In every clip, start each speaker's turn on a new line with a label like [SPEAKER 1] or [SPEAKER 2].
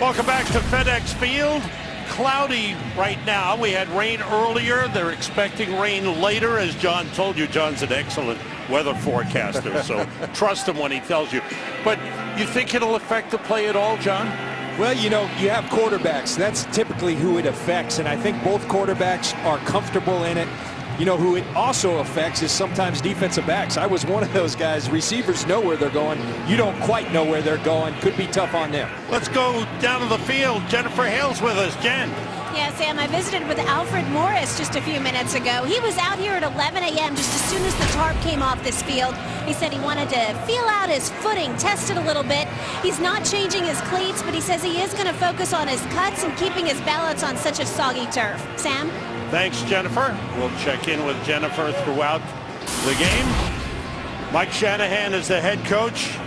[SPEAKER 1] Welcome back to FedEx Field. Cloudy right now. We had rain earlier. They're expecting rain later, as John told you. John's an excellent weather forecaster, so trust him when he tells you. But you think it'll affect the play at all, John?
[SPEAKER 2] Well, you know, you have quarterbacks. That's typically who it affects, and I think both quarterbacks are comfortable in it. You know, who it also affects is sometimes defensive backs. I was one of those guys. Receivers know where they're going. You don't quite know where they're going. Could be tough on them.
[SPEAKER 1] Let's go down to the field. Jennifer Hale's with us. Jen.
[SPEAKER 3] Yeah, Sam, I visited with Alfred Morris just a few minutes ago. He was out here at 11 a.m. just as soon as the tarp came off this field. He said he wanted to feel out his footing, test it a little bit. He's not changing his cleats, but he says he is going to focus on his cuts and keeping his balance on such a soggy turf. Sam?
[SPEAKER 1] Thanks, Jennifer. We'll check in with Jennifer throughout the game. Mike Shanahan is the head coach.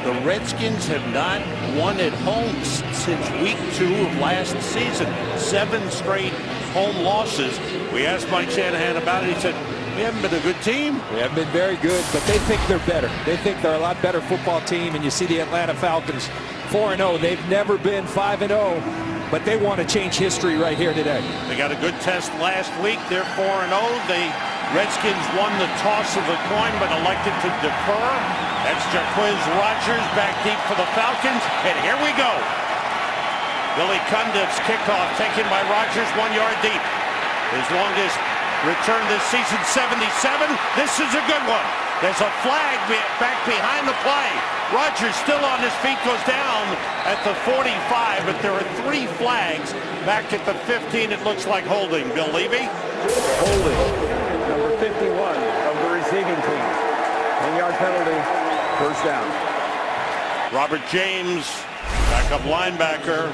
[SPEAKER 1] The Redskins have not won at home since week 2 of last season. 7 straight home losses. We asked Mike Shanahan about it. He said, we haven't been a good team.
[SPEAKER 2] We haven't been very good, but they think they're better. They think they're a lot better football team, and you see the Atlanta Falcons 4-0. They've never been 5-0, but they want to change history right here today.
[SPEAKER 1] They got a good test last week. They're 4-0. The Redskins won the toss of the coin, but elected to defer. That's Jaquiz Rogers back deep for the Falcons, and here we go. Billy Cundiff's kickoff taken by Rogers 1 yard deep. His longest return this season, 77. This is a good one. There's a flag back behind the play. Rogers still on his feet, goes down at the 45, but there are 3 flags back at the 15. It looks like holding. Bill Levy.
[SPEAKER 4] Holding, number 51 of the receiving team. 10-yard penalty, first down.
[SPEAKER 1] Robert James, backup linebacker.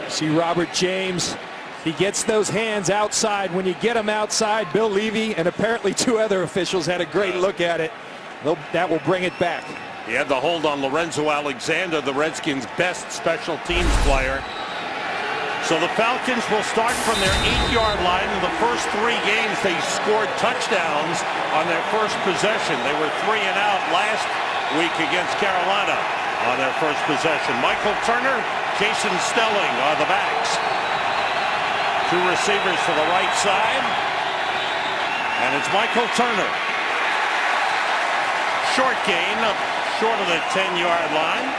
[SPEAKER 2] See Robert James. He gets those hands outside. When you get them outside, Bill Levy and apparently 2 other officials had a great look at it. That will bring it back.
[SPEAKER 1] He had the hold on Lorenzo Alexander, the Redskins' best special teams player. So the Falcons will start from their 8-yard line. In the first 3 games, they scored touchdowns on their first possession. They were 3 and out last week against Carolina on their first possession. Michael Turner, Jason Stelling are the backs. 2 receivers to the right side. And it's Michael Turner. Short gain up short of the 10-yard line.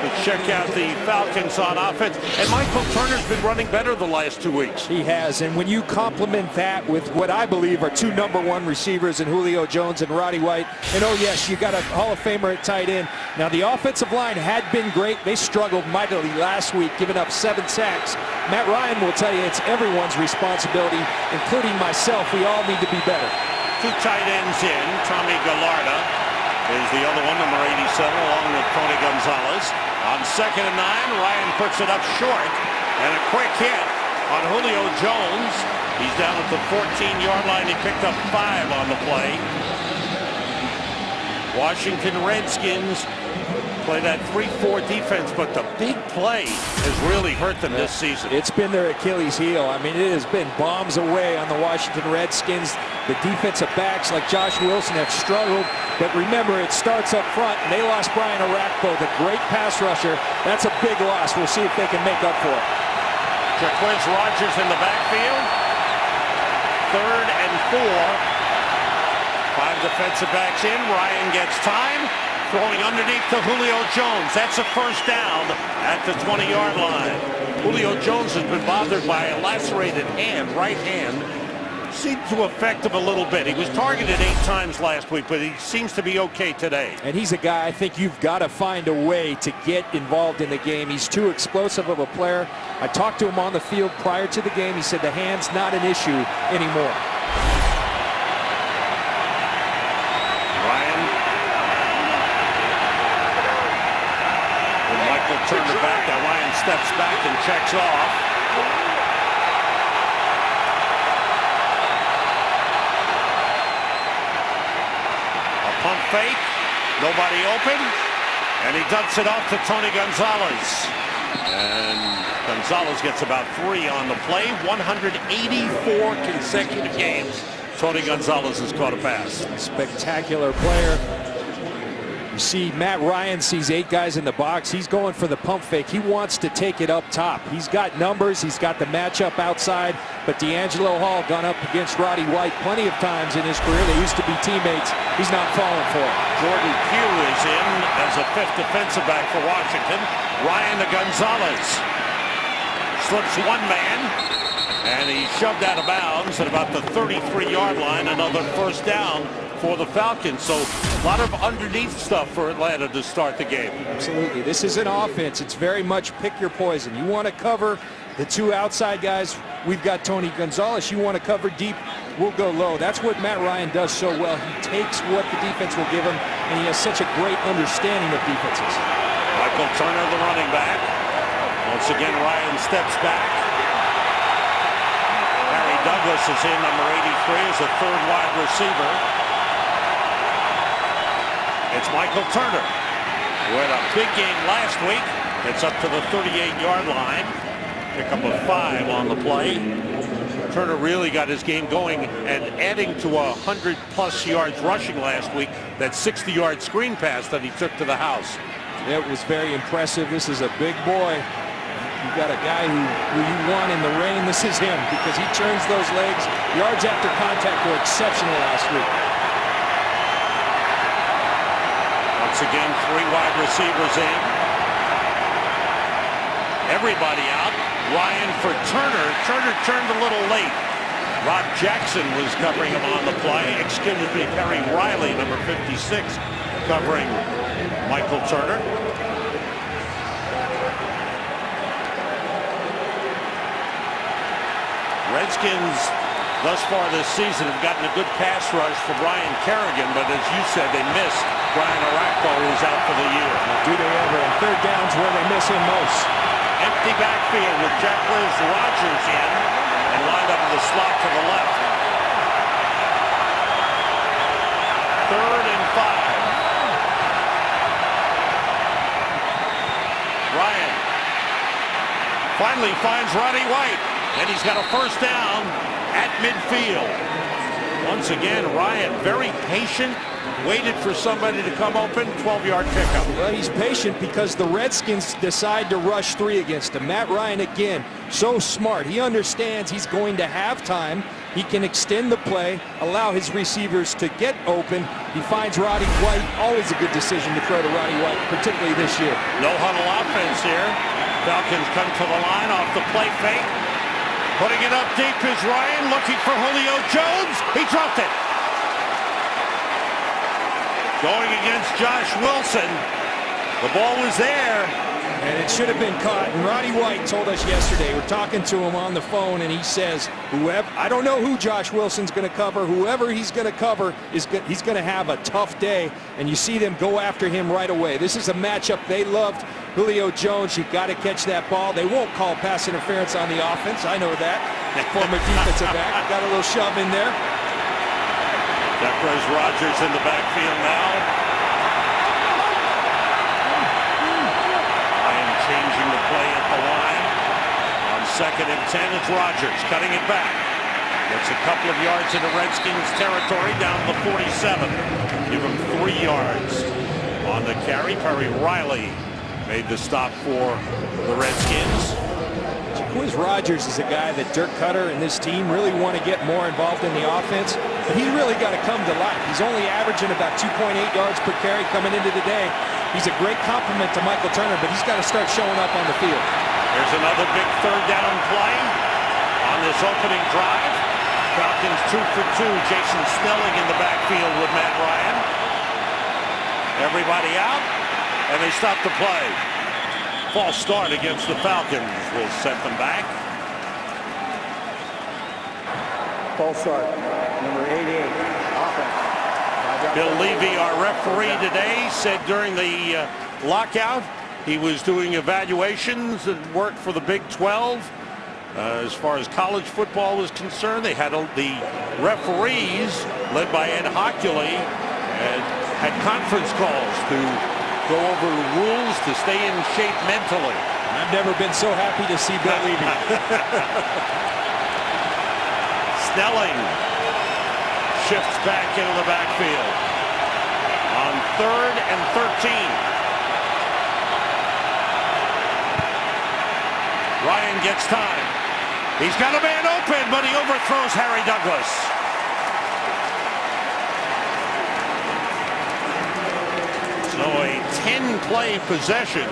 [SPEAKER 1] Let's check out the Falcons on offense. And Michael Turner's been running better the last 2 weeks.
[SPEAKER 2] He has, and when you complement that with what I believe are 2 #1 receivers in Julio Jones and Roddy White, and oh yes, you got a Hall of Famer at tight end. Now the offensive line had been great. They struggled mightily last week, giving up 7 sacks. Matt Ryan will tell you it's everyone's responsibility, including myself. We all need to be better.
[SPEAKER 1] 2 tight ends in. Tommy Gallarda is the other one, number 87, along with Tony Gonzalez. On 2nd and 9, Ryan puts it up short, and a quick hit on Julio Jones. He's down at the 14-yard line. He picked up 5 on the play. Washington Redskins play that 3-4 defense, but the big play has really hurt them this season.
[SPEAKER 2] It's been their Achilles heel. I mean, it has been bombs away on the Washington Redskins. The defensive backs like Josh Wilson have struggled, but remember, it starts up front, and they lost Brian Orakpo, the great pass rusher. That's a big loss. We'll see if they can make up for it.
[SPEAKER 1] Jaquiz Rogers in the backfield. 3rd and 4. 5 defensive backs in. Ryan gets time. Throwing underneath to Julio Jones. That's a first down at the 20-yard line. Julio Jones has been bothered by a lacerated hand, right hand. Seemed to affect him a little bit. He was targeted 8 times last week, but he seems to be okay today.
[SPEAKER 2] And he's a guy I think you've got to find a way to get involved in the game. He's too explosive of a player. I talked to him on the field prior to the game. He said the hand's not an issue anymore.
[SPEAKER 1] Turner back. Now Ryan steps back and checks off. A pump fake. Nobody open. And he dumps it off to Tony Gonzalez. And Gonzalez gets about 3 on the play. 184 consecutive games. Tony Gonzalez has caught a pass.
[SPEAKER 2] Spectacular player. You see Matt Ryan sees 8 guys in the box. He's going for the pump fake. He wants to take it up top. He's got numbers. He's got the matchup outside. But D'Angelo Hall gone up against Roddy White plenty of times in his career. They used to be teammates. He's not falling for it.
[SPEAKER 1] Jordan Pugh is in as a 5th defensive back for Washington. Ryan to Gonzalez. Slips one man. And he shoved out of bounds at about the 33-yard line. Another first down for the Falcons. So a lot of underneath stuff for Atlanta to start the game.
[SPEAKER 2] Absolutely. This is an offense. It's very much pick your poison. You want to cover the 2 outside guys. We've got Tony Gonzalez. You want to cover deep, we'll go low. That's what Matt Ryan does so well. He takes what the defense will give him, and he has such a great understanding of defenses.
[SPEAKER 1] Michael Turner, the running back. Once again, Ryan steps back. Harry Douglas is in, number 83, as a 3rd wide receiver. It's Michael Turner, who had a big game last week. It's up to the 38-yard line. Pick up a 5 on the play. Turner really got his game going and adding to 100+ yards rushing last week. That 60-yard screen pass that he took to the house.
[SPEAKER 2] It was very impressive. This is a big boy. You've got a guy who you want in the rain. This is him because he turns those legs. Yards after contact were exceptional last week.
[SPEAKER 1] Once again, 3 wide receivers in. Everybody out. Ryan for Turner. Turner turned a little late. Rob Jackson was covering him on the play. Excuse me, Perry Riley, number 56, covering Michael Turner. Redskins thus far this season have gotten a good pass rush for Brian Kerrigan, but as you said, they missed Brian Arakpo, who's out for the year.
[SPEAKER 2] Do they ever? And 3rd down's where they miss him most.
[SPEAKER 1] Empty backfield with Jacquizz Rodgers in and lined up in the slot to the left. 3rd and 5. Ryan finally finds Roddy White, and he's got a first down at midfield. Once again, Ryan very patient, waited for somebody to come open, 12-yard pickup.
[SPEAKER 2] Well, he's patient because the Redskins decide to rush 3 against him. Matt Ryan, again, so smart. He understands he's going to have time. He can extend the play, allow his receivers to get open. He finds Roddy White, always a good decision to throw to Roddy White, particularly this year.
[SPEAKER 1] No huddle offense here. Falcons come to the line off the play fake. Putting it up deep is Ryan, looking for Julio Jones. He dropped it. Going against Josh Wilson. The ball was there.
[SPEAKER 2] And it should have been caught. And Roddy White told us yesterday, we're talking to him on the phone, and he says, whoever, I don't know who Josh Wilson's going to cover. Whoever he's going to cover, he's going to have a tough day. And you see them go after him right away. This is a matchup they loved. Julio Jones, you've got to catch that ball. They won't call pass interference on the offense. I know that. Former defensive back. Got a little shove in there.
[SPEAKER 1] Jacquizz Rodgers in the backfield now. Changing the play at the line. On 2nd and 10, it's Rodgers cutting it back. Gets a couple of yards into Redskins territory, down the 47. Give him 3 yards on the carry. Perry Riley made the stop for the Redskins.
[SPEAKER 2] Jacquizz Rodgers is a guy that Dirk Cutter and this team really want to get more involved in the offense, but he's really got to come to life. He's only averaging about 2.8 yards per carry coming into the day. He's a great compliment to Michael Turner, but he's got to start showing up on the field.
[SPEAKER 1] There's another big 3rd down play on this opening drive. Falcons 2 for 2. Jason Snelling in the backfield with Matt Ryan. Everybody out, and they stop the play. False start against the Falcons will set them back.
[SPEAKER 4] False start, number 88, offense.
[SPEAKER 1] Bill Levy, our referee today, said during the lockout he was doing evaluations and work for the Big 12. As far as college football was concerned, they had the referees, led by Ed Hockley, had conference calls to go over rules to stay in shape mentally.
[SPEAKER 2] I've never been so happy to see Bill Levy.
[SPEAKER 1] Snelling shifts back into the backfield. On 3rd and 13. Ryan gets time. He's got a man open, but he overthrows Harry Douglas. So a 10-play possession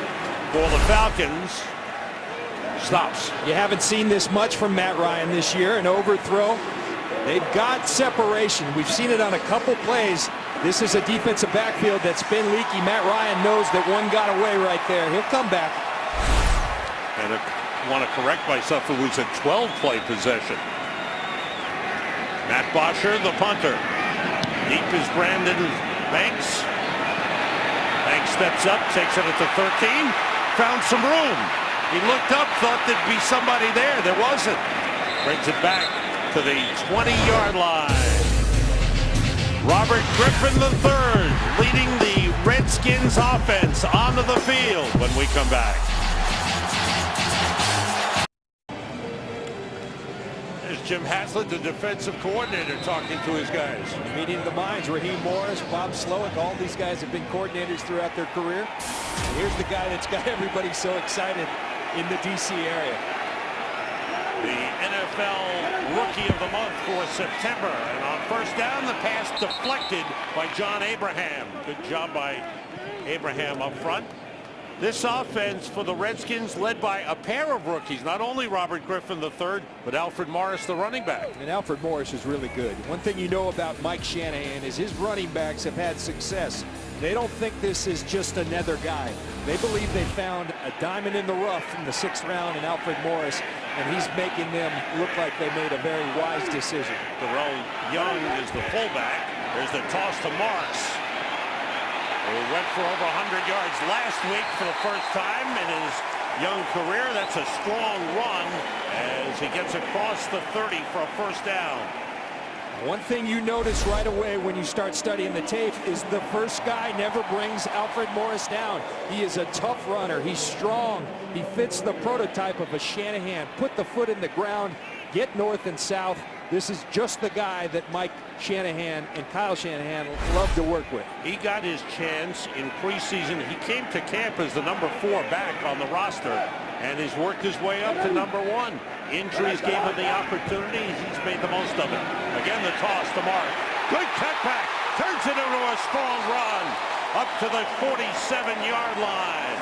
[SPEAKER 1] for the Falcons stops.
[SPEAKER 2] You haven't seen this much from Matt Ryan this year. An overthrow. They've got separation. We've seen it on a couple plays. This is a defensive backfield that's been leaky. Matt Ryan knows that one got away right there. He'll come back.
[SPEAKER 1] And I want to correct myself. It was a 12-play possession. Matt Bosher, the punter. Deep is Brandon Banks. Banks steps up, takes it at the 13. Found some room. He looked up, thought there'd be somebody there. There wasn't. Brings it back to the 20-yard line. Robert Griffin III leading the Redskins offense onto the field when we come back. There's Jim Haslett, the defensive coordinator, talking to his guys.
[SPEAKER 2] Meeting the minds, Raheem Morris, Bob Slowick, all these guys have been coordinators throughout their career. And here's the guy that's got everybody so excited in the D.C. area.
[SPEAKER 1] The NFL Rookie of the Month for September. And on first down, the pass deflected by John Abraham. Good job by Abraham up front. This offense for the Redskins led by a pair of rookies, not only Robert Griffin III, but Alfred Morris, the running back.
[SPEAKER 2] And Alfred Morris is really good. One thing you know about Mike Shanahan is his running backs have had success. They don't think this is just another guy. They believe they found a diamond in the rough in the 6th round in Alfred Morris, and he's making them look like they made a very wise decision.
[SPEAKER 1] Darrell Young is the fullback. There's the toss to Morris, who went for over 100 yards last week for the first time in his young career. That's a strong run as he gets across the 30 for a first down.
[SPEAKER 2] One thing you notice right away when you start studying the tape is the first guy never brings Alfred Morris down. He is a tough runner. He's strong. He fits the prototype of a Shanahan. Put the foot in the ground, get north and south. This is just the guy that Mike Shanahan and Kyle Shanahan love to work with.
[SPEAKER 1] He got his chance in preseason. He came to camp as the number 4 back on the roster and has worked his way up to number 1. Injuries gave him the opportunity. He's made the most of it. Again, the toss to Mark. Good cutback. Turns it into a strong run up to the 47-yard line.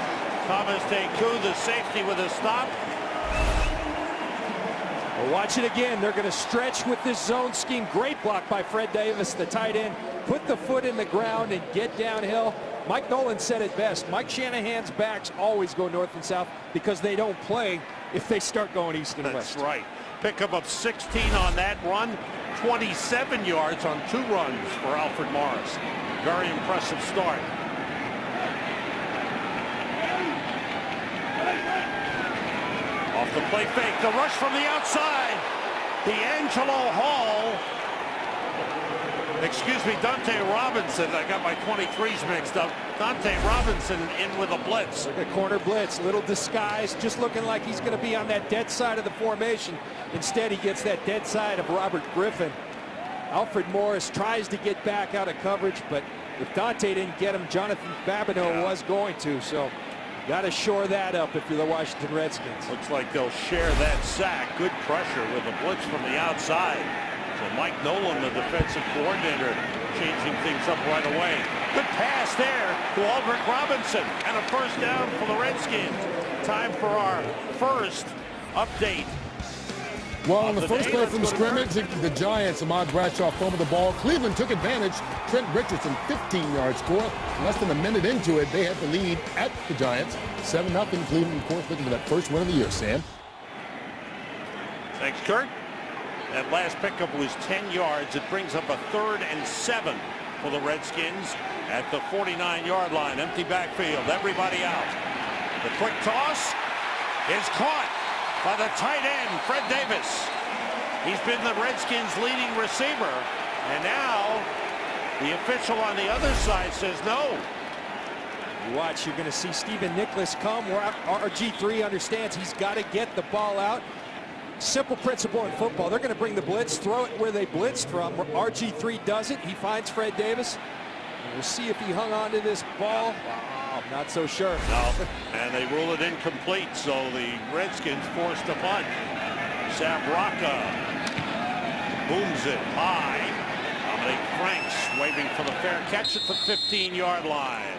[SPEAKER 1] Thomas Deku, the safety, with a stop.
[SPEAKER 2] Well, watch it again. They're going to stretch with this zone scheme. Great block by Fred Davis, the tight end. Put the foot in the ground and get downhill. Mike Nolan said it best. Mike Shanahan's backs always go north and south because they don't play if they start going east and west.
[SPEAKER 1] That's right. Pickup of 16 on that run. 27 yards on 2 runs for Alfred Morris. Very impressive start. Off the play fake, the rush from the outside. D'Angelo Hall. Excuse me, Dante Robinson. I got my 23s mixed up. Dante Robinson in with a blitz.
[SPEAKER 2] Like a corner blitz, little disguise, just looking like he's going to be on that dead side of the formation. Instead, he gets that dead side of Robert Griffin. Alfred Morris tries to get back out of coverage, but if Dante didn't get him, Jonathan Babineau was going to. So got to shore that up if you're the Washington Redskins.
[SPEAKER 1] Looks like they'll share that sack. Good pressure with a blitz from the outside. So Mike Nolan, the defensive coordinator, changing things up right away. Good pass there to Aldrick Robinson, and a first down for the Redskins. Time for our first update.
[SPEAKER 5] Well, on the first play from the scrimmage, the Giants, Ahmad Bradshaw fumbled the ball. Cleveland took advantage. Trent Richardson, 15-yard score. Less than a minute into it, they had the lead at the Giants. 7-0 Cleveland, of course, looking for that first win of the year, Sam.
[SPEAKER 1] Thanks, Kurt. That last pickup was 10 yards. It brings up a 3rd and 7 for the Redskins at the 49-yard line. Empty backfield, everybody out. The quick toss is caught by the tight end, Fred Davis. He's been the Redskins' leading receiver, and now the official on the other side says no.
[SPEAKER 2] You watch, you're going to see Stephen Nicholas come where RG3 understands he's got to get the ball out. Simple principle in football. They're going to bring the blitz, throw it where they blitzed from. RG3 does it. He finds Fred Davis. We'll see if he hung on to this ball. I'm not so sure.
[SPEAKER 1] No, and they rule it incomplete, so the Redskins forced a punt. Sabraka booms it high. Dominic Franks waving for the fair catch at the 15-yard line.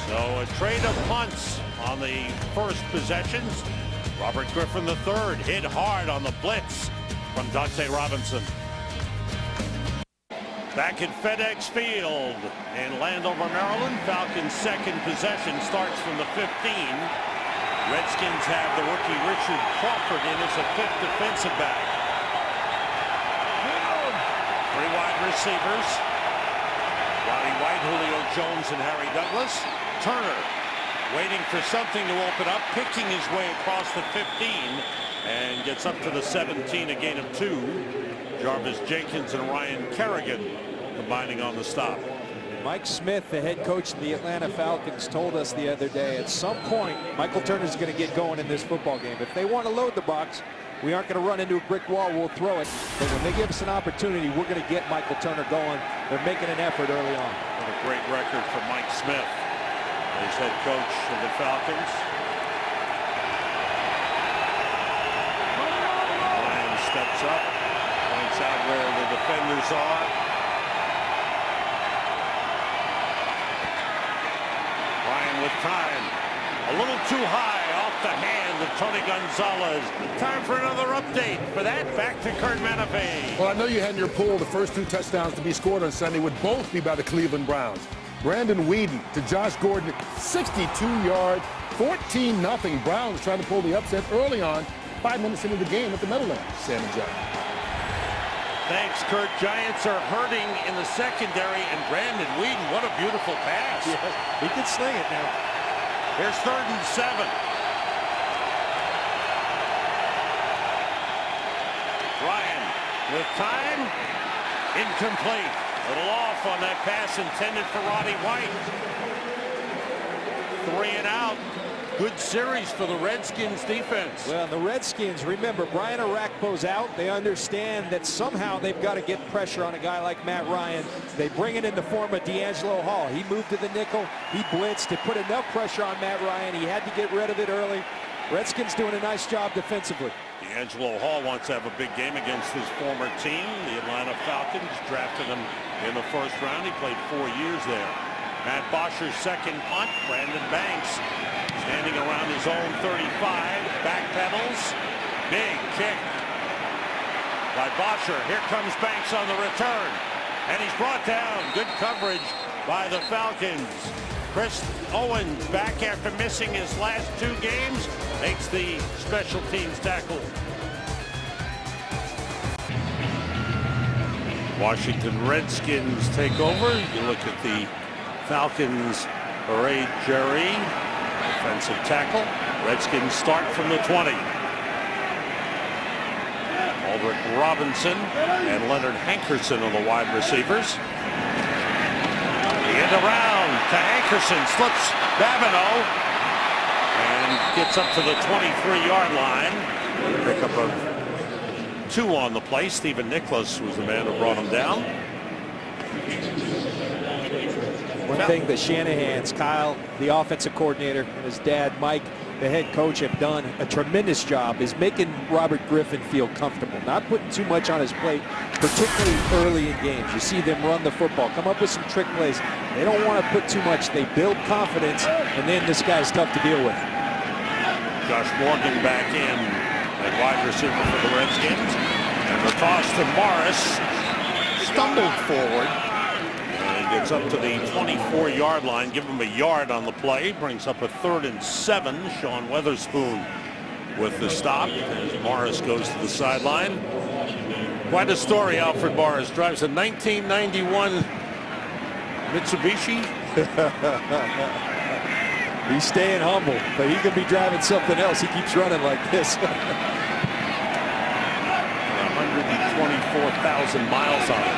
[SPEAKER 1] So a trade of punts on the first possessions. Robert Griffin III hit hard on the blitz from Dante Robinson. Back at FedEx Field in Landover, Maryland. Falcons' second possession starts from the 15. Redskins have the rookie Richard Crawford in as a fifth defensive back. Three wide receivers. Roddy White, Julio Jones, and Harry Douglas. Turner waiting for something to open up, picking his way across the 15 and gets up to the 17, a gain of 2. Jarvis Jenkins and Ryan Kerrigan combining on the stop.
[SPEAKER 2] Mike Smith, the head coach of the Atlanta Falcons, told us the other day at some point Michael Turner's going to get going in this football game. If they want to load the box, we aren't going to run into a brick wall, we'll throw it. But when they give us an opportunity, we're going to get Michael Turner going. They're making an effort early on.
[SPEAKER 1] And a great record for Mike Smith as head coach of the Falcons. Ryan steps up, points out where the defenders are. Ryan with time. A little too high off the hand of Tony Gonzalez. Time for another update. For that, back to Kurt Menefee.
[SPEAKER 5] Well, I know you had in your pool the first 2 touchdowns to be scored on Sunday would both be by the Cleveland Browns. Brandon Whedon to Josh Gordon, 62-yard, 14-0. Browns trying to pull the upset early on, 5 minutes into the game at the Meadowlands. Sam and John.
[SPEAKER 1] Thanks, Kurt. Giants are hurting in the secondary, and Brandon Whedon, what a beautiful pass.
[SPEAKER 2] Yeah, he can sling it now.
[SPEAKER 1] Here's 3rd and 7. Ryan with time. Incomplete. Little off on that pass intended for Roddy White. 3 and out. Good series for the Redskins defense.
[SPEAKER 2] Well, the Redskins, remember, Brian Arakpo's out. They understand that somehow they've got to get pressure on a guy like Matt Ryan. They bring it in the form of D'Angelo Hall. He moved to the nickel. He blitzed. It put enough pressure on Matt Ryan. He had to get rid of it early. Redskins doing a nice job defensively.
[SPEAKER 1] D'Angelo Hall wants to have a big game against his former team. The Atlanta Falcons drafted him in the first round. He played 4 years there. Matt Bosher's second punt. Brandon Banks standing around his own 35. Backpedals. Big kick by Bosher. Here comes Banks on the return. And he's brought down. Good coverage by the Falcons. Chris Owens, back after missing his last 2 games, makes the special teams tackle. Washington Redskins take over. You look at the Falcons parade Jerry. Defensive tackle. Redskins start from the 20. Aldrich Robinson and Leonard Hankerson are the wide receivers. The end around to Hankerson, slips Babineau and gets up to the 23-yard line. Pickup of 2 on the play. Stephen Nicholas was the man who brought him down.
[SPEAKER 2] One thing the Shanahans, Kyle, the offensive coordinator, and his dad, Mike, the head coach, have done a tremendous job is making Robert Griffin feel comfortable, not putting too much on his plate, particularly early in games. You see them run the football, come up with some trick plays. They don't want to put too much. They build confidence, and then this guy's tough to deal with.
[SPEAKER 1] Josh Morgan back in at wide receiver for the Redskins. And the toss to Morris, stumbled forward. Gets up to the 24-yard line. Give him a yard on the play. Brings up a 3rd and 7. Sean Weatherspoon with the stop as Morris goes to the sideline. Quite a story. Alfred Morris drives a 1991 Mitsubishi.
[SPEAKER 2] He's staying humble, but he could be driving something else. He keeps running like this.
[SPEAKER 1] 124,000 miles on it.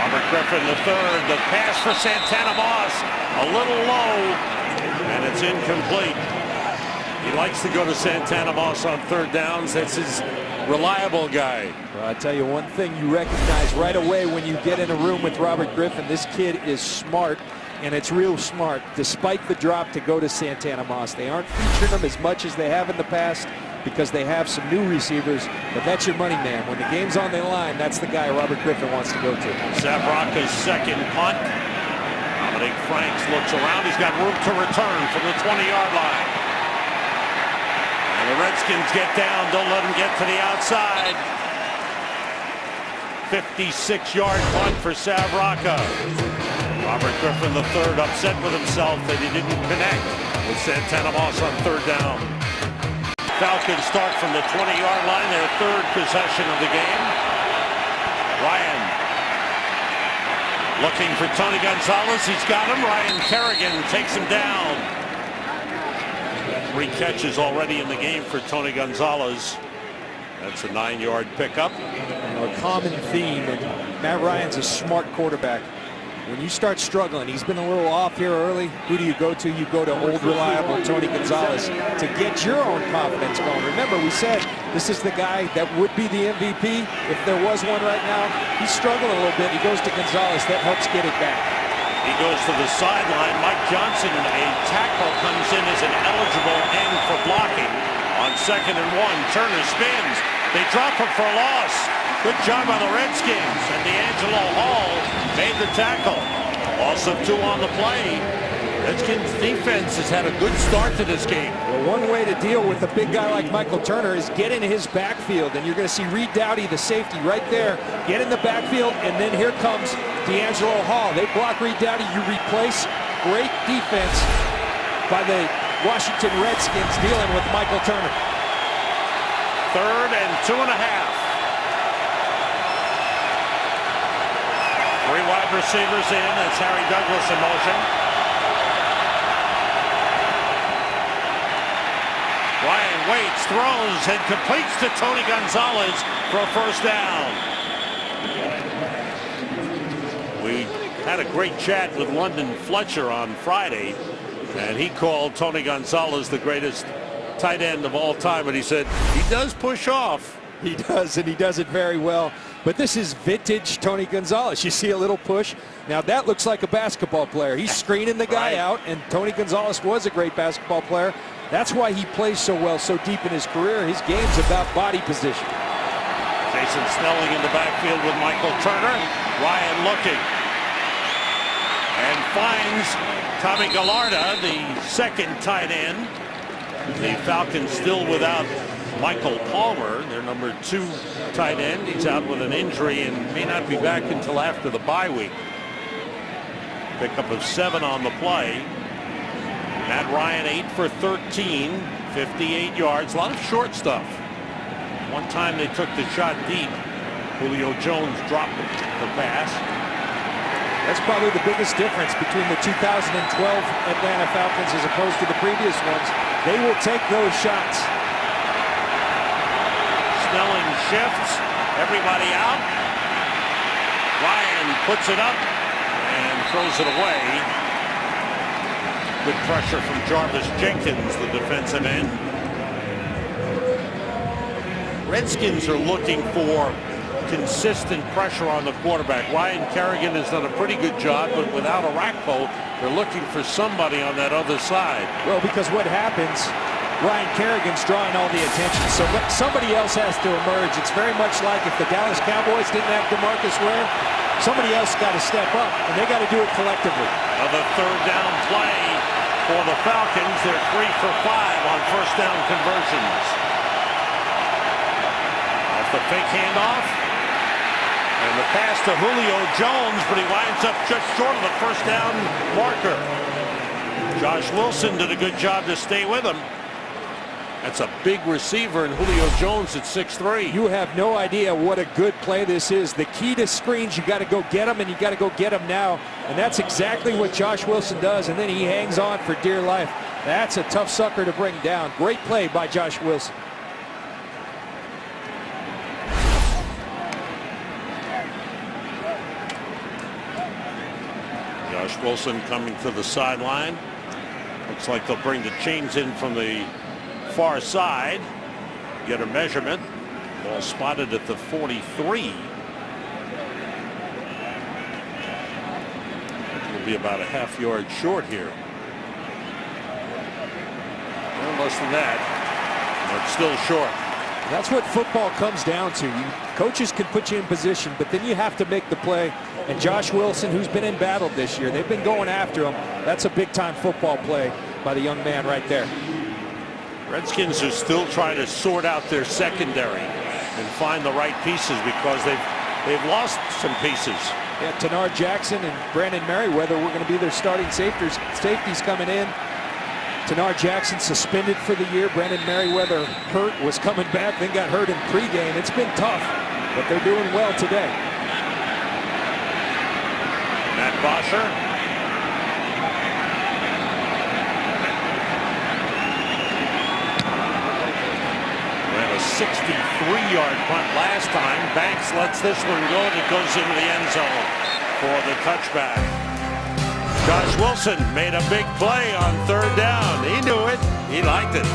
[SPEAKER 1] Robert Griffin III, the pass for Santana Moss, a little low, and it's incomplete. He likes to go to Santana Moss on 3rd downs. That's his reliable guy.
[SPEAKER 2] Well, I tell you one thing you recognize right away when you get in a room with Robert Griffin. This kid is smart, and it's real smart, despite the drop to go to Santana Moss. They aren't featuring him as much as they have in the past because they have some new receivers, but that's your money man. When the game's on the line, that's the guy Robert Griffin wants to go to.
[SPEAKER 1] Zabraka's second punt. Dominic Franks looks around. He's got room to return from the 20-yard line. And the Redskins get down. Don't let him get to the outside. 56-yard punt for Zabraka. Robert Griffin III upset with himself that he didn't connect with Santana Moss on third down. Falcons start from the 20-yard line, their third possession of the game. Ryan looking for Tony Gonzalez. He's got him. Ryan Kerrigan takes him down. 3 catches already in the game for Tony Gonzalez. That's a 9-yard pickup.
[SPEAKER 2] A common theme, and Matt Ryan's a smart quarterback. When you start struggling, he's been a little off here early. Who do you go to? You go to old, reliable Tony Gonzalez to get your own confidence going. Remember, we said this is the guy that would be the MVP if there was one right now. He's struggling a little bit. He goes to Gonzalez. That helps get it back.
[SPEAKER 1] He goes to the sideline. Mike Johnson, a tackle, comes in as an eligible end for blocking. On 2nd and 1, Turner spins. They drop him for a loss. Good job on the Redskins. And D'Angelo Hall made the tackle. Loss of 2 on the play. Redskins defense has had a good start to this game.
[SPEAKER 2] Well, one way to deal with a big guy like Michael Turner is get in his backfield. And you're going to see Reed Dowdy, the safety, right there. Get in the backfield, and then here comes D'Angelo Hall. They block Reed Dowdy. You replace. Great defense by the Washington Redskins dealing with Michael Turner.
[SPEAKER 1] 3rd and 2.5. 3 wide receivers in. That's Harry Douglas in motion. Ryan waits, throws, and completes to Tony Gonzalez for a first down. We had a great chat with London Fletcher on Friday, and he called Tony Gonzalez the greatest tight end of all time, and he said he does push off.
[SPEAKER 2] He does, and he does it very well. But this is vintage Tony Gonzalez. You see a little push. Now that looks like a basketball player. He's screening the guy out, and Tony Gonzalez was a great basketball player. That's why he plays so well, so deep in his career. His game's about body position.
[SPEAKER 1] Jason Snelling in the backfield with Michael Turner. Ryan looking. And finds Tommy Gallarda, the second tight end. The Falcons still without Michael Palmer, their number 2 tight end. He's out with an injury and may not be back until after the bye week. Pickup of 7 on the play. Matt Ryan 8 for 13, 58 yards, a lot of short stuff. One time they took the shot deep. Julio Jones dropped the pass.
[SPEAKER 2] That's probably the biggest difference between the 2012 Atlanta Falcons as opposed to the previous ones. They will take those shots.
[SPEAKER 1] Snelling shifts, everybody out. Ryan puts it up and throws it away. Good pressure from Jarvis Jenkins, the defensive end. Redskins are looking for consistent pressure on the quarterback. Ryan Kerrigan has done a pretty good job, but without Orakpo, they're looking for somebody on that other side.
[SPEAKER 2] Well, because what happens, Ryan Kerrigan's drawing all the attention, so somebody else has to emerge. It's very much like if the Dallas Cowboys didn't have DeMarcus Ware, somebody else got to step up, and they got to do it collectively.
[SPEAKER 1] Another third down play for the Falcons. They're 3 for 5 on first down conversions. Off the fake handoff. And the pass to Julio Jones, but he winds up just short of the first down marker. Josh Wilson did a good job to stay with him. That's a big receiver, and Julio Jones at 6'3".
[SPEAKER 2] You have no idea what a good play this is. The key to screens, you got to go get them, and you got to go get them now. And that's exactly what Josh Wilson does, and then he hangs on for dear life. That's a tough sucker to bring down. Great play by Josh Wilson.
[SPEAKER 1] Josh Wilson coming to the sideline. Looks like they'll bring the chains in from the far side. Get a measurement. Ball spotted at the 43. Will be about a half-yard short here. No less than that, but still short.
[SPEAKER 2] That's what football comes down to. Coaches can put you in position, but then you have to make the play. And Josh Wilson, who's been in battle this year, they've been going after him. That's a big-time football play by the young man right there.
[SPEAKER 1] Redskins are still trying to sort out their secondary and find the right pieces because they've lost some pieces.
[SPEAKER 2] Yeah, Tenard Jackson and Brandon Merriweather were going to be their starting safeties coming in. Tenard Jackson suspended for the year. Brandon Merriweather hurt, was coming back, then got hurt in pregame. It's been tough, but they're doing well today.
[SPEAKER 1] Matt Bosher. Ran a 63-yard punt last time. Banks lets this one go, and it goes into the end zone for the touchback. Josh Wilson made a big play on third down. He knew it. He liked it.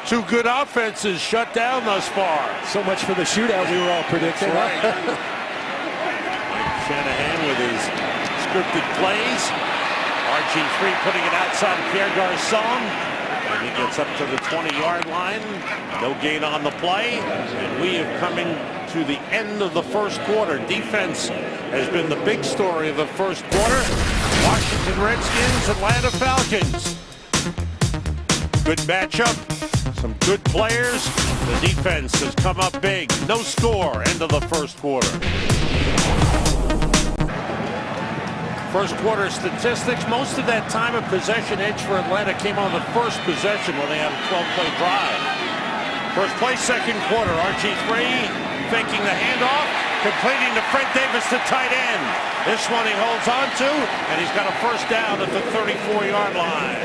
[SPEAKER 1] Two good offenses shut down thus far.
[SPEAKER 2] So much for the shootout we were all predicting.
[SPEAKER 1] Right. Shanahan with his scripted plays. RG3 putting it outside of Pierre Garçon. And he gets up to the 20-yard line. No gain on the play. And we have come to the end of the first quarter. Defense has been the big story of the first quarter. Washington Redskins, Atlanta Falcons. Good matchup. Some good players. The defense has come up big. No score. End of the first quarter. First quarter statistics. Most of that time of possession edge for Atlanta came on the first possession when they had a 12-play drive. First play, second quarter. RG3 faking the handoff, completing to Fred Davis, the tight end. This one he holds on to, and he's got a first down at the 34-yard line.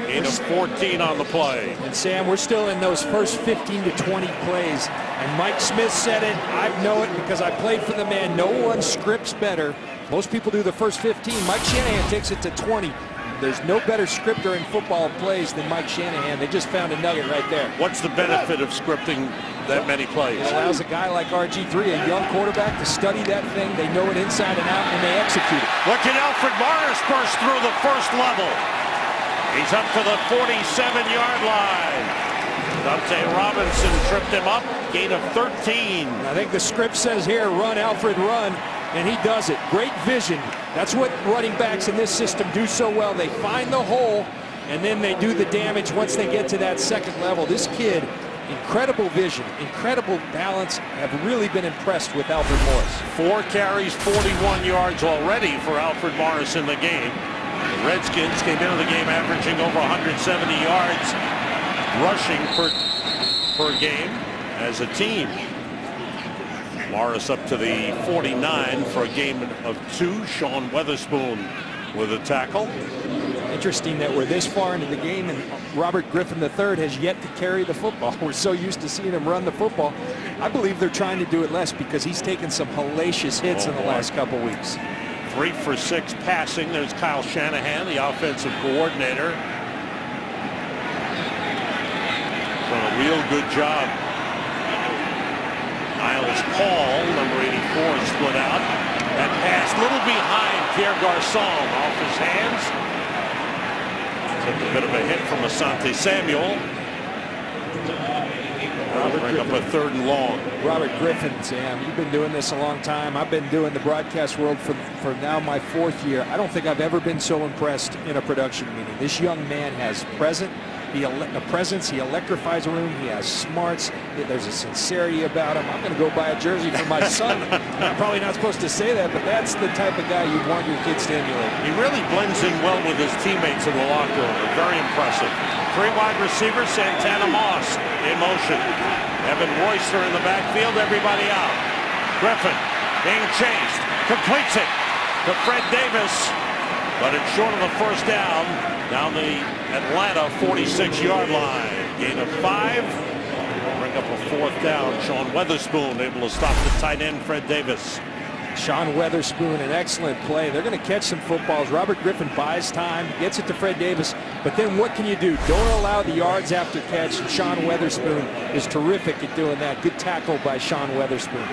[SPEAKER 1] Gain of 14 on the play.
[SPEAKER 2] And Sam, we're still in those first 15 to 20 plays. And Mike Smith said it. I know it because I played for the man. No one scripts better. Most people do the first 15. Mike Shanahan takes it to 20. There's no better scripter in football plays than Mike Shanahan. They just found a nugget right there.
[SPEAKER 1] What's the benefit of scripting that many plays?
[SPEAKER 2] It allows a guy like RG3, a young quarterback, to study that thing. They know it inside and out, and they execute it.
[SPEAKER 1] Look at Alfred Morris burst through the first level. He's up to the 47-yard line. Dante Robinson tripped him up. Gain of 13.
[SPEAKER 2] I think the script says here, run, Alfred, run. And he does it. Great vision. That's what running backs in this system do so well. They find the hole, and then they do the damage once they get to that second level. This kid, incredible vision, incredible balance. Have really been impressed with Alfred Morris.
[SPEAKER 1] 4 carries, 41 yards already for Alfred Morris in the game. The Redskins came into the game averaging over 170 yards rushing per game as a team. Morris up to the 49 for a game of 2. Sean Weatherspoon with a tackle.
[SPEAKER 2] Interesting that we're this far into the game and Robert Griffin III has yet to carry the football. We're so used to seeing him run the football. I believe they're trying to do it less because he's taken some hellacious hits in the last couple weeks.
[SPEAKER 1] 3 for 6 passing. There's Kyle Shanahan, the offensive coordinator. Done a real good job. Niles Paul, number 84, is split out. That pass, little behind Pierre Garçon, off his hands. Took a bit of a hit from Asante Samuel. Bring up a 3rd and long.
[SPEAKER 2] Robert Griffin, Sam, you've been doing this a long time. I've been doing the broadcast world for now my 4th year. I don't think I've ever been so impressed in a production meeting. This young man has a presence. He electrifies a room. He has smarts. There's a sincerity about him. I'm going to go buy a jersey for my son. I'm probably not supposed to say that, but that's the type of guy you want your kids to emulate.
[SPEAKER 1] He really blends in well with his teammates in the locker room. Very impressive. 3 wide receivers, Santana Moss in motion. Evan Royster in the backfield, everybody out. Griffin being chased, completes it to Fred Davis, but it's short of the first down the Atlanta 46-yard line. Gain of 5. Bring up a 4th down. Sean Weatherspoon able to stop the tight end Fred Davis.
[SPEAKER 2] Sean Weatherspoon, an excellent play. They're going to catch some footballs. Robert Griffin buys time, gets it to Fred Davis, but then what can you do? Don't allow the yards after catch, and Sean Weatherspoon is terrific at doing that. Good tackle by Sean Weatherspoon.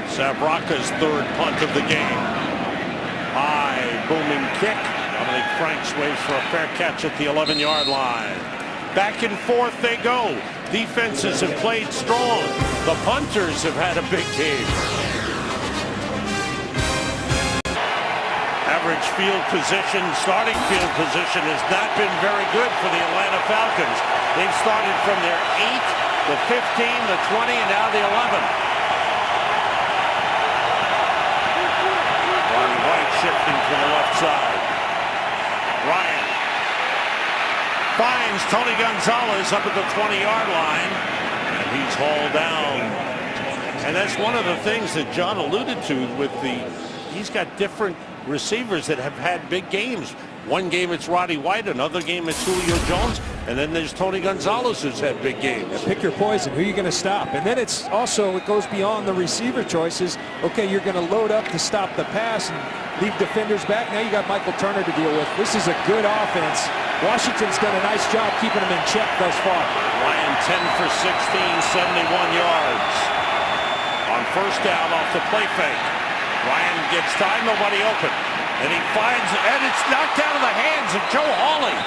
[SPEAKER 1] Sabraka's third punt of the game. High, booming kick. Dominic Franks waits for a fair catch at the 11-yard line. Back and forth they go. Defenses have played strong. The punters have had a big game. Average field position, starting field position has not been very good for the Atlanta Falcons. They've started from their 8, the 15, the 20, and now the 11. Ronnie White shifting to the left side. Ryan finds Tony Gonzalez up at the 20-yard line, and he's hauled down. And that's one of the things that John alluded to with he's got different receivers that have had big games. One game it's Roddy White, another game it's Julio Jones, and then there's Tony Gonzalez who's had big games.
[SPEAKER 2] Yeah, pick your poison. Who are you going to stop? And then it goes beyond the receiver choices. Okay, you're going to load up to stop the pass and leave defenders back. Now you got Michael Turner to deal with. This is a good offense. Washington's done a nice job keeping them in check thus far.
[SPEAKER 1] Ryan 10 for 16, 71 yards. On first down off the play fake. Ryan gets time, nobody open. And he finds, and it's knocked out of the hands of Joe Hawley.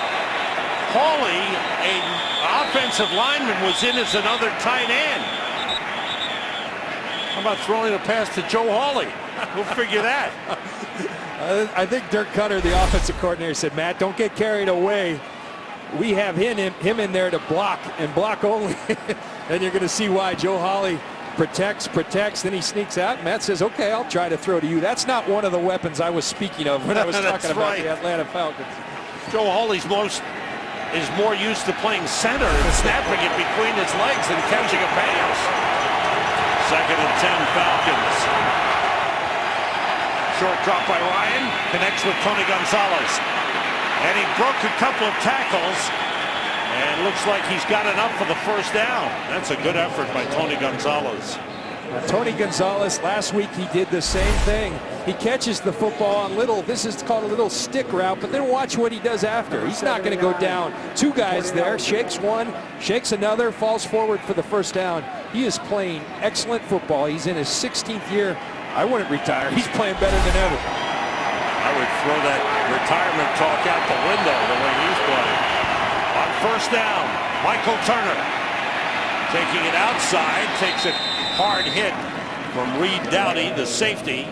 [SPEAKER 1] Hawley, an offensive lineman, was in as another tight end. How about throwing a pass to Joe Hawley? We'll figure that.
[SPEAKER 2] I think Dirk Cutter, the offensive coordinator, said, Matt, don't get carried away. We have him in there to block and block only. And you're going to see why. Joe Hawley protects, then he sneaks out. Matt says, okay, I'll try to throw to you. That's not one of the weapons I was speaking of when I was talking about the Atlanta Falcons.
[SPEAKER 1] Joe Hawley's is more used to playing center and snapping it between his legs than catching a pass. 2nd and 10 Falcons. Short drop by Ryan, connects with Tony Gonzalez. And he broke a couple of tackles. And looks like he's got enough for the first down. That's a good effort by Tony Gonzalez.
[SPEAKER 2] Tony Gonzalez, last week he did the same thing. He catches the football on this is called a little stick route, but then watch what he does after. He's not going to go down. 2 guys there, shakes one, shakes another, falls forward for the first down. He is playing excellent football. He's in his 16th year. I wouldn't retire. He's playing better than ever.
[SPEAKER 1] I would throw that retirement talk out the window the way he's playing. On first down, Michael Turner taking it outside, takes a hard hit from Reed Dowdy, the safety.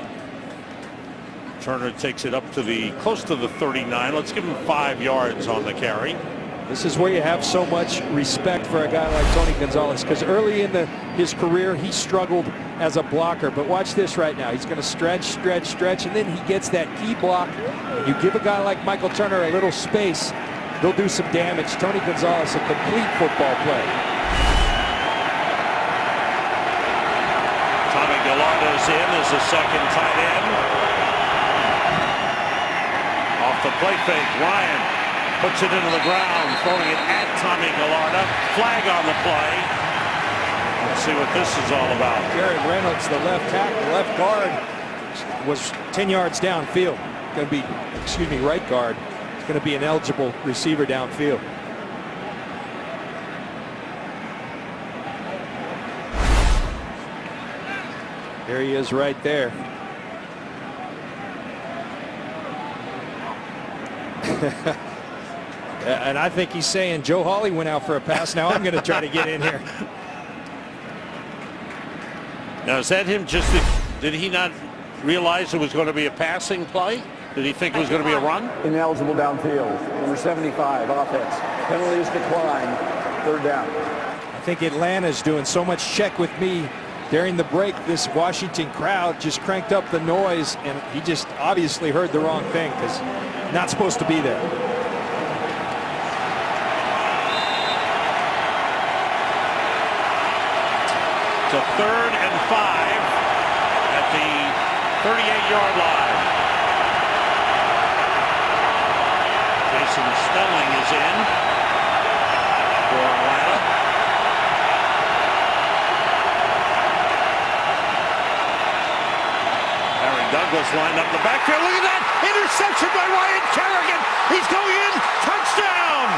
[SPEAKER 1] Turner takes it up to close to the 39. Let's give him 5 yards on the carry.
[SPEAKER 2] This is where you have so much respect for a guy like Tony Gonzalez, because early in his career he struggled as a blocker, but watch this right now. He's going to stretch, and then he gets that key block. And you give a guy like Michael Turner a little space, they'll do some damage. Tony Gonzalez, a complete football play.
[SPEAKER 1] Tommy Gallardo's in as the second tight end. Off the play fake, Ryan puts it into the ground, throwing it at Tommy Gallardo. Flag on the play. Let's see what this is all about.
[SPEAKER 2] Jared Reynolds, the left tackle, left guard, was 10 yards downfield. Going to be, right guard. Going to be an eligible receiver downfield. There he is right there. And I think he's saying, Joe Hawley went out for a pass. Now I'm going to try to get in here.
[SPEAKER 1] Now, is that him did he not realize it was going to be a passing play? Did he think it was going to be a run?
[SPEAKER 4] Ineligible downfield. Number 75, offense. Penalties decline. 3rd down.
[SPEAKER 2] I think Atlanta's doing so much check with me during the break. This Washington crowd just cranked up the noise, and he just obviously heard the wrong thing because not supposed to be there.
[SPEAKER 1] It's a 3rd and 5 at the 38-yard line. Jason Stelling is in for Atlanta. Douglas lined up in the backfield. Look at that! Interception by Ryan Kerrigan. He's going in. Touchdown!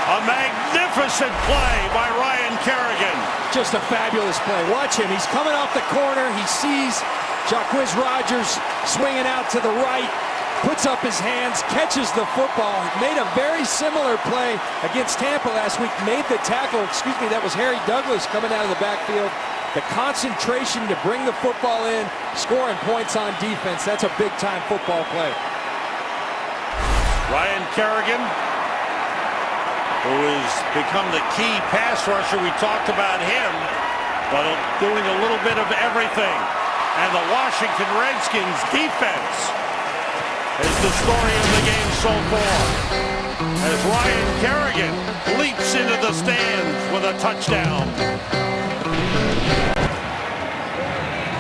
[SPEAKER 1] A magnificent play by Ryan Kerrigan.
[SPEAKER 2] Just a fabulous play. Watch him. He's coming off the corner. He sees Jacquizz Rodgers swinging out to the right, puts up his hands, catches the football. Made a very similar play against Tampa last week. Made the tackle. Excuse me, that was Harry Douglas coming out of the backfield. The concentration to bring the football in, scoring points on defense. That's a big-time football play.
[SPEAKER 1] Ryan Kerrigan, who has become the key pass rusher. We talked about him, but doing a little bit of everything. And the Washington Redskins defense is the story of the game so far, as Ryan Kerrigan leaps into the stands with a touchdown.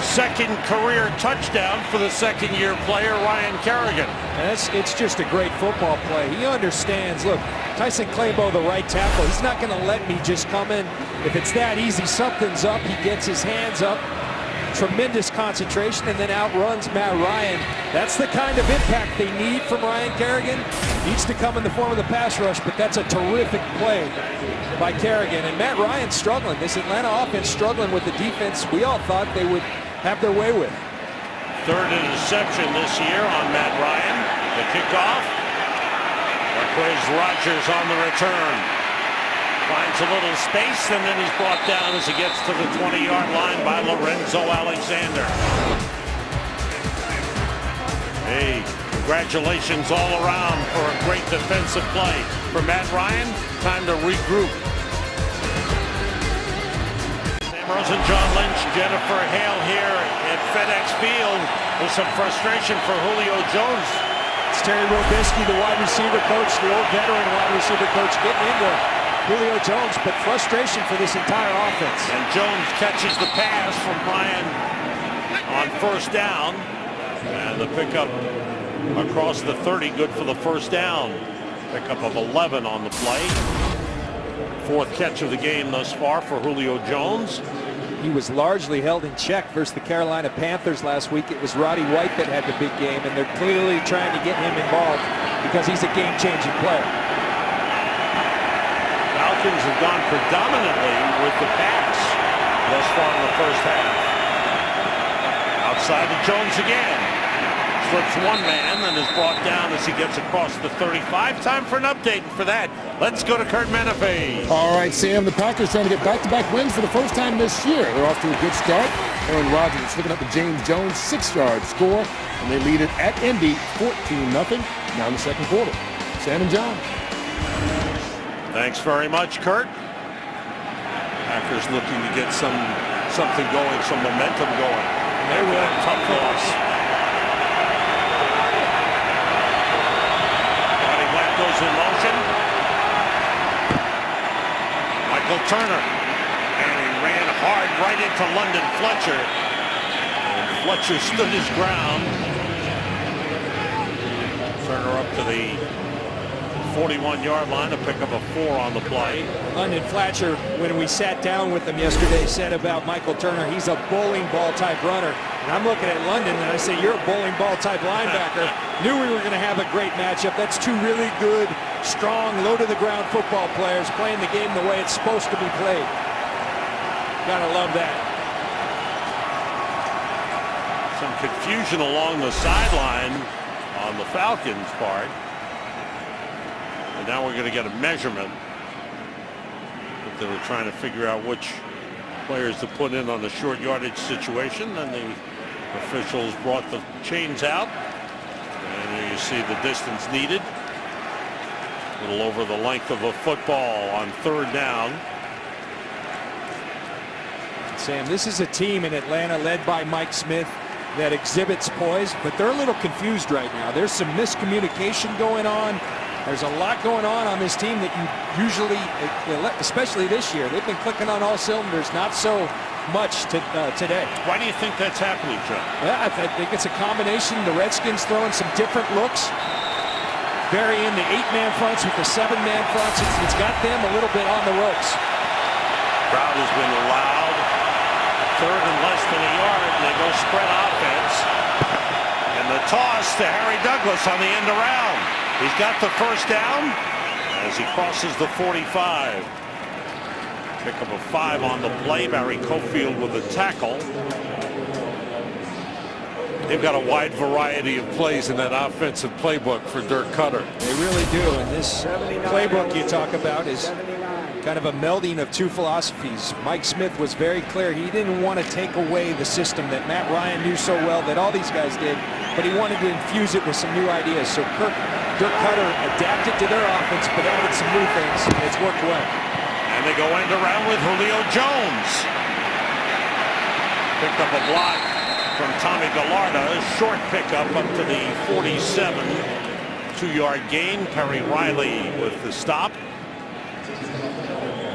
[SPEAKER 1] Second career touchdown for the second-year player, Ryan Kerrigan.
[SPEAKER 2] It's just a great football play. He understands. Look, Tyson Clabo, the right tackle, he's not going to let me just come in. If it's that easy, something's up. He gets his hands up. Tremendous concentration, and then outruns Matt Ryan. That's the kind of impact they need from Ryan Kerrigan. Needs to come in the form of the pass rush, but that's a terrific play by Kerrigan. And Matt Ryan's struggling. This Atlanta offense struggling with the defense we all thought they would have their way with.
[SPEAKER 1] Third interception this year on Matt Ryan. The kickoff. Jacquizz Rodgers on the return. Finds a little space, and then he's brought down as he gets to the 20-yard line by Lorenzo Alexander. Hey, congratulations all around for a great defensive play. For Matt Ryan, time to regroup. Sam Rosen, John Lynch, Jennifer Hale here at FedEx Field with some frustration for Julio Jones.
[SPEAKER 2] It's Terry Robisky, the wide receiver coach, the old veteran wide receiver coach, getting into Julio Jones, but frustration for this entire offense.
[SPEAKER 1] And Jones catches the pass from Ryan on first down. And the pickup across the 30, good for the first down. Pickup of 11 on the play. Fourth catch of the game thus far for Julio Jones.
[SPEAKER 2] He was largely held in check versus the Carolina Panthers last week. It was Roddy White that had the big game, and they're clearly trying to get him involved because he's a game-changing player.
[SPEAKER 1] Falcons have gone predominantly with the pass thus far in the first half. Outside to Jones again. Slips one man and is brought down as he gets across the 35. Time for an update. And for that, let's go to Kurt Menefee.
[SPEAKER 5] All right, Sam, the Packers trying to get back-to-back wins for the first time this year. They're off to a good start. Aaron Rodgers hooking up to James Jones, 6-yard score, and they lead it at Indy 14-0 now in the second quarter. Sam and John.
[SPEAKER 1] Thanks very much, Kurt. Packers looking to get something going, some momentum going.
[SPEAKER 2] They will.
[SPEAKER 1] Tough loss. Goes in motion. Michael Turner. And he ran hard right into London Fletcher. And Fletcher stood his ground. Turner up to the 41-yard line to pick up a 4 on the play.
[SPEAKER 2] London Fletcher, when we sat down with him yesterday, said about Michael Turner, he's a bowling ball type runner. And I'm looking at London and I say, you're a bowling ball type linebacker. Knew we were going to have a great matchup. That's two really good, strong, low-to-the-ground football players playing the game the way it's supposed to be played. Gotta love that.
[SPEAKER 1] Some confusion along the sideline on the Falcons' part. And now we're going to get a measurement. But they were trying to figure out which players to put in on the short yardage situation. And the officials brought the chains out. And there you see the distance needed. A little over the length of a football on third down.
[SPEAKER 2] Sam, this is a team in Atlanta led by Mike Smith that exhibits poise, but they're a little confused right now. There's some miscommunication going on. There's a lot going on this team that you usually, especially this year, they've been clicking on all cylinders. Not so much today.
[SPEAKER 1] Why do you think that's happening, John?
[SPEAKER 2] Yeah, I think it's a combination. The Redskins throwing some different looks, varying the 8-man fronts with the 7-man fronts. It's got them a little bit on the ropes.
[SPEAKER 1] Crowd has been loud. Third and less than a yard, and they go spread offense. And the toss to Harry Douglas on the end around. He's got the first down as he crosses the 45. Pick up a 5 on the play. Barry Cofield with a tackle. They've got a wide variety of plays in that offensive playbook for Dirk Cutter.
[SPEAKER 2] They really do. And this playbook you talk about is kind of a melding of two philosophies. Mike Smith was very clear. He didn't want to take away the system that Matt Ryan knew so well, that all these guys did, but he wanted to infuse it with some new ideas. So Dirk Cutter adapted to their offense, but added some new things, and it's worked well.
[SPEAKER 1] And they go end around with Julio Jones. Picked up a block from Tommy Gallarda. Short pickup up to the 47. 2-yard gain. Perry Riley with the stop.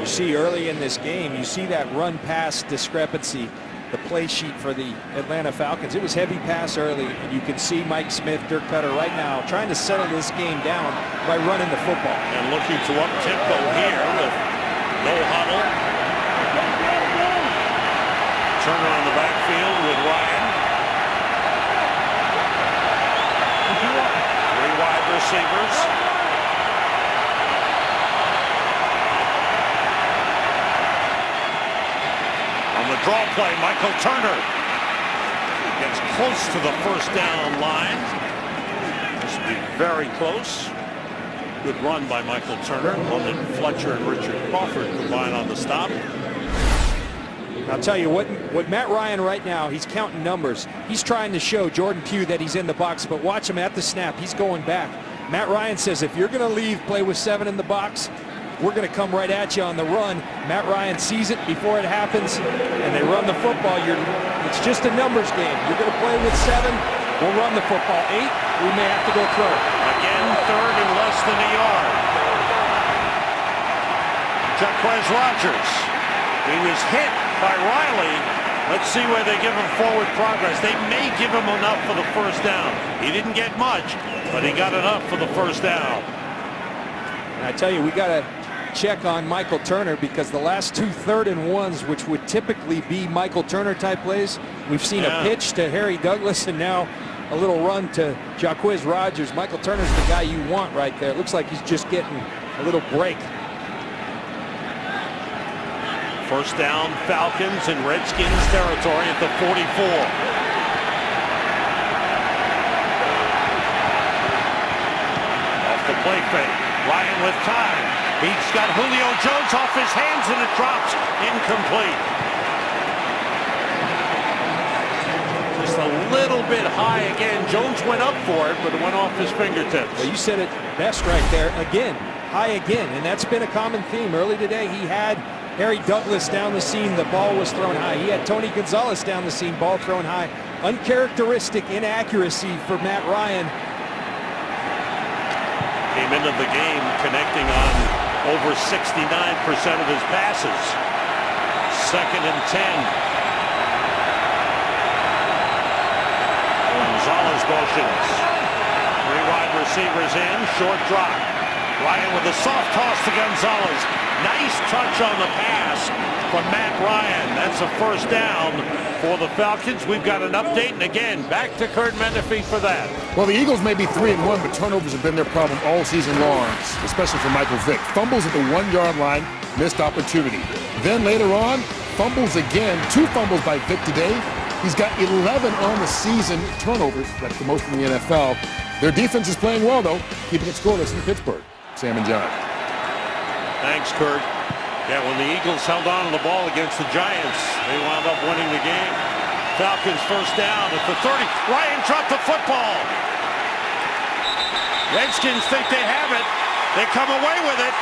[SPEAKER 2] You see early in this game, you see that run-pass discrepancy, the play sheet for the Atlanta Falcons. It was heavy pass early, and you can see Mike Smith, Dirk Cutter right now trying to settle this game down by running the football.
[SPEAKER 1] And looking to up-tempo here with no huddle. Turner on the backfield with Ryan. 3 wide receivers. On the draw play, Michael Turner gets close to the first down line. This will be very close. Good run by Michael Turner. London Fletcher and Richard Crawford combine on the stop.
[SPEAKER 2] I'll tell you what Matt Ryan right now, he's counting numbers. He's trying to show Jordan Pugh that he's in the box, but watch him at the snap. He's going back. Matt Ryan says, if you're going to leave, play with 7 in the box, we're going to come right at you on the run. Matt Ryan sees it before it happens, and they run the football. It's just a numbers game. You're going to play with 7, we'll run the football. 8, we may have to go throw.
[SPEAKER 1] Again, third and less than a yard. Jaquez Rogers. He was hit by Riley. Let's see where they give him forward progress. They may give him enough for the first down. He didn't get much, but he got enough for the first down.
[SPEAKER 2] And I tell you, we got to check on Michael Turner, because the last 2 3rd and 1s, which would typically be Michael Turner type plays, we've seen a pitch to Harry Douglas and now a little run to Jaquez Rogers. Michael Turner's the guy you want right there. It looks like he's just getting a little break.
[SPEAKER 1] First down, Falcons in Redskins territory at the 44. Off the play fake. Ryan with time. He's got Julio Jones off his hands, and it drops incomplete. Just a little bit high again. Jones went up for it, but it went off his fingertips.
[SPEAKER 2] Well, you said it best right there. Again, high again, and that's been a common theme. Early today, he had Harry Douglas down the seam, the ball was thrown high. He had Tony Gonzalez down the seam, ball thrown high. Uncharacteristic inaccuracy for Matt Ryan.
[SPEAKER 1] Came into the game connecting on over 69% of his passes. 2nd and 10. Gonzalez motions. 3 wide receivers in, short drop. Ryan with a soft toss to Gonzalez. Nice touch on the pass from Matt Ryan. That's a first down for the Falcons. We've got an update, and again, back to Kurt Menefee for that.
[SPEAKER 5] Well, the Eagles may be 3-1, but turnovers have been their problem all season long, especially for Michael Vick. Fumbles at the 1-yard line, missed opportunity. Then later on, fumbles again. 2 fumbles by Vick today. He's got 11 on the season turnovers. That's the most in the NFL. Their defense is playing well, though, keeping it scoreless in Pittsburgh. Sam and John.
[SPEAKER 1] Thanks, Kurt. Yeah, when the Eagles held on to the ball against the Giants, they wound up winning the game. Falcons first down at the 30. Ryan dropped the football. Redskins think they have it. They come away with it.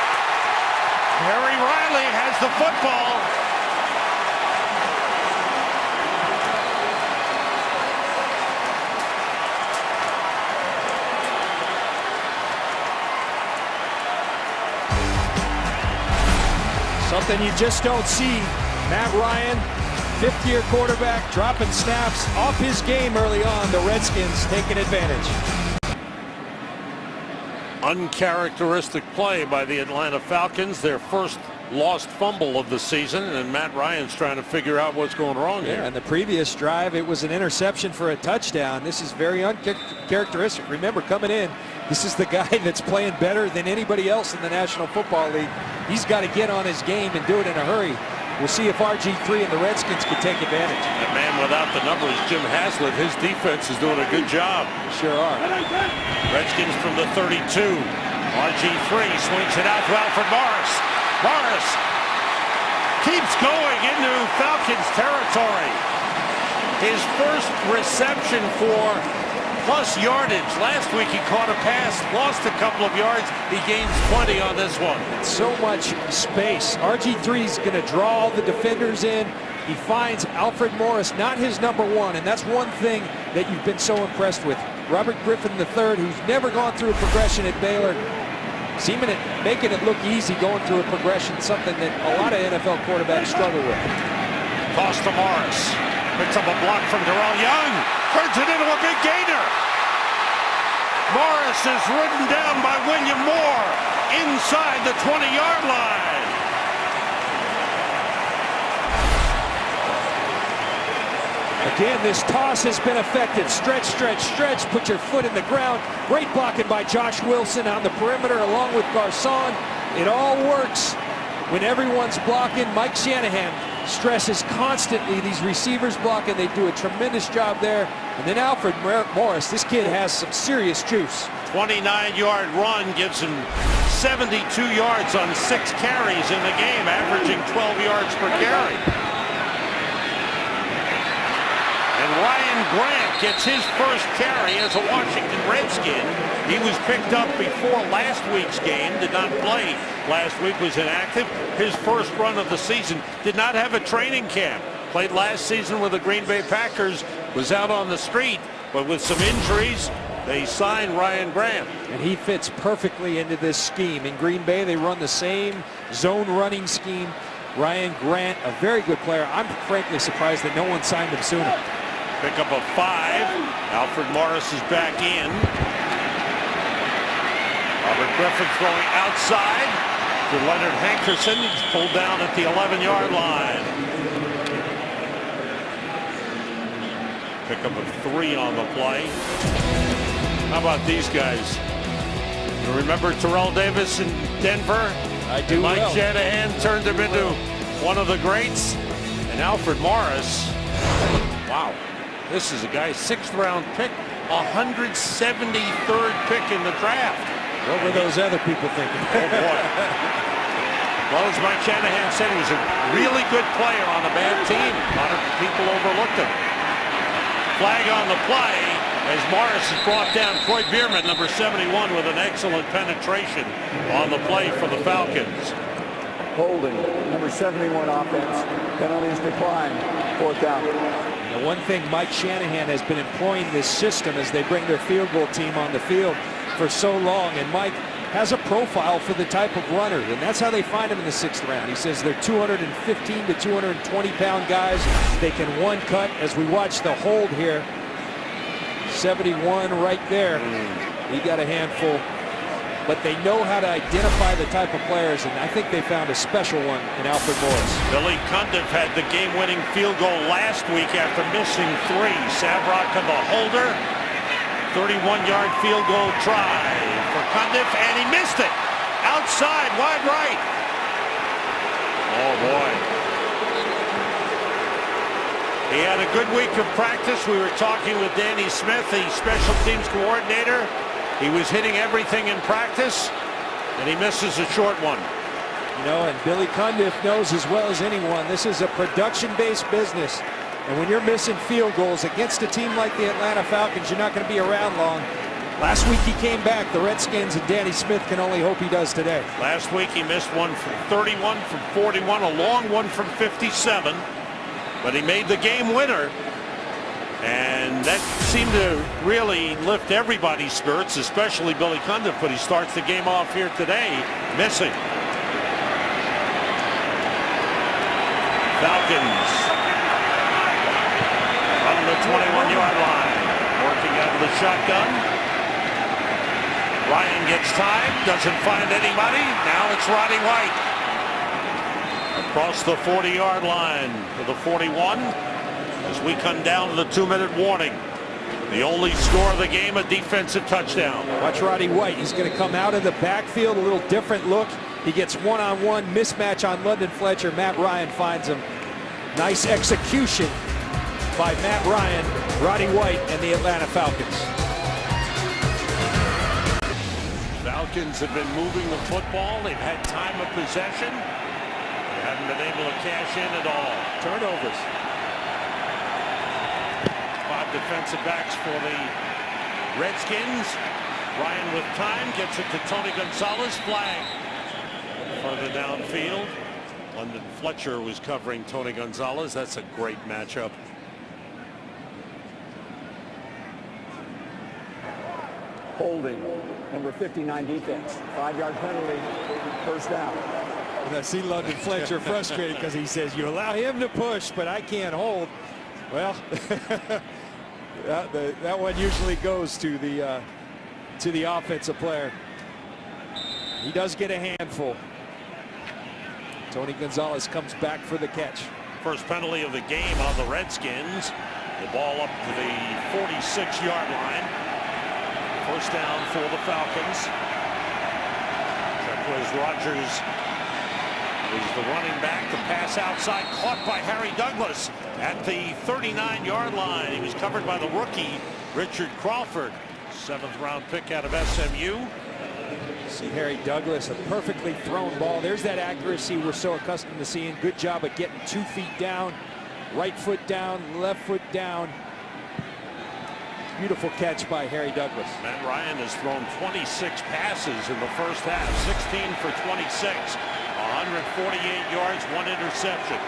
[SPEAKER 1] Harry Riley has the football.
[SPEAKER 2] Something you just don't see. Matt Ryan fifth-year quarterback dropping snaps off his game early on. The Redskins taking advantage.
[SPEAKER 1] Uncharacteristic play by the Atlanta Falcons, their first lost fumble of the season, and Matt Ryan's trying to figure out what's going wrong here.
[SPEAKER 2] And the previous drive, it was an interception for a touchdown. This is very uncharacteristic. Remember, coming in, this is the guy that's playing better than anybody else in the National Football League. He's got to get on his game and do it in a hurry. We'll see if RG3 and the Redskins can take advantage.
[SPEAKER 1] The man without the numbers, Jim Haslett, his defense is doing a good job.
[SPEAKER 2] Sure are.
[SPEAKER 1] Redskins from the 32. RG3 swings it out to Alfred Morris. Morris keeps going into Falcons territory. His first reception for plus yardage. Last week he caught a pass, lost a couple of yards. He gains 20 on this one.
[SPEAKER 2] So much space. RG3 is going to draw the defenders in. He finds Alfred Morris, not his number one, and that's one thing that you've been so impressed with. Robert Griffin III, who's never gone through a progression at Baylor, making it look easy going through a progression, something that a lot of NFL quarterbacks struggle with.
[SPEAKER 1] Toss to Morris. Picks up a block from Darrell Young. Turns it into a big gainer. Morris is ridden down by William Moore inside the 20-yard line.
[SPEAKER 2] Again, this toss has been effective. Stretch, stretch, stretch. Put your foot in the ground. Great blocking by Josh Wilson on the perimeter along with Garcon. It all works when everyone's blocking. Mike Shanahan stresses constantly these receivers blocking. They do a tremendous job there. And then Alfred Morris, this kid has some serious juice.
[SPEAKER 1] 29-yard run gives him 72 yards on 6 carries in the game, averaging 12 yards per carry. And Ryan Grant gets his first carry as a Washington Redskin. He was picked up before last week's game, did not play last week, was inactive. His first run of the season, did not have a training camp. Played last season with the Green Bay Packers, was out on the street, but with some injuries, they signed Ryan Grant.
[SPEAKER 2] And he fits perfectly into this scheme. In Green Bay, they run the same zone running scheme. Ryan Grant, a very good player. I'm frankly surprised that no one signed him sooner.
[SPEAKER 1] Pick up a 5. Alfred Morris is back in. Robert Griffin throwing outside to Leonard Hankerson. He's pulled down at the 11-yard line. Pick up a 3 on the play. How about these guys? You remember Terrell Davis in Denver?
[SPEAKER 2] I do.
[SPEAKER 1] Mike Shanahan turned him into one of the greats. And Alfred Morris, wow. This is a guy, 6th-round pick, 173rd pick in the draft.
[SPEAKER 2] What were those other people thinking?
[SPEAKER 1] Oh, boy. Well, as Mike Shanahan said, he was a really good player on a bad team. A lot of people overlooked him. Flag on the play as Morris is brought down. Troy Bierman, number 71, with an excellent penetration on the play for the Falcons.
[SPEAKER 4] Holding, number 71 offense. Penalties decline. 4th down.
[SPEAKER 2] The one thing Mike Shanahan has been employing this system as they bring their field goal team on the field for so long. And Mike has a profile for the type of runner, and that's how they find him in the 6th round. He says they're 215 to 220-pound guys. They can one cut, as we watch the hold here. 71 right there. He got a handful. But they know how to identify the type of players, and I think they found a special one in Alfred Morris.
[SPEAKER 1] Billy Cundiff had the game-winning field goal last week after missing 3. Savrock to the holder. 31-yard field goal try for Cundiff, and he missed it. Outside, wide right. Oh, boy. He had a good week of practice. We were talking with Danny Smith, the special teams coordinator. He was hitting everything in practice, and he misses a short one.
[SPEAKER 2] You know, and Billy Cundiff knows as well as anyone, this is a production-based business. And when you're missing field goals against a team like the Atlanta Falcons, you're not going to be around long. Last week he came back. The Redskins and Danny Smith can only hope he does today.
[SPEAKER 1] Last week he missed one from 31, from 41, a long one from 57. But he made the game winner. And that seemed to really lift everybody's spirits, especially Billy Cundiff, but he starts the game off here today, missing. Falcons 21-yard line. Working out of the shotgun. Ryan gets time, doesn't find anybody. Now it's Roddy White. Across the 40-yard line to the 41 as we come down to the 2-minute warning. The only score of the game, a defensive touchdown.
[SPEAKER 2] Watch Roddy White. He's going to come out of the backfield, a little different look. He gets one-on-one mismatch on London Fletcher. Matt Ryan finds him. Nice execution by Matt Ryan, Roddy White, and the Atlanta Falcons.
[SPEAKER 1] Falcons have been moving the football. They've had time of possession. They haven't been able to cash in at all.
[SPEAKER 2] Turnovers.
[SPEAKER 1] 5 defensive backs for the Redskins. Ryan with time gets it to Tony Gonzalez. Flag further downfield. London Fletcher was covering Tony Gonzalez. That's a great matchup.
[SPEAKER 4] Holding, number 59 defense. 5-yard penalty, first down.
[SPEAKER 2] And I see London Fletcher frustrated because he says, you allow him to push, but I can't hold. Well, that one usually goes to the offensive player. He does get a handful. Tony Gonzalez comes back for the catch.
[SPEAKER 1] First penalty of the game on the Redskins. The ball up to the 46-yard line. First down for the Falcons. Jacquizz Rodgers is the running back. The pass outside caught by Harry Douglas at the 39-yard line. He was covered by the rookie Richard Crawford. 7th-round pick out of SMU.
[SPEAKER 2] See Harry Douglas, a perfectly thrown ball. There's that accuracy we're so accustomed to seeing. Good job at getting 2 feet down, right foot down, left foot down. Beautiful catch by Harry Douglas.
[SPEAKER 1] Matt Ryan has thrown 26 passes in the first half, 16 for 26, 148 yards, 1 interception.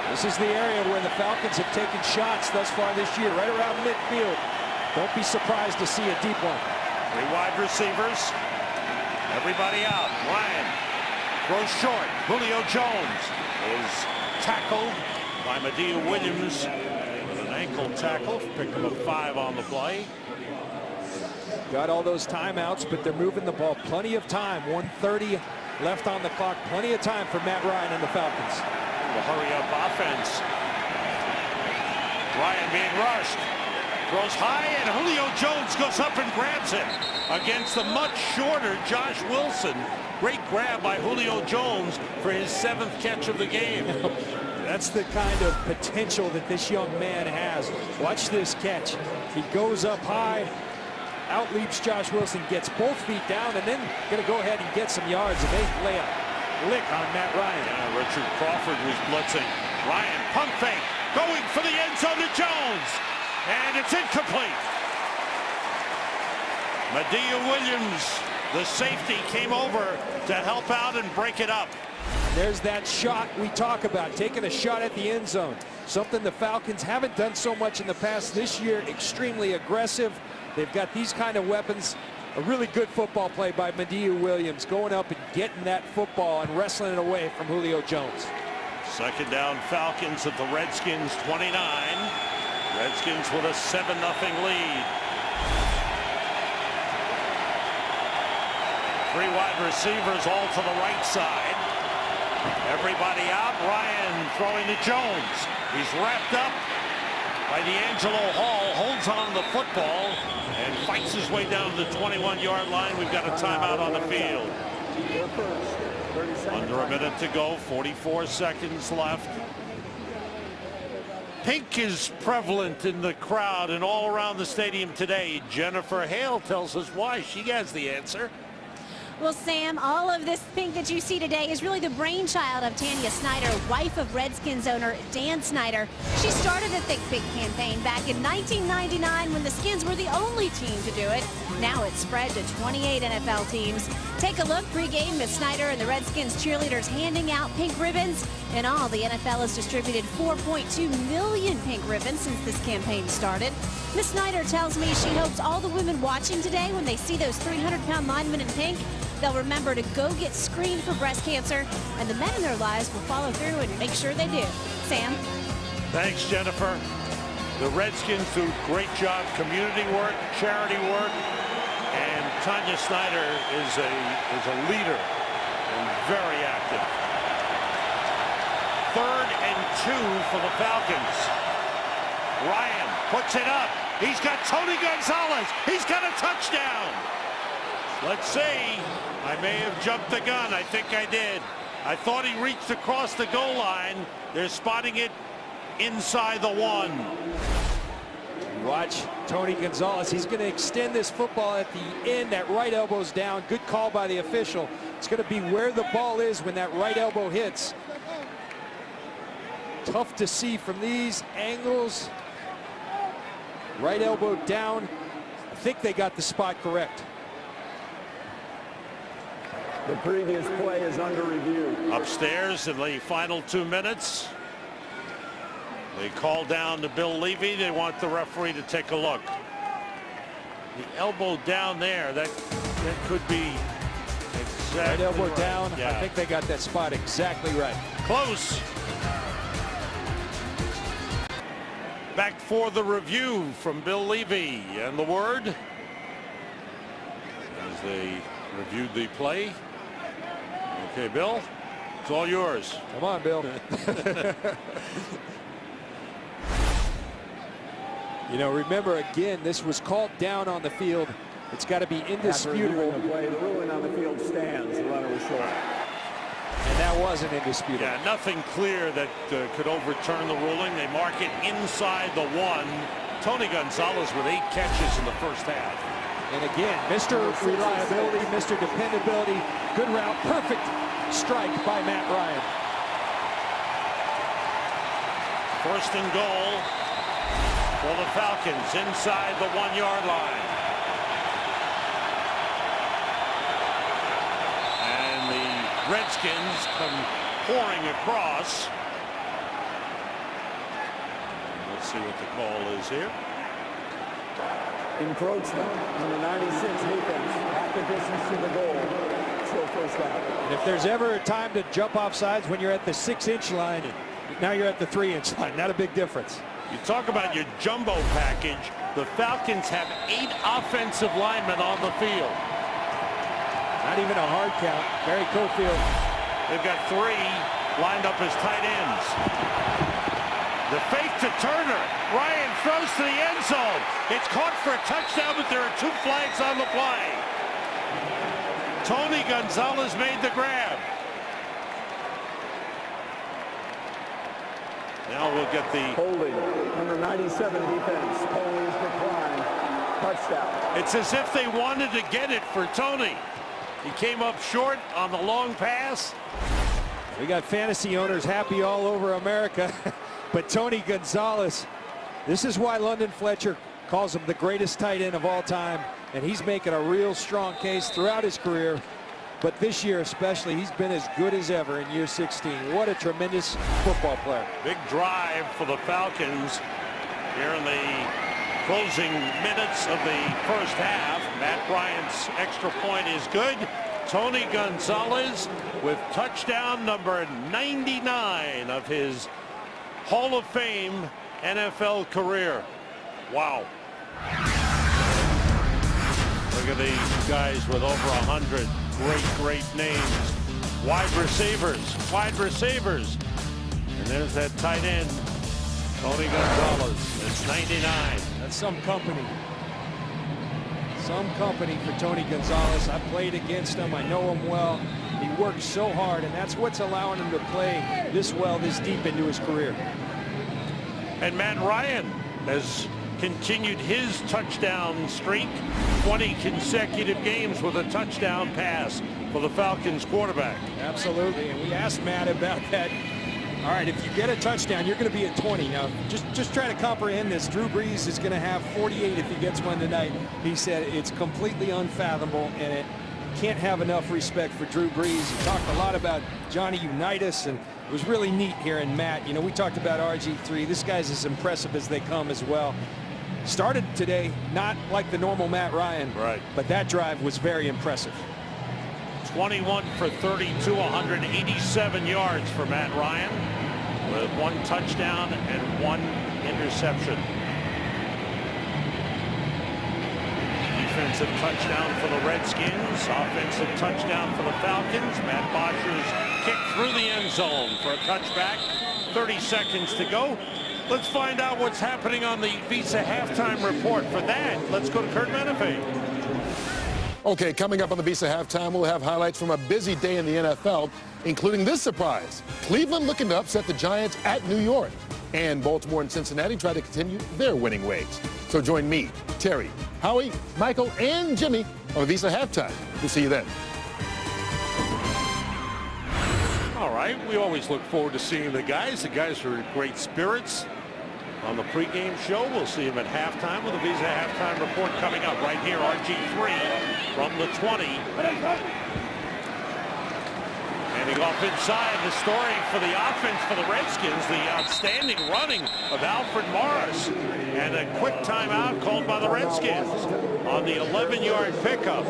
[SPEAKER 2] This is the area where the Falcons have taken shots thus far this year, right around midfield. Don't be surprised to see a deep one.
[SPEAKER 1] 3 wide receivers. Everybody out. Ryan throws short. Julio Jones is tackled by Medea Williams with an ankle tackle. Pick him up 5 on the play.
[SPEAKER 2] Got all those timeouts, but they're moving the ball. Plenty of time. 1:30 left on the clock. Plenty of time for Matt Ryan and the Falcons.
[SPEAKER 1] The hurry-up offense. Ryan being rushed. Throws high, and Julio Jones goes up and grabs it against the much shorter Josh Wilson. Great grab by Julio Jones for his 7th catch of the game.
[SPEAKER 2] That's the kind of potential that this young man has. Watch this catch. He goes up high, outleaps Josh Wilson, gets both feet down, and then going to go ahead and get some yards. And they lay a lick on Matt Ryan.
[SPEAKER 1] Yeah, Richard Crawford was blitzing. Ryan pump fake, going for the end zone to Jones. And it's incomplete. Medea Williams, the safety, came over to help out and break it up.
[SPEAKER 2] There's that shot we talk about, taking a shot at the end zone. Something the Falcons haven't done so much in the past this year. Extremely aggressive. They've got these kind of weapons. A really good football play by Medea Williams, going up and getting that football and wrestling it away from Julio Jones.
[SPEAKER 1] Second down, Falcons at the Redskins 29. Redskins with a 7-0 lead. 3 wide receivers all to the right side. Everybody out. Ryan throwing to Jones. He's wrapped up by D'Angelo Hall. Holds on to the football and fights his way down to the 21-yard line. We've got a timeout on the field. Under a minute to go. 44 seconds left. Pink is prevalent in the crowd and all around the stadium today. Jennifer Hale tells us why. She has the answer.
[SPEAKER 3] Well, Sam, all of this pink that you see today is really the brainchild of Tanya Snyder, wife of Redskins owner Dan Snyder. She started the Thick Pink campaign back in 1999 when the Skins were the only team to do it. Now it's spread to 28 NFL teams. Take a look pregame, Miss Snyder and the Redskins cheerleaders handing out pink ribbons. In all, the NFL has distributed 4.2 million pink ribbons since this campaign started. Miss Snyder tells me she hopes all the women watching today, when they see those 300-pound linemen in pink, they'll remember to go get screened for breast cancer, and the men in their lives will follow through and make sure they do. Sam?
[SPEAKER 1] Thanks, Jennifer. The Redskins do great job, community work, charity work, and Tanya Snyder is a leader and very active. 3rd and 2 for the Falcons. Ryan puts it up. He's got Tony Gonzalez. He's got a touchdown. Let's see. I may have jumped the gun. I think I did. I thought he reached across the goal line. They're spotting it inside the 1.
[SPEAKER 2] Watch Tony Gonzalez. He's going to extend this football at the end. That right elbow's down. Good call by the official. It's going to be where the ball is when that right elbow hits. Tough to see from these angles. Right elbow down. I think they got the spot correct.
[SPEAKER 4] The previous play is under review.
[SPEAKER 1] Upstairs in the final 2 minutes. They call down to Bill Levy. They want the referee to take a look. The elbow down there, that could be exactly
[SPEAKER 2] right elbow
[SPEAKER 1] right.
[SPEAKER 2] down.
[SPEAKER 1] Yeah.
[SPEAKER 2] I think they got that spot exactly right.
[SPEAKER 1] Close. Back for the review from Bill Levy, and the word as they reviewed the play. Okay, Bill, it's all yours.
[SPEAKER 2] Come on, Bill. You know, remember again, this was called down on the field. It's got to be indisputable.
[SPEAKER 4] After the play, the ruling on the field stands. The runner was short.
[SPEAKER 2] And that wasn't indisputable.
[SPEAKER 1] Yeah, nothing clear that could overturn the ruling. They mark it inside the 1. Tony Gonzalez with 8 catches in the first half.
[SPEAKER 2] And again, Mr. Reliability, Mr. Dependability, good route, perfect strike by Matt Ryan.
[SPEAKER 1] 1st and goal for the Falcons inside the 1-yard line. Redskins come pouring across. Let's see what the call is here.
[SPEAKER 4] Encroachment on the 96 defense. Half the distance to the goal. Still first down.
[SPEAKER 2] And if there's ever a time to jump off sides, when you're at the 6-inch line, now you're at the 3-inch line. Not a big difference.
[SPEAKER 1] You talk about your jumbo package. The Falcons have 8 offensive linemen on the field.
[SPEAKER 2] Not even a hard count. Barry Cofield.
[SPEAKER 1] They've got 3 lined up as tight ends. The fake to Turner. Ryan throws to the end zone. It's caught for a touchdown, but there are 2 flags on the play. Tony Gonzalez made the grab. Now we'll get the
[SPEAKER 4] holding. Number 97 defense. Tony's decline. Touchdown.
[SPEAKER 1] It's as if they wanted to get it for Tony. He came up short on the long pass.
[SPEAKER 2] We got fantasy owners happy all over America. But Tony Gonzalez, this is why London Fletcher calls him the greatest tight end of all time. And he's making a real strong case throughout his career. But this year especially, he's been as good as ever in year 16. What a tremendous football player.
[SPEAKER 1] Big drive for the Falcons here in the closing minutes of the first half. Matt Bryant's extra point is good. Tony Gonzalez with touchdown number 99 of his Hall of Fame NFL career. Wow. Look at these guys with over 100 great names. Wide receivers. And there's that tight end, Tony Gonzalez. It's 99.
[SPEAKER 2] That's some company. Some company for Tony Gonzalez. I played against him. I know him well. He works so hard, and that's what's allowing him to play this well, this deep into his career.
[SPEAKER 1] And Matt Ryan has continued his touchdown streak, 20 consecutive games with a touchdown pass for the Falcons quarterback.
[SPEAKER 2] Absolutely, and we asked Matt about that. All right, if you get a touchdown, you're going to be at 20. Now, just try to comprehend this. Drew Brees is going to have 48 if he gets one tonight. He said it's completely unfathomable, and it can't have enough respect for Drew Brees. He talked a lot about Johnny Unitas, and it was really neat hearing Matt. You know, we talked about RG3. This guy's as impressive as they come as well. Started today not like the normal Matt Ryan,
[SPEAKER 1] right? But
[SPEAKER 2] that drive was very impressive.
[SPEAKER 1] 21 for 32, 187 yards for Matt Ryan with 1 touchdown and 1 interception. Defensive touchdown for the Redskins. Offensive touchdown for the Falcons. Matt Bosher's kick through the end zone for a touchback. 30 seconds to go. Let's find out what's happening on the Visa halftime report. For that, let's go to Kurt Menefee.
[SPEAKER 5] Okay, coming up on the Visa halftime, we'll have highlights from a busy day in the NFL, including this surprise. Cleveland looking to upset the Giants at New York. And Baltimore and Cincinnati try to continue their winning ways. So join me, Terry, Howie, Michael, and Jimmy on Visa halftime. We'll see you then.
[SPEAKER 1] All right, we always look forward to seeing the guys. The guys are in great spirits on the pregame show. We'll see them at halftime with the Visa halftime report coming up right here. RG3 from the 20. Handing off inside. The story for the offense for the Redskins, the outstanding running of Alfred Morris, and a quick timeout called by the Redskins on the 11-yard pickup.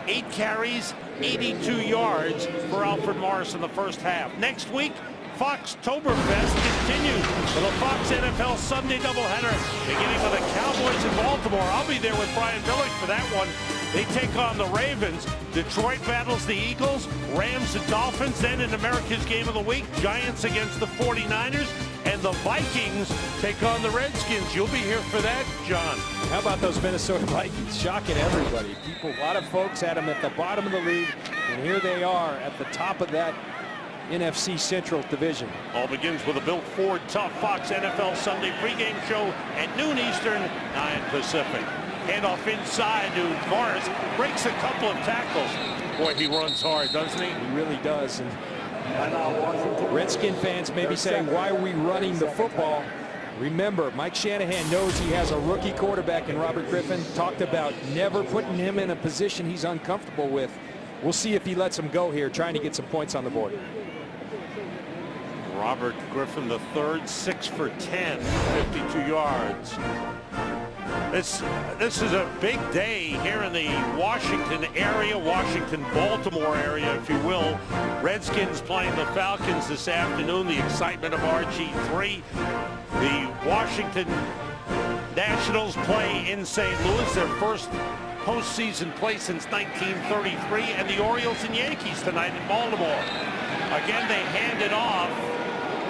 [SPEAKER 1] 8 carries, 82 yards for Alfred Morris in the first half. Next week, Foxtoberfest continues with a Fox NFL Sunday doubleheader beginning with the Cowboys in Baltimore. I'll be there with Brian Billick for that one. They take on the Ravens. Detroit battles the Eagles. Rams the Dolphins. Then in America's Game of the Week, Giants against the 49ers. And the Vikings take on the Redskins. You'll be here for that, John.
[SPEAKER 2] How about those Minnesota Vikings? Shocking everybody. A lot of folks had them at the bottom of the league, and here they are at the top of that NFC Central Division.
[SPEAKER 1] All begins with a Bill Ford Tough Fox NFL Sunday pregame show at noon Eastern, 9 Pacific. Handoff inside to Morris. Breaks a couple of tackles. Boy, he runs hard, doesn't he?
[SPEAKER 2] He really does. And Redskin fans may be saying, why are we running the football? Remember, Mike Shanahan knows he has a rookie quarterback in Robert Griffin. Talked about never putting him in a position he's uncomfortable with. We'll see if he lets him go here, trying to get some points on the board.
[SPEAKER 1] Robert Griffin III, 6 for 10, 52 yards. This is a big day here in the Washington area, Washington-Baltimore area, if you will. Redskins playing the Falcons this afternoon, the excitement of RG3. The Washington Nationals play in St. Louis, their first postseason play since 1933, and the Orioles and Yankees tonight in Baltimore. Again, they hand it off,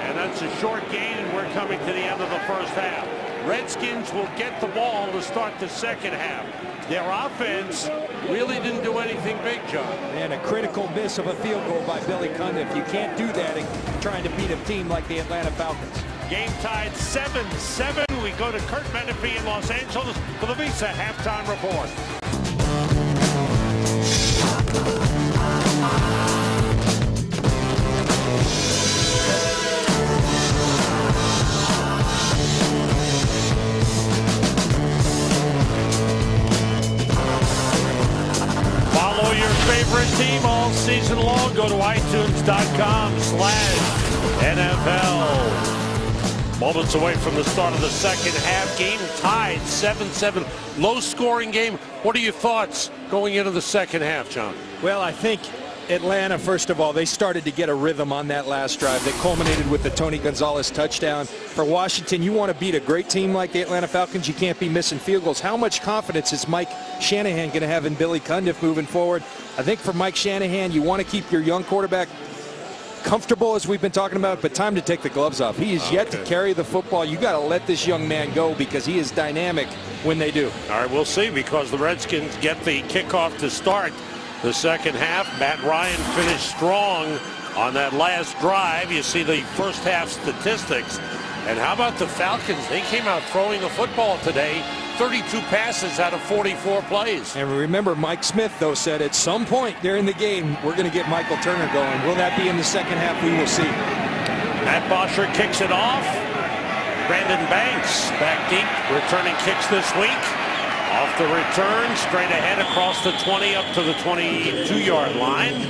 [SPEAKER 1] and that's a short gain, and we're coming to the end of the first half. Redskins will get the ball to start the second half. Their offense really didn't do anything big, John.
[SPEAKER 2] And a critical miss of a field goal by Billy Cundiff. You can't do that in trying to beat a team like the Atlanta Falcons.
[SPEAKER 1] Game tied 7-7. We go to Kurt Menefee in Los Angeles for the Visa halftime report. Follow your favorite team all season long. Go to iTunes.com/NFL. Moments away from the start of the second half. Game tied 7-7. Low scoring game. What are your thoughts going into the second half, John?
[SPEAKER 2] Well, I think Atlanta, first of all, they started to get a rhythm on that last drive that culminated with the Tony Gonzalez touchdown. For Washington, you want to beat a great team like the Atlanta Falcons, you can't be missing field goals. How much confidence is Mike Shanahan going to have in Billy Cundiff moving forward? I think for Mike Shanahan, you want to keep your young quarterback comfortable, as we've been talking about, but time to take the gloves off. He is yet to carry the football. You got to let this young man go because he is dynamic when they do.
[SPEAKER 1] All right, we'll see, because the Redskins get the kickoff to start the second half. Matt Ryan finished strong on that last drive. You see the first half statistics. And how about the Falcons? They came out throwing the football today. 32 passes out of 44 plays.
[SPEAKER 2] And remember, Mike Smith, though, said at some point during the game, we're going to get Michael Turner going. Will that be in the second half? We will see.
[SPEAKER 1] Matt Bosher kicks it off. Brandon Banks back deep, returning kicks this week. Off the return, straight ahead across the 20 up to the 22-yard line.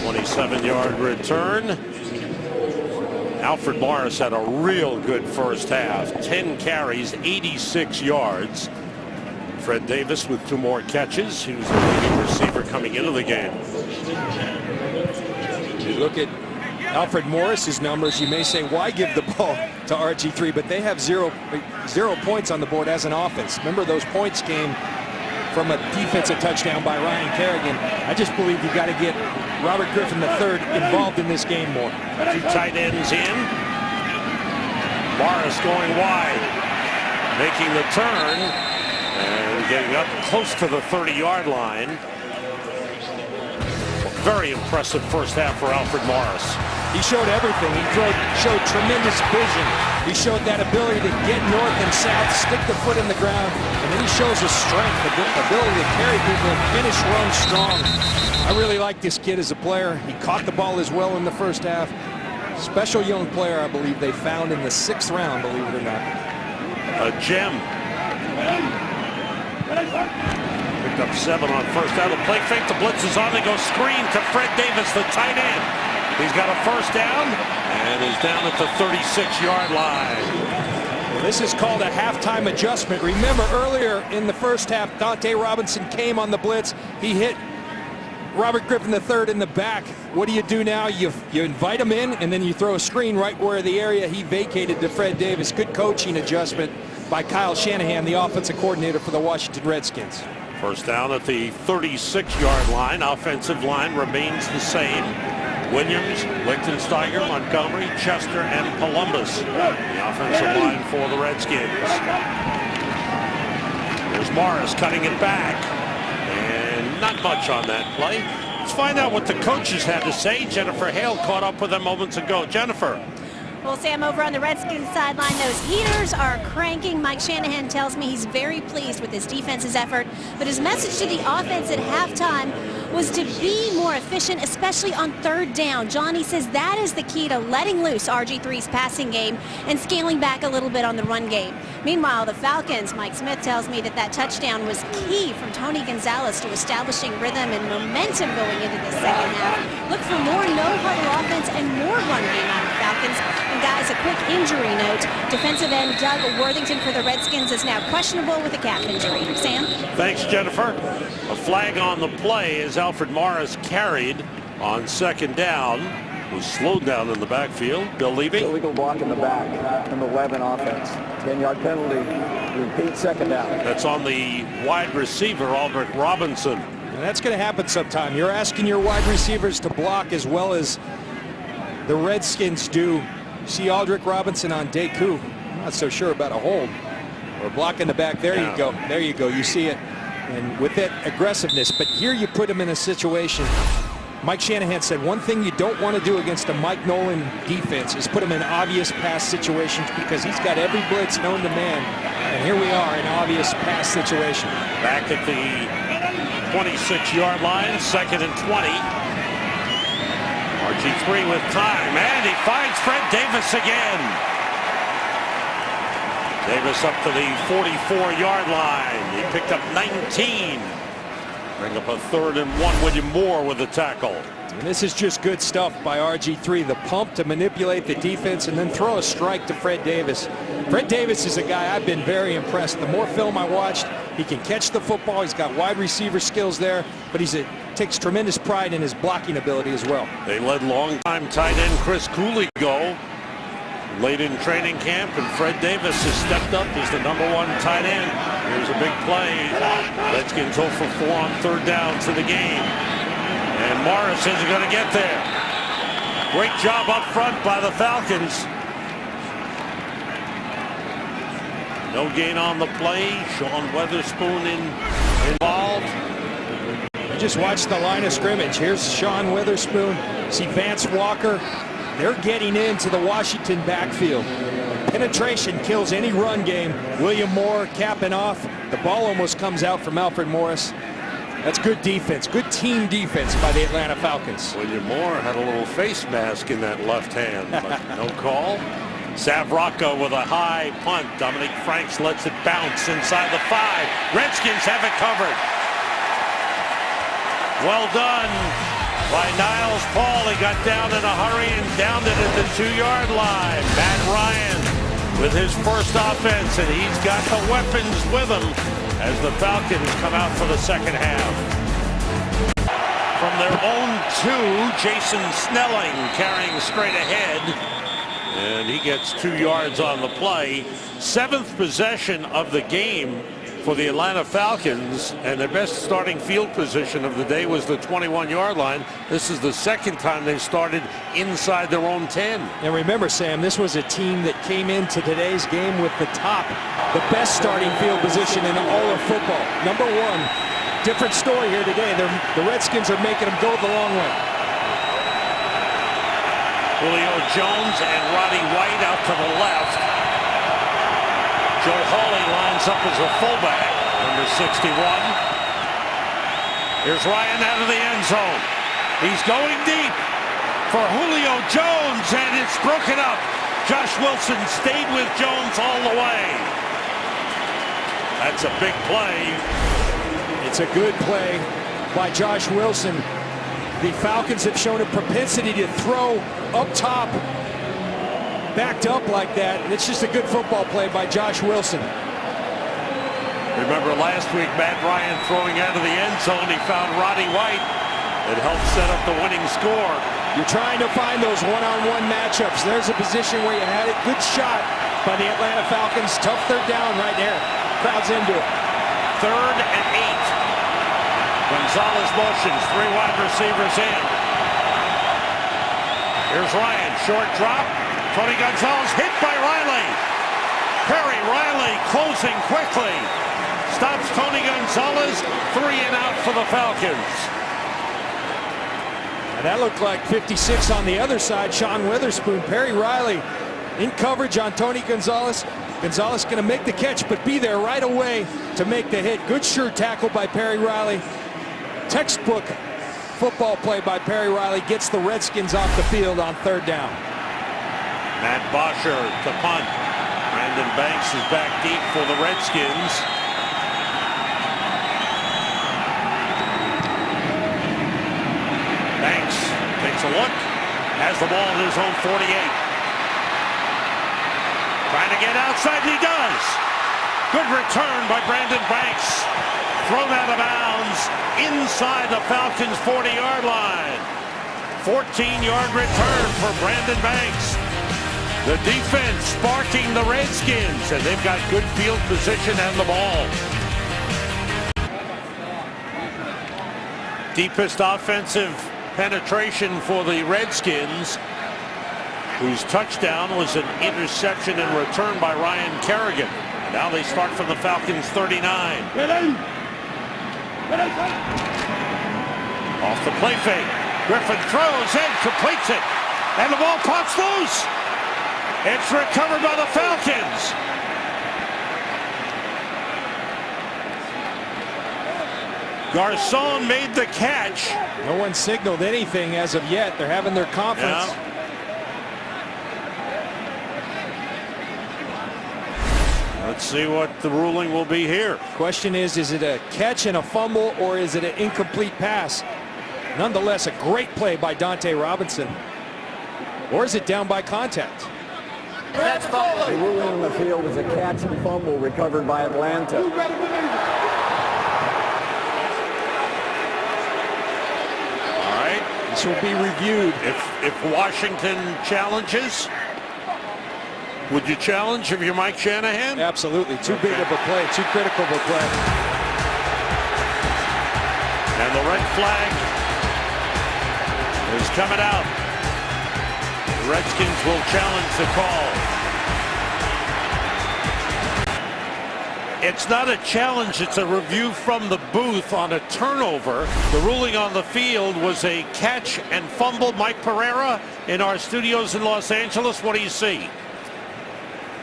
[SPEAKER 1] 27-yard return. Alfred Morris had a real good first half. 10 carries, 86 yards. Fred Davis with 2 more catches. He was the leading receiver coming into the game.
[SPEAKER 2] You look at Alfred Morris's numbers, you may say, why give the ball to RG3? But they have zero points on the board as an offense. Remember, those points came from a defensive touchdown by Ryan Kerrigan. I just believe you got to get Robert Griffin III involved in this game more.
[SPEAKER 1] 2 tight ends in. Morris going wide, making the turn and getting up close to the 30-yard line. Very impressive first half for Alfred Morris.
[SPEAKER 2] He showed everything. He showed tremendous vision. He showed that ability to get north and south, stick the foot in the ground, and then he shows his strength, the ability to carry people and finish runs strong. I really like this kid as a player. He caught the ball as well in the first half. Special young player, I believe they found in the 6th round, believe it or not.
[SPEAKER 1] A gem. Picked up 7 on first down. The play fake, the blitz is on. They go screen to Fred Davis, the tight end. He's got a first down and is down at the 36-yard line.
[SPEAKER 2] Well, this is called a halftime adjustment. Remember, earlier in the first half, Dante Robinson came on the blitz. He hit Robert Griffin III in the back. What do now? You invite him in, and then you throw a screen right where the area he vacated to Fred Davis. Good coaching adjustment by Kyle Shanahan, the offensive coordinator for the Washington Redskins.
[SPEAKER 1] First down at the 36-yard line. Offensive line remains the same. Williams, Lichtensteiger, Montgomery, Chester, and Columbus. The offensive line for the Redskins. There's Morris cutting it back. And not much on that play. Let's find out what the coaches had to say. Jennifer Hale caught up with them moments ago. Jennifer.
[SPEAKER 3] Well, Sam, over on the Redskins sideline, those heaters are cranking. Mike Shanahan tells me he's very pleased with his defense's effort, but his message to the offense at halftime was to be more efficient, especially on 3rd down. Johnny says that is the key to letting loose RG3's passing game and scaling back a little bit on the run game. Meanwhile, the Falcons, Mike Smith tells me that touchdown was key from Tony Gonzalez to establishing rhythm and momentum going into the second half. Look for more no-huddle offense and more run game out of the Falcons. And guys, a quick injury note. Defensive end Doug Worthington for the Redskins is now questionable with a calf injury. Sam?
[SPEAKER 1] Thanks, Jennifer. A flag on the play as Alfred Morris carried on 2nd down. Was slowed down in the backfield. Bill Levy.
[SPEAKER 4] Illegal block in the back. Number 11 offense. 10-yard penalty. Repeat 2nd down.
[SPEAKER 1] That's on the wide receiver, Aldrick Robinson.
[SPEAKER 2] And that's going to happen sometime. You're asking your wide receivers to block as well as the Redskins do. You see Aldrick Robinson on Deku. I'm not so sure about a hold. Or block in the back. There you go. There you go. You see it. And with that aggressiveness. But here you put him in a situation. Mike Shanahan said one thing you don't want to do against a Mike Nolan defense is put him in obvious pass situations because he's got every blitz known to man. And here we are in obvious pass situation.
[SPEAKER 1] Back at the 26-yard line, 2nd and 20. RG3 with time, and he finds Fred Davis again. Davis up to the 44-yard line. He picked up 19. Bring up a 3rd and 1. William Moore with the tackle.
[SPEAKER 2] And this is just good stuff by RG3. The pump to manipulate the defense and then throw a strike to Fred Davis. Fred Davis is a guy I've been very impressed. The more film I watched, he can catch the football. He's got wide receiver skills there, but takes tremendous pride in his blocking ability as well.
[SPEAKER 1] They let longtime tight end Chris Cooley go late in training camp, and Fred Davis has stepped up as the number 1 tight end. Here's a big play. Redskins 0 for 4 on 3rd down to the game. And Morris isn't going to get there. Great job up front by the Falcons. No gain on the play. Sean Weatherspoon involved.
[SPEAKER 2] You just watch the line of scrimmage. Here's Sean Weatherspoon. See Vance Walker. They're getting into the Washington backfield. Penetration kills any run game. William Moore capping off. The ball almost comes out from Alfred Morris. That's good defense. Good team defense by the Atlanta Falcons.
[SPEAKER 1] William Moore had a little face mask in that left hand, but no call. Savrocco with a high punt. Dominic Franks lets it bounce inside the 5. Redskins have it covered. Well done by Niles Paul. He got down in a hurry and downed it at the 2-yard line. Matt Ryan with his first offense, and he's got the weapons with him as the Falcons come out for the second half. From from their own 2. Jason Snelling carrying straight ahead. And he gets 2 yards on the play. 7th possession of the game for the Atlanta Falcons, and their best starting field position of the day was the 21-yard line. This is the 2nd time they've started inside their own 10.
[SPEAKER 2] And remember, Sam, this was a team that came into today's game with the best starting field position in all of football. Number 1, different story here today. The Redskins are making them go the long way.
[SPEAKER 1] Julio Jones and Roddy White out to the left. Joe Hawley lines up as a fullback, number 61. Here's Ryan out of the end zone. He's going deep for Julio Jones, and it's broken up. Josh Wilson stayed with Jones all the way. That's a big play.
[SPEAKER 2] It's a good play by Josh Wilson. The Falcons have shown a propensity to throw up top, backed up like that, and it's just a good football play by Josh Wilson.
[SPEAKER 1] Remember last week, Matt Ryan throwing out of the end zone. He found Roddy White. It helped set up the winning score.
[SPEAKER 2] You're trying to find those one-on-one matchups. There's a position where you had it. Good shot by the Atlanta Falcons. Tough 3rd down right there. Crowd's into it.
[SPEAKER 1] 3rd and 8. Gonzalez motions. 3 wide receivers in. Here's Ryan. Short drop. Tony Gonzalez hit by Riley. Perry Riley closing quickly. Stops Tony Gonzalez. 3 and out for the Falcons.
[SPEAKER 2] And that looked like 56 on the other side. Sean Witherspoon. Perry Riley in coverage on Tony Gonzalez. Gonzalez going to make the catch, but be there right away to make the hit. Good sure tackle by Perry Riley. Textbook football play by Perry Riley. Gets the Redskins off the field on 3rd down.
[SPEAKER 1] Matt Bosher to punt. Brandon Banks is back deep for the Redskins. Banks takes a look. Has the ball in his own 48. Trying to get outside, and he does. Good return by Brandon Banks. Thrown out of bounds inside the Falcons' 40-yard line. 14-yard return for Brandon Banks. The defense sparking the Redskins, and they've got good field position and the ball. Deepest offensive penetration for the Redskins, whose touchdown was an interception and return by Ryan Kerrigan. Now they start from the Falcons' 39. Off the play fake. Griffin throws in, completes it, and the ball pops loose. It's recovered by the Falcons. Garcon made the catch.
[SPEAKER 2] No one signaled anything as of yet. They're having their conference.
[SPEAKER 1] Yeah. Let's see what the ruling will be here.
[SPEAKER 2] Question is it a catch and a fumble, or is it an incomplete pass? Nonetheless, a great play by Dante Robinson. Or is it down by contact?
[SPEAKER 4] The ruling on the field is a catch and fumble recovered by Atlanta.
[SPEAKER 1] All right.
[SPEAKER 2] This will be reviewed.
[SPEAKER 1] If Washington challenges, would you challenge if you're Mike Shanahan?
[SPEAKER 2] Absolutely. Too big of a play. Too critical of a play.
[SPEAKER 1] And the red flag is coming out. The Redskins will challenge the call. It's not a challenge, it's a review from the booth on a turnover. The ruling on the field was a catch and fumble. Mike Pereira in our studios in Los Angeles. What do you see?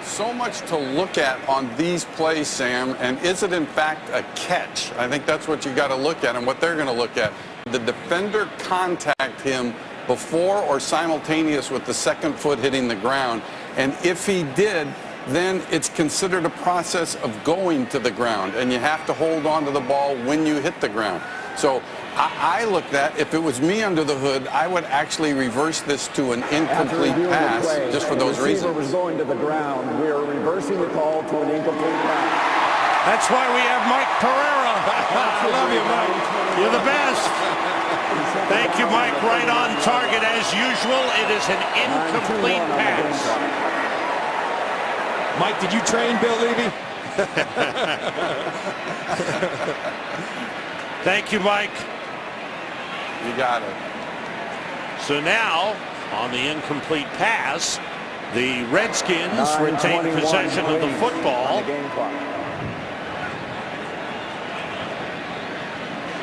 [SPEAKER 6] So much to look at on these plays, Sam, and is it in fact a catch? I think that's what you got to look at and what they're going to look at. The defender contact him before or simultaneous with the second foot hitting the ground, and if he did, then it's considered a process of going to the ground, and you have to hold on to the ball when you hit the ground. So I looked at, if it was me under the hood, I would actually reverse this to an incomplete pass just for those reasons.
[SPEAKER 4] The receiver was going to the ground. We are reversing the call to an incomplete pass.
[SPEAKER 1] That's why we have Mike Pereira. I love you, Mike. You're the best. Thank you, Mike. Right on target as usual. It is an incomplete pass.
[SPEAKER 2] Mike, did you train Bill Levy?
[SPEAKER 1] Thank you, Mike.
[SPEAKER 6] You got it.
[SPEAKER 1] So now, on the incomplete pass, the Redskins retain possession of the football.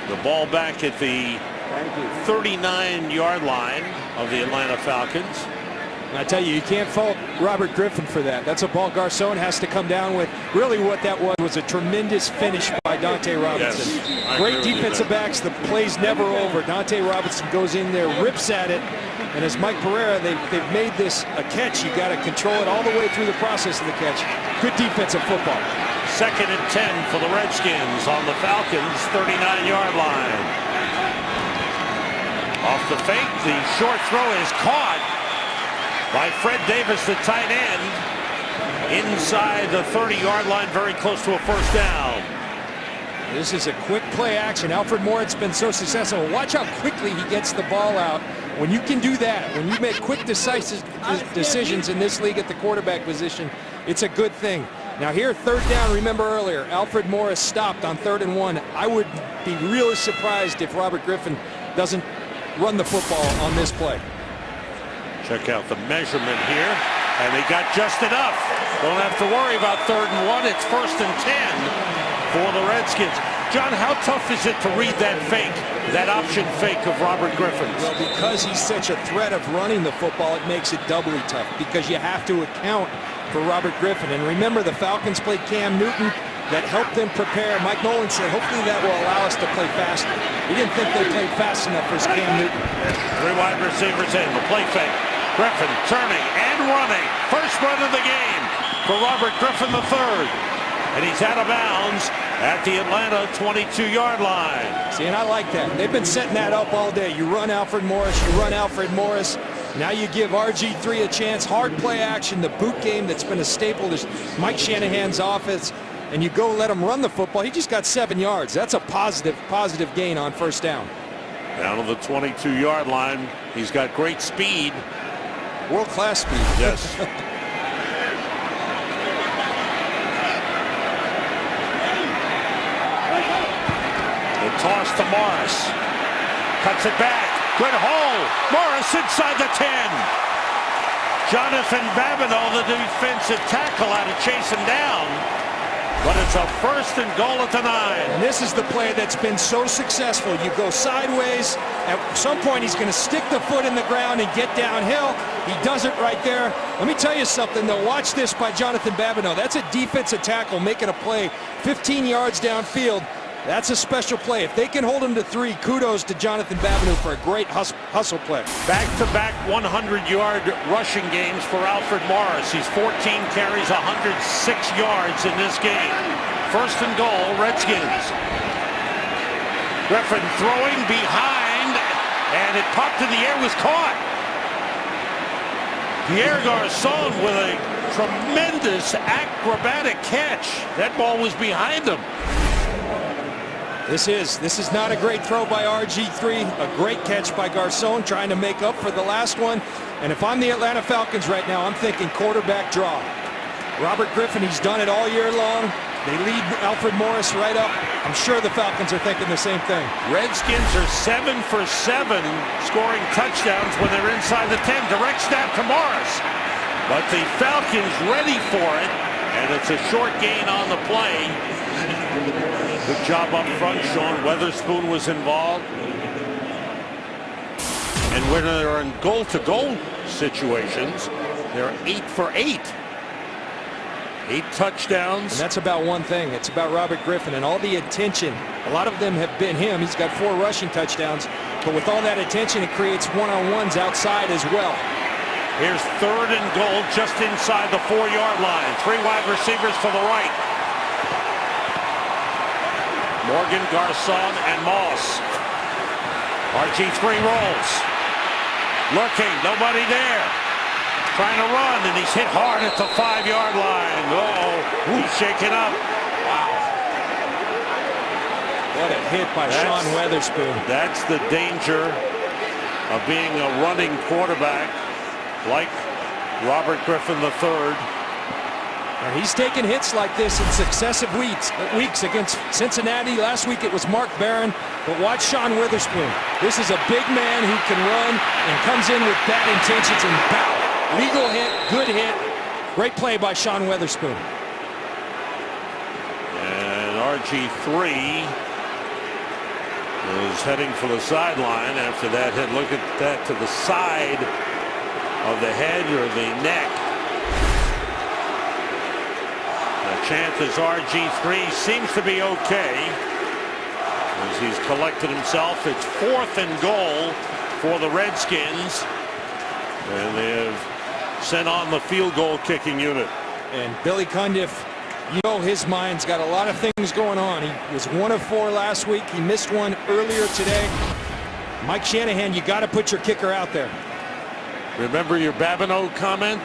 [SPEAKER 1] The ball back at the 39-yard line of the Atlanta Falcons.
[SPEAKER 2] And I tell you, you can't fault Robert Griffin for that. That's a ball Garcon has to come down with. Really what that was a tremendous finish by Dante Robinson.
[SPEAKER 1] Yes,
[SPEAKER 2] great defensive backs. The play's never over. Dante Robinson goes in there, rips at it. And as Mike Pereira, they've made this a catch. You got to control it all the way through the process of the catch. Good defensive football.
[SPEAKER 1] 2nd and 10 for the Redskins on the Falcons' 39-yard line. Off the fake, the short throw is caught by Fred Davis, the tight end, inside the 30-yard line, very close to a first down.
[SPEAKER 2] This is a quick play action. Alfred Morris has been so successful. Watch how quickly he gets the ball out. When you can do that, when you make quick, decisive decisions in this league at the quarterback position, it's a good thing. Now here, 3rd down, remember earlier, Alfred Morris stopped on 3rd and 1. I would be really surprised if Robert Griffin doesn't run the football on this play.
[SPEAKER 1] Check out the measurement here, and they got just enough. Don't have to worry about 3rd and 1. It's 1st and 10 for the Redskins. John, how tough is it to read that fake, that option fake of Robert Griffin's?
[SPEAKER 2] Well, because he's such a threat of running the football, it makes it doubly tough because you have to account for Robert Griffin. And remember, the Falcons played Cam Newton. That helped them prepare. Mike Nolan said, hopefully that will allow us to play faster. He didn't think they played fast enough for Cam Newton.
[SPEAKER 1] 3 wide receivers in, the play fake. Griffin turning and running. First run of the game for Robert Griffin III. And he's out of bounds at the Atlanta 22-yard line.
[SPEAKER 2] See, and I like that. They've been setting that up all day. You run Alfred Morris, you run Alfred Morris. Now you give RG3 a chance. Hard play action, the boot game that's been a staple to Mike Shanahan's offense. And you go let him run the football. He just got 7 yards. That's a positive gain on 1st down.
[SPEAKER 1] Down to the 22-yard line. He's got great speed.
[SPEAKER 2] World-class speed.
[SPEAKER 1] Yes. The toss to Morris. Cuts it back. Good hole. Morris inside the 10. Jonathan Babineau, the defensive tackle, had to chase him down. But it's a 1st and goal at the 9.
[SPEAKER 2] And this is the play that's been so successful. You go sideways. At some point, he's going to stick the foot in the ground and get downhill. He does it right there. Let me tell you something, though. Watch this by Jonathan Babineau. That's a defensive tackle making a play 15 yards downfield. That's a special play. If they can hold him to 3, kudos to Jonathan Babineau for a great hustle play.
[SPEAKER 1] Back-to-back 100-yard rushing games for Alfred Morris. He's 14 carries, 106 yards in this game. 1st and goal, Redskins. Griffin throwing behind, and it popped in the air, was caught. Pierre Garcon with a tremendous acrobatic catch. That ball was behind him.
[SPEAKER 2] This is not a great throw by RG3. A great catch by Garcon, trying to make up for the last one. And if I'm the Atlanta Falcons right now, I'm thinking quarterback draw. Robert Griffin, he's done it all year long. They lead Alfred Morris right up. I'm sure the Falcons are thinking the same thing.
[SPEAKER 1] Redskins are 7 for 7 scoring touchdowns when they're inside the 10. Direct snap to Morris. But the Falcons ready for it, and it's a short gain on the play. Good job up front. Sean Weatherspoon was involved. And when they're in goal-to-goal situations, they're 8 for 8. 8 touchdowns.
[SPEAKER 2] And that's about one thing. It's about Robert Griffin and all the attention. A lot of them have been him. He's got 4 rushing touchdowns. But with all that attention, it creates one-on-ones outside as well.
[SPEAKER 1] Here's 3rd and goal just inside the 4-yard line. 3 wide receivers to the right. Morgan, Garcon, and Moss. RG3 rolls. Looking, nobody there. Trying to run, and he's hit hard at the 5-yard line. Uh-oh, he's shaken up. Wow.
[SPEAKER 2] What a hit by Sean Weatherspoon.
[SPEAKER 1] That's the danger of being a running quarterback like Robert Griffin III.
[SPEAKER 2] And he's taken hits like this in successive weeks against Cincinnati. Last week it was Mark Barron, but watch Sean Witherspoon. This is a big man who can run and comes in with bad intentions and pow. Legal hit, good hit. Great play by Sean Witherspoon.
[SPEAKER 1] And RG3 is heading for the sideline after that hit. Look at that, to the side of the head or the neck. Chances RG3 seems to be okay as he's collected himself. It's 4th and goal for the Redskins, and they have sent on the field goal kicking unit.
[SPEAKER 2] And Billy Cundiff, you know his mind's got a lot of things going on. He was 1 of 4 last week. He missed one earlier today. Mike Shanahan, you got to put your kicker out there.
[SPEAKER 1] Remember your Babineau comment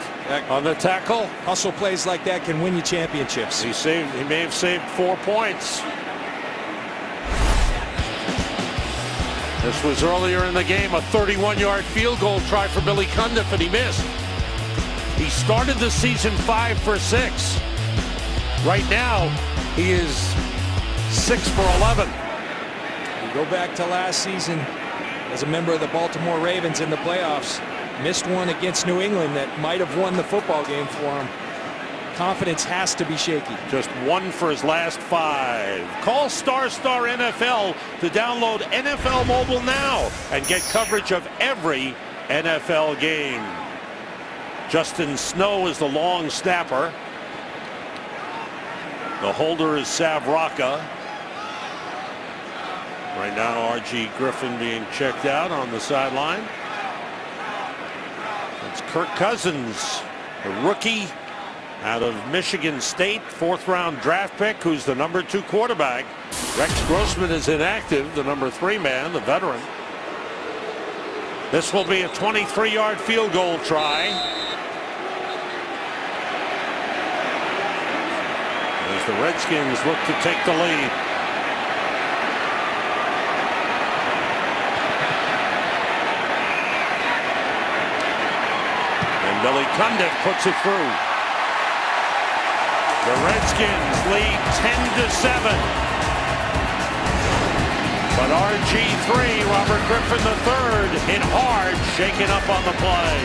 [SPEAKER 1] on the tackle?
[SPEAKER 2] Hustle plays like that can win you championships.
[SPEAKER 1] He may have saved 4 points. This was earlier in the game, a 31-yard field goal try for Billy Cundiff, and he missed. He started the season 5 for 6. Right now, he is 6 for 11.
[SPEAKER 2] You go back to last season as a member of the Baltimore Ravens in the playoffs. Missed one against New England that might have won the football game for him. Confidence has to be shaky.
[SPEAKER 1] Just 1 for his last 5. Call Star NFL to download NFL Mobile now and get coverage of every NFL game. Justin Snow is the long snapper. The holder is Sav Rocca. Right now, R.G. Griffin being checked out on the sideline. It's Kirk Cousins, a rookie out of Michigan State, 4th-round draft pick, who's the number 2 quarterback. Rex Grossman is inactive, the number 3 man, the veteran. This will be a 23-yard field goal try. As the Redskins look to take the lead. Billy Cundiff puts it through. The Redskins lead 10-7. But RG3, Robert Griffin III, hit hard, shaken up on the play.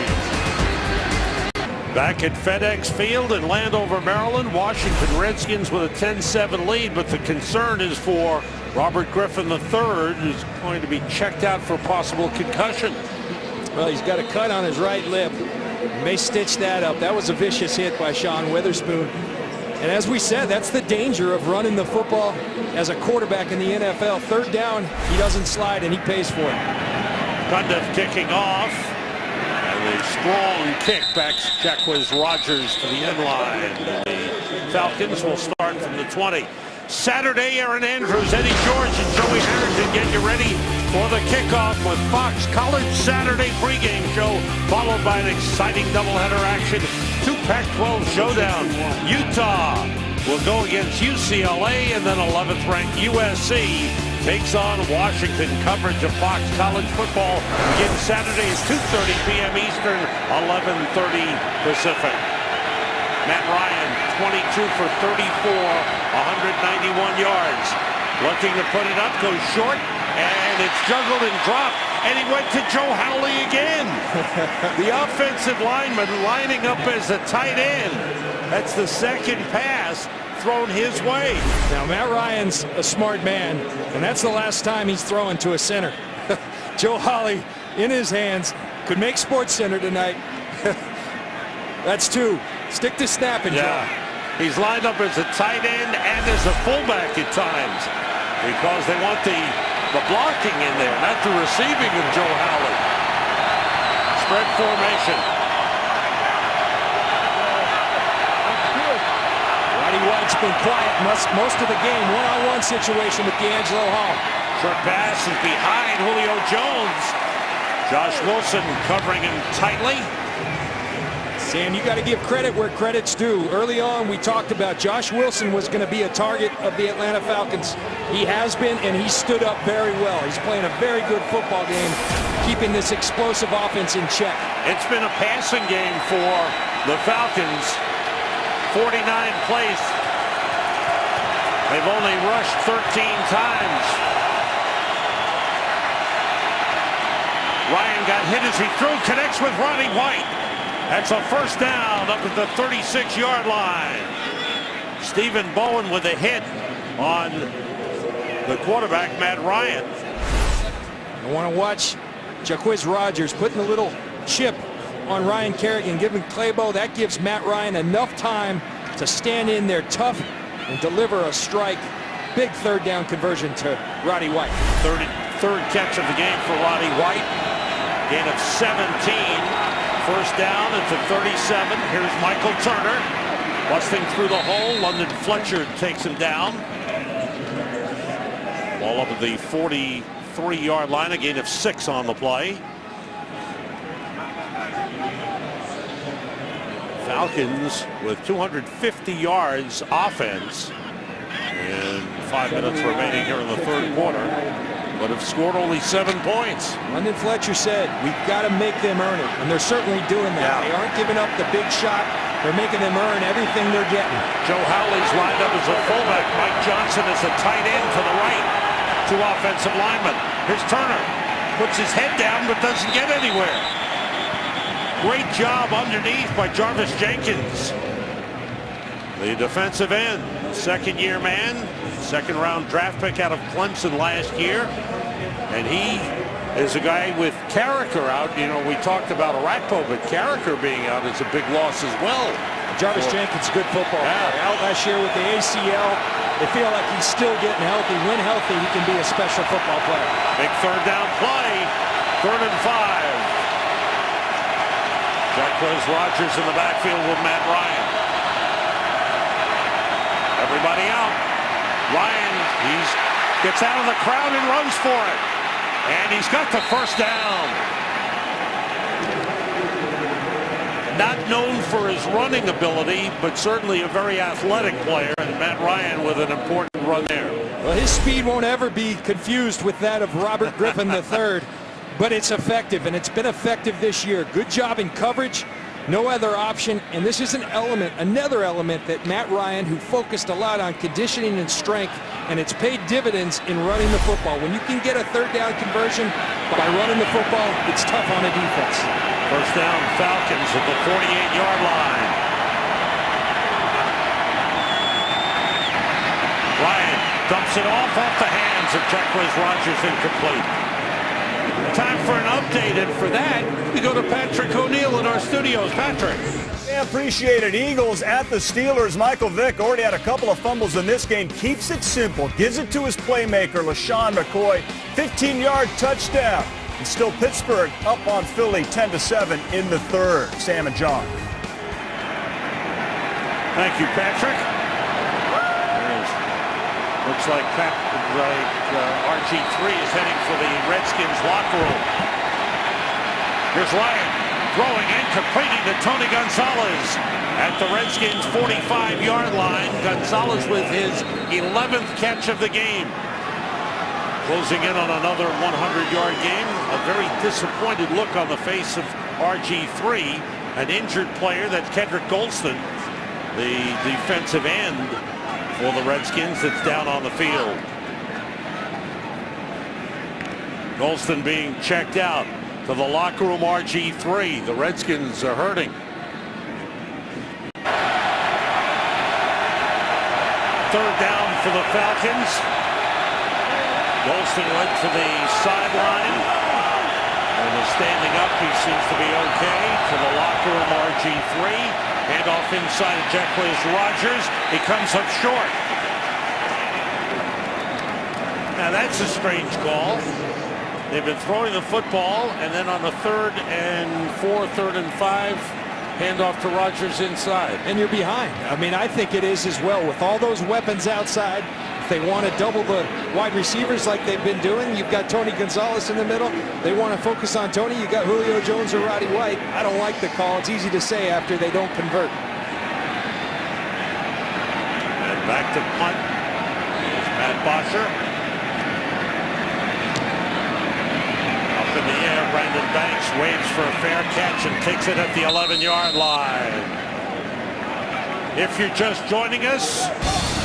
[SPEAKER 1] Back at FedEx Field in Landover, Maryland, Washington Redskins with a 10-7 lead, but the concern is for Robert Griffin III, who's going to be checked out for possible concussion.
[SPEAKER 2] Well, he's got a cut on his right lip. May stitch that up. That was a vicious hit by Sean Witherspoon. And as we said, that's the danger of running the football as a quarterback in the NFL. 3rd down, he doesn't slide, and he pays for it.
[SPEAKER 1] Cundiff kicking off. And a strong kick back Jacquizz Rodgers to the end line. The Falcons will start from the 20. Saturday, Aaron Andrews, Eddie George, and Joey Harrington get you ready for the kickoff with Fox College Saturday pregame show, followed by an exciting doubleheader action. 2 Pac-12 showdown. Utah will go against UCLA, and then 11th-ranked USC takes on Washington. Coverage of Fox College football begins Saturday at 2:30 p.m. Eastern, 11:30 Pacific. Matt Ryan, 22 for 34, 191 yards. Looking to put it up, goes short, and it's juggled and dropped, and he went to Joe Howley again. The offensive lineman lining up as a tight end. That's the 2nd pass thrown his way.
[SPEAKER 2] Now, Matt Ryan's a smart man, and that's the last time he's throwing to a center. Joe Howley, in his hands, could make SportsCenter tonight. That's 2. Stick to snapping, Joe.
[SPEAKER 1] He's lined up as a tight end and as a fullback at times because they want the blocking in there, not the receiving of Joe Howley. Spread formation.
[SPEAKER 2] Roddy White's been quiet most of the game. One-on-one situation with D'Angelo Hall.
[SPEAKER 1] Short pass is behind Julio Jones. Josh Wilson covering him tightly.
[SPEAKER 2] Sam, you got to give credit where credit's due. Early on, we talked about Josh Wilson was going to be a target of the Atlanta Falcons. He has been, and he stood up very well. He's playing a very good football game, keeping this explosive offense in check.
[SPEAKER 1] It's been a passing game for the Falcons. 49 plays. They've only rushed 13 times. Ryan got hit as he threw, connects with Roddy White. That's a first down up at the 36-yard line. Stephen Bowen with a hit on the quarterback, Matt Ryan.
[SPEAKER 2] I want to watch Jacquizz Rodgers putting a little chip on Ryan Kerrigan, giving Claybo. That gives Matt Ryan enough time to stand in there tough and deliver a strike. Big third down conversion to Roddy White.
[SPEAKER 1] Third catch of the game for Roddy White. Gain of 17. First down at the 37. Here's Michael Turner busting through the hole. London Fletcher takes him down. Ball up at the 43-yard line. A gain of 6 on the play. Falcons with 250 yards offense and 5 minutes remaining here in the third quarter, but have scored only 7 points.
[SPEAKER 2] London Fletcher said, we've got to make them earn it, and they're certainly doing that. They aren't giving up the big shot. They're making them earn everything they're getting.
[SPEAKER 1] Joe Howley's lined up as a fullback. Mike Johnson is a tight end to the right. 2 offensive linemen. Here's Turner. Puts his head down but doesn't get anywhere. Great job underneath by Jarvis Jenkins. The defensive end, second-year man, second-round draft pick out of Clemson last year. And he is a guy with Carricker out. You know, we talked about Arakpo, but Carricker being out is a big loss as well.
[SPEAKER 2] Jarvis Jenkins, good football player. Out last year with the ACL. They feel like he's still getting healthy. When healthy, he can be a special football player.
[SPEAKER 1] Big third down play. 3rd and 5. Jacquizz Rodgers in the backfield with Matt Ryan. Everybody out. Ryan, gets out of the crowd and runs for it. And he's got the first down. Not known for his running ability, but certainly a very athletic player. And Matt Ryan with an important run there.
[SPEAKER 2] Well, his speed won't ever be confused with that of Robert Griffin III. But it's effective, and it's been effective this year. Good job in coverage, no other option, and this is another element that Matt Ryan, who focused a lot on conditioning and strength, and it's paid dividends in running the football. When you can get a third down conversion by running the football, it's tough on a defense.
[SPEAKER 1] First down, Falcons at the 48-yard line. Ryan dumps it off the hands of Jacquizz Rodgers, incomplete. Time for an update, and for that, we go to Patrick O'Neill in our studios. Patrick.
[SPEAKER 7] Yeah, appreciate it. Eagles at the Steelers. Michael Vick already had a couple of fumbles in this game. Keeps it simple. Gives it to his playmaker, LaShawn McCoy. 15-yard touchdown. And still Pittsburgh up on Philly 10-7 in the third. Sam and John.
[SPEAKER 1] Thank you, Patrick. Looks like RG3 is heading for the Redskins locker room. Here's Ryan throwing and completing to Tony Gonzalez at the Redskins 45-yard line. Gonzalez with his 11th catch of the game. Closing in on another 100-yard game. A very disappointed look on the face of RG3, an injured player. That's Kendrick Golston, the defensive end for the Redskins, that's down on the field. Golston being checked out to the locker room. RG3. The Redskins are hurting. Third down for the Falcons. Golston went to the sideline and is standing up. He seems to be okay. To the locker room, RG3. Handoff inside of Jacquizz Rodgers. He comes up short. Now that's a strange call. They've been throwing the football, and then on the 3rd and 4, 3rd and 5, handoff to Rodgers inside.
[SPEAKER 2] And you're behind. I mean, I think it is as well. With all those weapons outside, they want to double the wide receivers like they've been doing, you've got Tony Gonzalez in the middle. They want to focus on Tony. You got Julio Jones or Roddy White. I don't like the call. It's easy to say after they don't convert.
[SPEAKER 1] And back to punt. Here's Matt Bosher. Up in the air, Brandon Banks waits for a fair catch and takes it at the 11-yard line. If you're just joining us,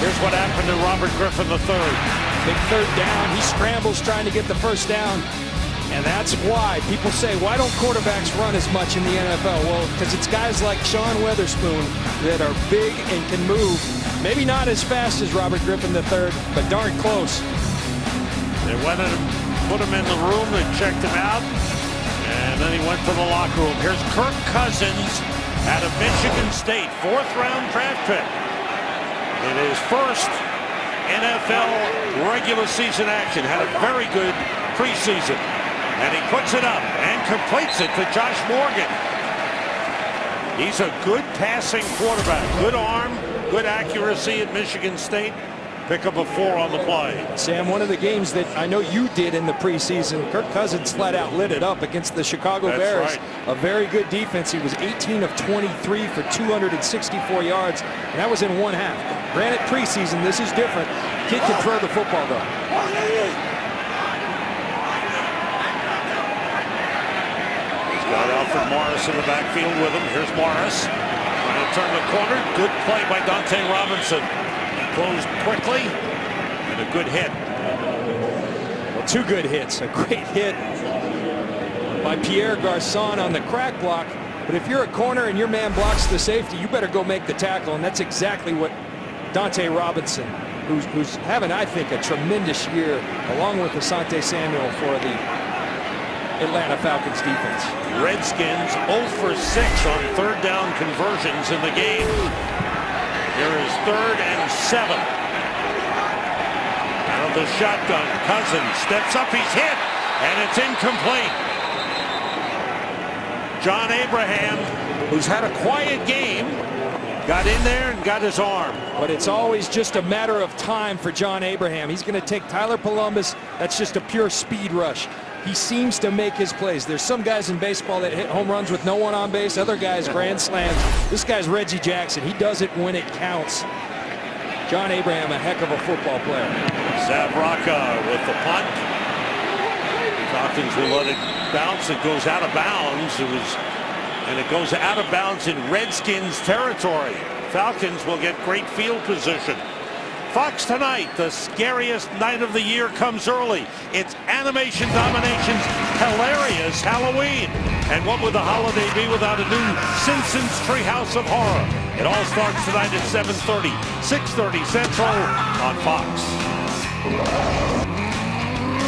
[SPEAKER 1] here's what happened to Robert Griffin III.
[SPEAKER 2] Big third down. He scrambles trying to get the first down. And that's why people say, why don't quarterbacks run as much in the NFL? Well, because it's guys like Sean Weatherspoon that are big and can move. Maybe not as fast as Robert Griffin III, but darn close.
[SPEAKER 1] They went and put him in the room. They checked him out. And then he went to the locker room. Here's Kirk Cousins out of Michigan State, 4th-round draft pick. In his first NFL regular season action, had a very good preseason. And he puts it up and completes it to Josh Morgan. He's a good passing quarterback. Good arm, good accuracy at Michigan State. Pick up a 4 on the play.
[SPEAKER 2] Sam, one of the games that I know you did in the preseason, Kirk Cousins flat out lit it up against the Chicago Bears.
[SPEAKER 1] Right.
[SPEAKER 2] A very good defense. He was 18 of 23 for 264 yards, and that was in one half. Granted, preseason, this is different. Kid can throw the football, though.
[SPEAKER 1] He's got Alfred Morris in the backfield with him. Here's Morris. Trying to turn the corner. Good play by Dante Robinson. Closed quickly, and a good hit.
[SPEAKER 2] Well, 2 good hits. A great hit by Pierre Garçon on the crack block. But if you're a corner and your man blocks the safety, you better go make the tackle. And that's exactly what Dante Robinson, who's having, I think, a tremendous year, along with Asante Samuel for the Atlanta Falcons defense.
[SPEAKER 1] Redskins 0 for 6 on 3rd down conversions in the game. Here is 3rd and 7. Out of the shotgun, Cousins steps up, he's hit, and it's incomplete. John Abraham, who's had a quiet game, got in there and got his arm.
[SPEAKER 2] But it's always just a matter of time for John Abraham. He's going to take Tyler Columbus. That's just a pure speed rush. He seems to make his plays. There's some guys in baseball that hit home runs with no one on base. Other guys, grand slams. This guy's Reggie Jackson. He does it when it counts. John Abraham, a heck of a football player.
[SPEAKER 1] Zabraka with the punt. Falcons will let it bounce. It goes out of bounds. And it goes out of bounds in Redskins territory. Falcons will get great field position. Fox tonight, the scariest night of the year comes early. It's Animation Domination's hilarious Halloween. And what would the holiday be without a new Simpsons Treehouse of Horror? It all starts tonight at 7:30, 6:30 Central on Fox.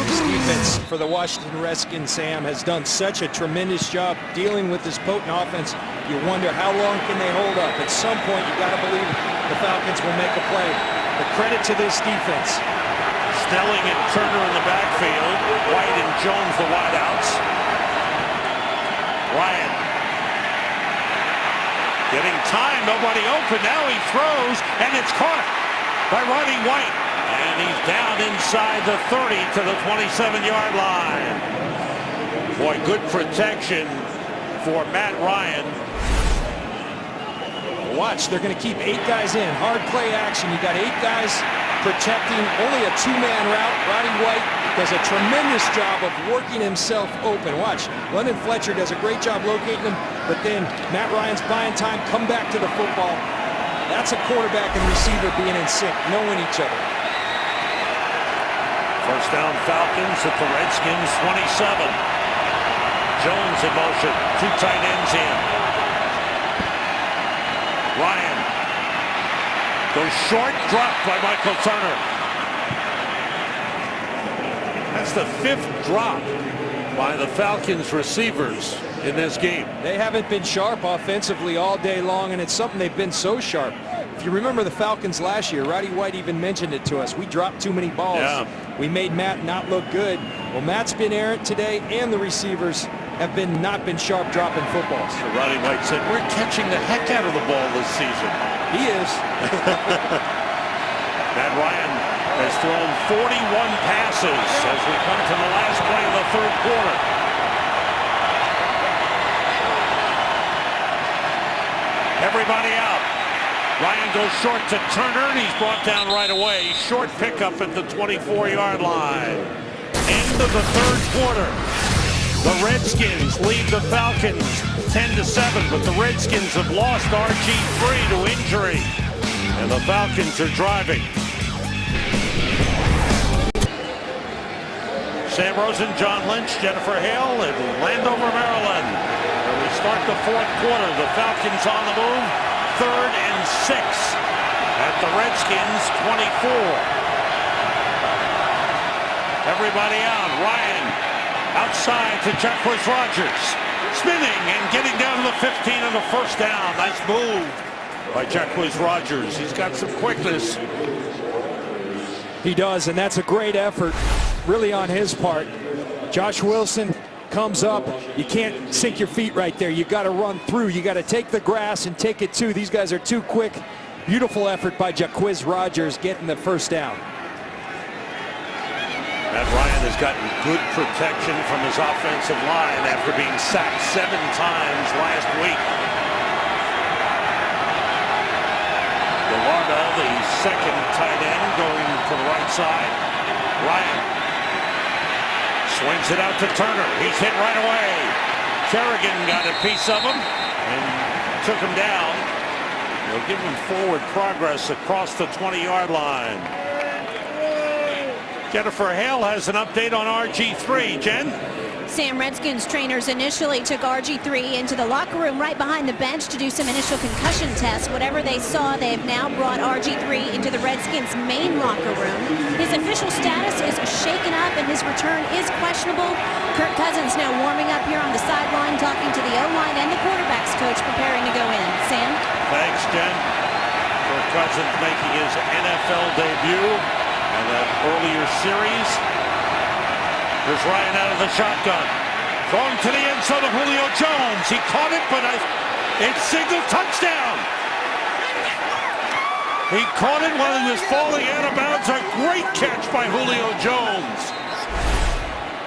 [SPEAKER 2] This defense for the Washington Redskins, Sam, has done such a tremendous job dealing with this potent offense. You wonder how long can they hold up. At some point, you got to believe the Falcons will make a play. The credit to this defense.
[SPEAKER 1] Snelling and Turner in the backfield. White and Jones the wideouts. Ryan getting time, nobody open. Now he throws, and it's caught by Roddy White. And he's down inside the 30 to the 27-yard line. Boy, good protection for Matt Ryan.
[SPEAKER 2] Watch, they're going to keep 8 guys in. Hard play action. You got 8 guys protecting only a 2-man route. Roddy White does a tremendous job of working himself open. Watch, London Fletcher does a great job locating him, but then Matt Ryan's buying time, come back to the football. That's a quarterback and receiver being in sync, knowing each other.
[SPEAKER 1] First down Falcons at the Redskins 27. Jones in motion, 2 tight ends in. Ryan goes short, dropped by Michael Turner. That's the 5th drop by the Falcons receivers in this game.
[SPEAKER 2] They haven't been sharp offensively all day long, and it's something they've been so sharp. If you remember the Falcons last year, Roddy White even mentioned it to us. We dropped too many balls.
[SPEAKER 1] Yeah.
[SPEAKER 2] We made Matt not look good. Well, Matt's been errant today, and the receivers have not been sharp dropping footballs.
[SPEAKER 1] So Roddy White said, we're catching the heck out of the ball this season.
[SPEAKER 2] He is.
[SPEAKER 1] Matt Ryan has thrown 41 passes as we come to the last play of the third quarter. Everybody out. Ryan goes short to Turner, and he's brought down right away. Short pickup at the 24-yard line. End of the third quarter. The Redskins lead the Falcons 10-7, but the Redskins have lost RG3 to injury, and the Falcons are driving. Sam Rosen, John Lynch, Jennifer Hale in Landover, Maryland. Where we start the fourth quarter. The Falcons on the move. 3rd and 6 at the Redskins 24. Everybody out. Ryan outside to Jacquizz Rodgers. Spinning and getting down to the 15 on the first down. Nice move by Jacquizz Rodgers. He's got some quickness.
[SPEAKER 2] He does, and that's a great effort, really, on his part. Josh Wilson comes up. You can't sink your feet right there. You got to run through. You got to take the grass and take it too. These guys are too quick. Beautiful effort by Jacquizz Rodgers getting the first down.
[SPEAKER 1] Matt Ryan has gotten good protection from his offensive line after being sacked 7 times last week. Gallardo, the second tight end, going to the right side. Ryan swings it out to Turner. He's hit right away. Kerrigan got a piece of him and took him down. They'll give him forward progress across the 20-yard line. Jennifer Hale has an update on RG3. Jen?
[SPEAKER 3] Sam, Redskins trainers initially took RG3 into the locker room right behind the bench to do some initial concussion tests. Whatever they saw, they have now brought RG3 into the Redskins' main locker room. His official status is shaken up and his return is questionable. Kirk Cousins now warming up here on the sideline, talking to the O-line and the quarterback's coach, preparing to go in. Sam?
[SPEAKER 1] Thanks, Jen. Kirk Cousins making his NFL debut in that earlier series. Here's Ryan out of the shotgun. Throwing to the end zone of Julio Jones. He caught it, but it's signaled touchdown. He caught it while he was falling out of bounds. A great catch by Julio Jones.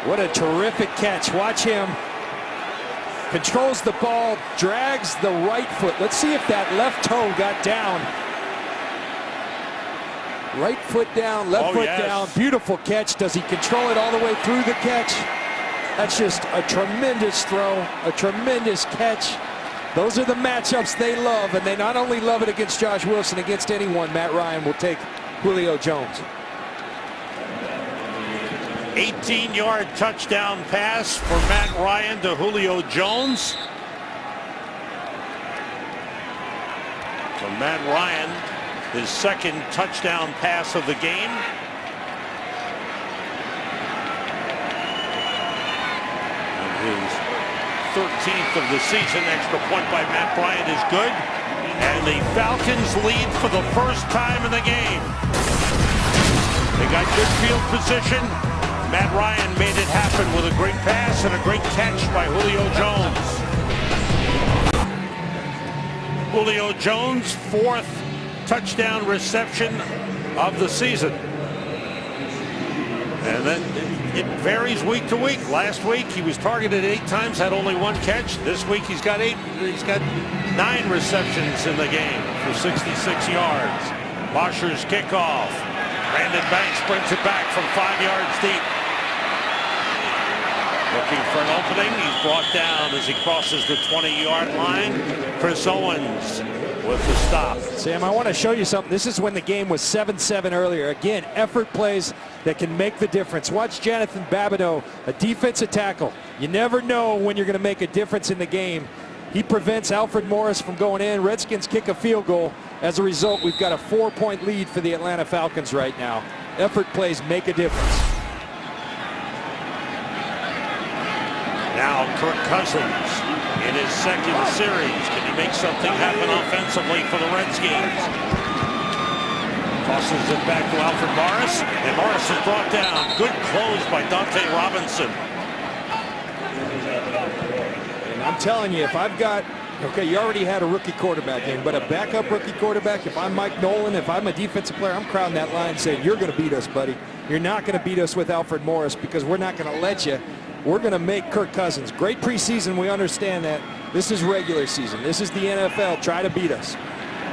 [SPEAKER 2] What a terrific catch. Watch him. Controls the ball, drags the right foot. Let's see if that left toe got down. Right foot down, left foot down. Beautiful catch. Does he control it all the way through the catch? That's just a tremendous throw, a tremendous catch. Those are the matchups they love, and they not only love it against Josh Wilson, against anyone. Matt Ryan will take Julio Jones.
[SPEAKER 1] 18-yard touchdown pass for Matt Ryan to Julio Jones. For Matt Ryan, his second touchdown pass of the game. And his 13th of the season. Extra point by Matt Bryant is good. And the Falcons lead for the first time in the game. They got good field position. Matt Ryan made it happen with a great pass and a great catch by Julio Jones. Julio Jones, 4th touchdown reception of the season. And then it varies week to week. Last week he was targeted 8 times, had only 1 catch. This week he's got 9 receptions in the game for 66 yards. Washer's kickoff. Brandon Banks brings it back from 5 yards deep. Looking for an opening. He's brought down as he crosses the 20-yard line. Chris Owens with the stop.
[SPEAKER 2] Sam, I want to show you something. This is when the game was 7-7 earlier. Again, effort plays that can make the difference. Watch Jonathan Babineau, a defensive tackle. You never know when you're going to make a difference in the game. He prevents Alfred Morris from going in. Redskins kick a field goal. As a result, we've got a 4-point lead for the Atlanta Falcons right now. Effort plays make a difference.
[SPEAKER 1] Now Kirk Cousins in his second series. Can he make something happen offensively for the Redskins? Tosses it back to Alfred Morris, and Morris is brought down. Good close by Dante Robinson.
[SPEAKER 2] And I'm telling you, if I've got Okay, you already had a rookie quarterback in, but a backup rookie quarterback, if I'm Mike Nolan, if I'm a defensive player, I'm crowding that line saying, you're going to beat us, buddy. You're not going to beat us with Alfred Morris because we're not going to let you. We're going to make Kirk Cousins. Great preseason, we understand that. This is regular season. This is the NFL. Try to beat us.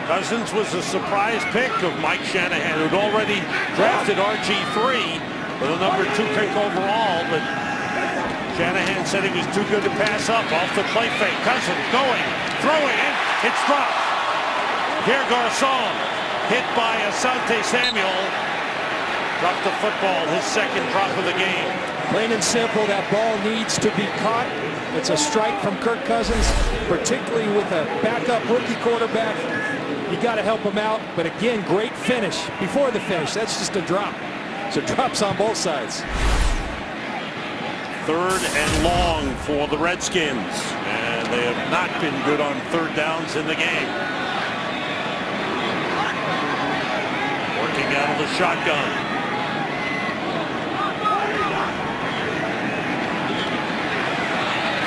[SPEAKER 1] Cousins was a surprise pick of Mike Shanahan, who'd already drafted RG3 with a number 2 pick overall, but Shanahan said he was too good to pass up. Off the play fake. Cousins going, throwing it. It's dropped. Pierre Garçon hit by Asante Samuel. Dropped the football, his second drop of the game.
[SPEAKER 2] Plain and simple, that ball needs to be caught. It's a strike from Kirk Cousins, particularly with a backup rookie quarterback. You got to help him out. But again, great finish. Before the finish, that's just a drop. So drops on both sides.
[SPEAKER 1] 3rd and long for the Redskins. And they have not been good on 3rd downs in the game. Working out of the shotgun.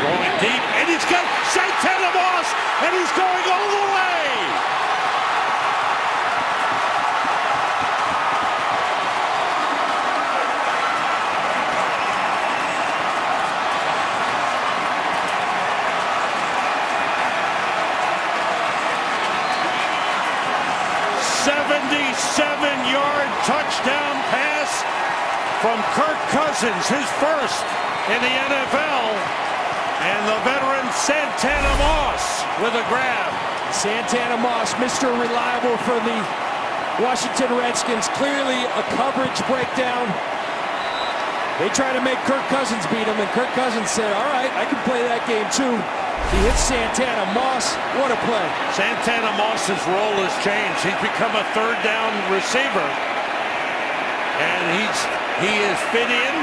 [SPEAKER 1] Throwing deep, and he's got Santana Moss, and he's going all the way. Seven-yard touchdown pass from Kirk Cousins, his first in the NFL. And the veteran Santana Moss with a grab.
[SPEAKER 2] Santana Moss, Mr. Reliable for the Washington Redskins. Clearly a coverage breakdown. They try to make Kirk Cousins beat him, and Kirk Cousins said, all right, I can play that game too. He hits Santana Moss. What a play.
[SPEAKER 1] Santana Moss's role has changed. He's become a 3rd down receiver. And he is fit in.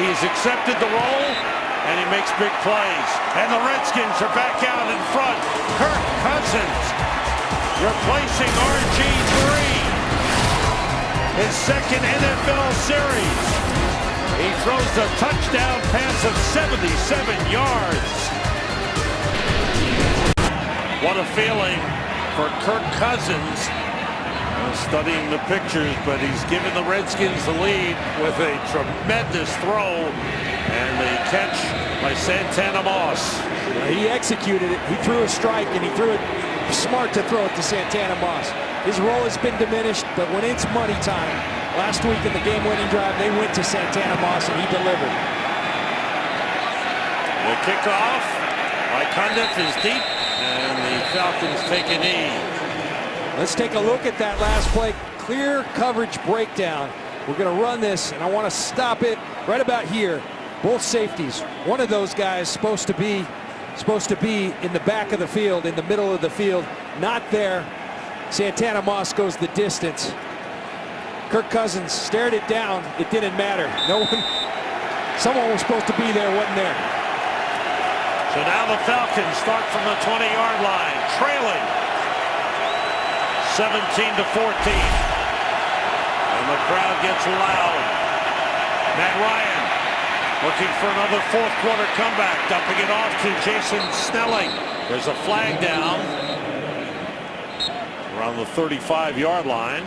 [SPEAKER 1] He's accepted the role. And he makes big plays. And the Redskins are back out in front. Kirk Cousins replacing RG3. His second NFL series. He throws the touchdown pass of 77 yards. What a feeling for Kirk Cousins. Studying the pictures, but he's given the Redskins the lead with a tremendous throw. And the catch by Santana Moss.
[SPEAKER 2] He executed it. He threw a strike, and he threw it smart to throw it to Santana Moss. His role has been diminished, but when it's money time, last week in the game-winning drive, they went to Santana Moss, and he delivered.
[SPEAKER 1] The kickoff by Cundiff is deep, and the Falcons take a knee.
[SPEAKER 2] Let's take a look at that last play. Clear coverage breakdown. We're going to run this, and I want to stop it right about here. Both safeties. One of those guys supposed to be in the back of the field, in the middle of the field. Not there. Santana Moss goes the distance. Kirk Cousins stared it down. It didn't matter. No one. Someone was supposed to be there, wasn't there.
[SPEAKER 1] So now the Falcons start from the 20-yard line, trailing 17-14. And the crowd gets loud. Matt Ryan looking for another 4th quarter comeback, dumping it off to Jason Snelling. There's a flag down around the 35-yard line.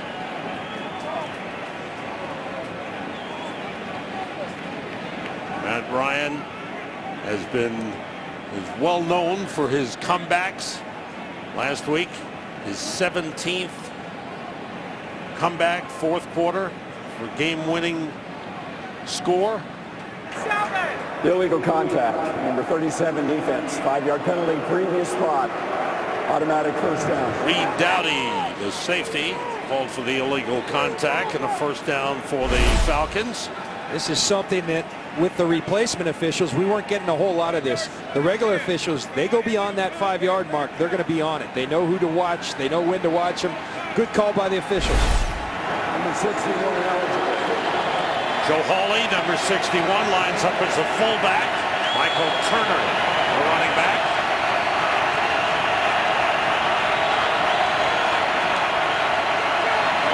[SPEAKER 1] Matt Ryan is well known for his comebacks. Last week, his 17th comeback, 4th quarter for game-winning score.
[SPEAKER 4] Illegal contact, number 37 defense, 5-yard penalty, previous spot, automatic first down.
[SPEAKER 1] Reed Dowdy, the safety, called for the illegal contact and a first down for the Falcons.
[SPEAKER 2] This is something that with the replacement officials, we weren't getting a whole lot of this. The regular officials, they go beyond that 5-yard mark. They're going to be on it. They know who to watch. They know when to watch them. Good call by the officials.
[SPEAKER 4] Number 61 eligible.
[SPEAKER 1] Joe Hawley, number 61, lines up as a fullback. Michael Turner, the running back.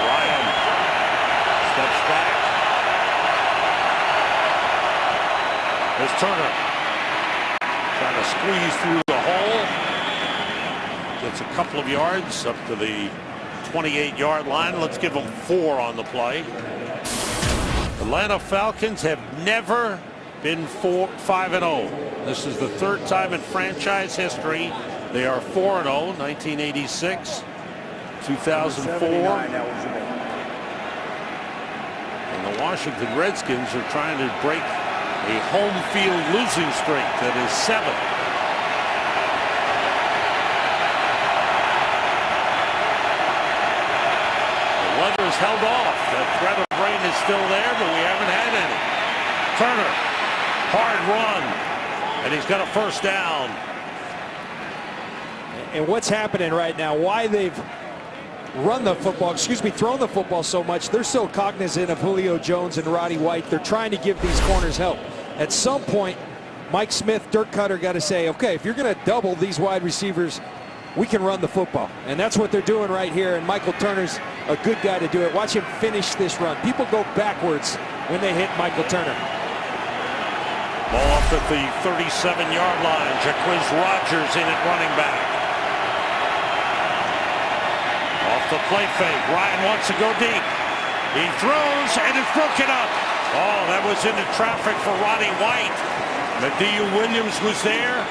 [SPEAKER 1] Ryan steps back. There's Turner trying to squeeze through the hole. Gets a couple of yards up to the 28-yard line. Let's give them 4 on the play. Atlanta Falcons have never been 5-0. This is the 3rd time in franchise history. They are 4-0, 1986, 2004. And the Washington Redskins are trying to break a home field losing streak that is 7. Weather's held off. The threat of rain is still there, but we haven't had any. Turner, hard run, and he's got a first down.
[SPEAKER 2] And what's happening right now, why they've thrown the football so much, they're so cognizant of Julio Jones and Roddy White. They're trying to give these corners help. At some point, Mike Smith, Dirk Cutter got to say, okay, if you're going to double these wide receivers, we can run the football. And that's what they're doing right here. And Michael Turner's a good guy to do it. Watch him finish this run. People go backwards when they hit Michael Turner.
[SPEAKER 1] Ball up at the 37-yard line. Jacquizz Rodgers in at running back. Off the play fake. Ryan wants to go deep. He throws and it's broken up. Oh, that was into traffic for Roddy White. Mediu Williams was there,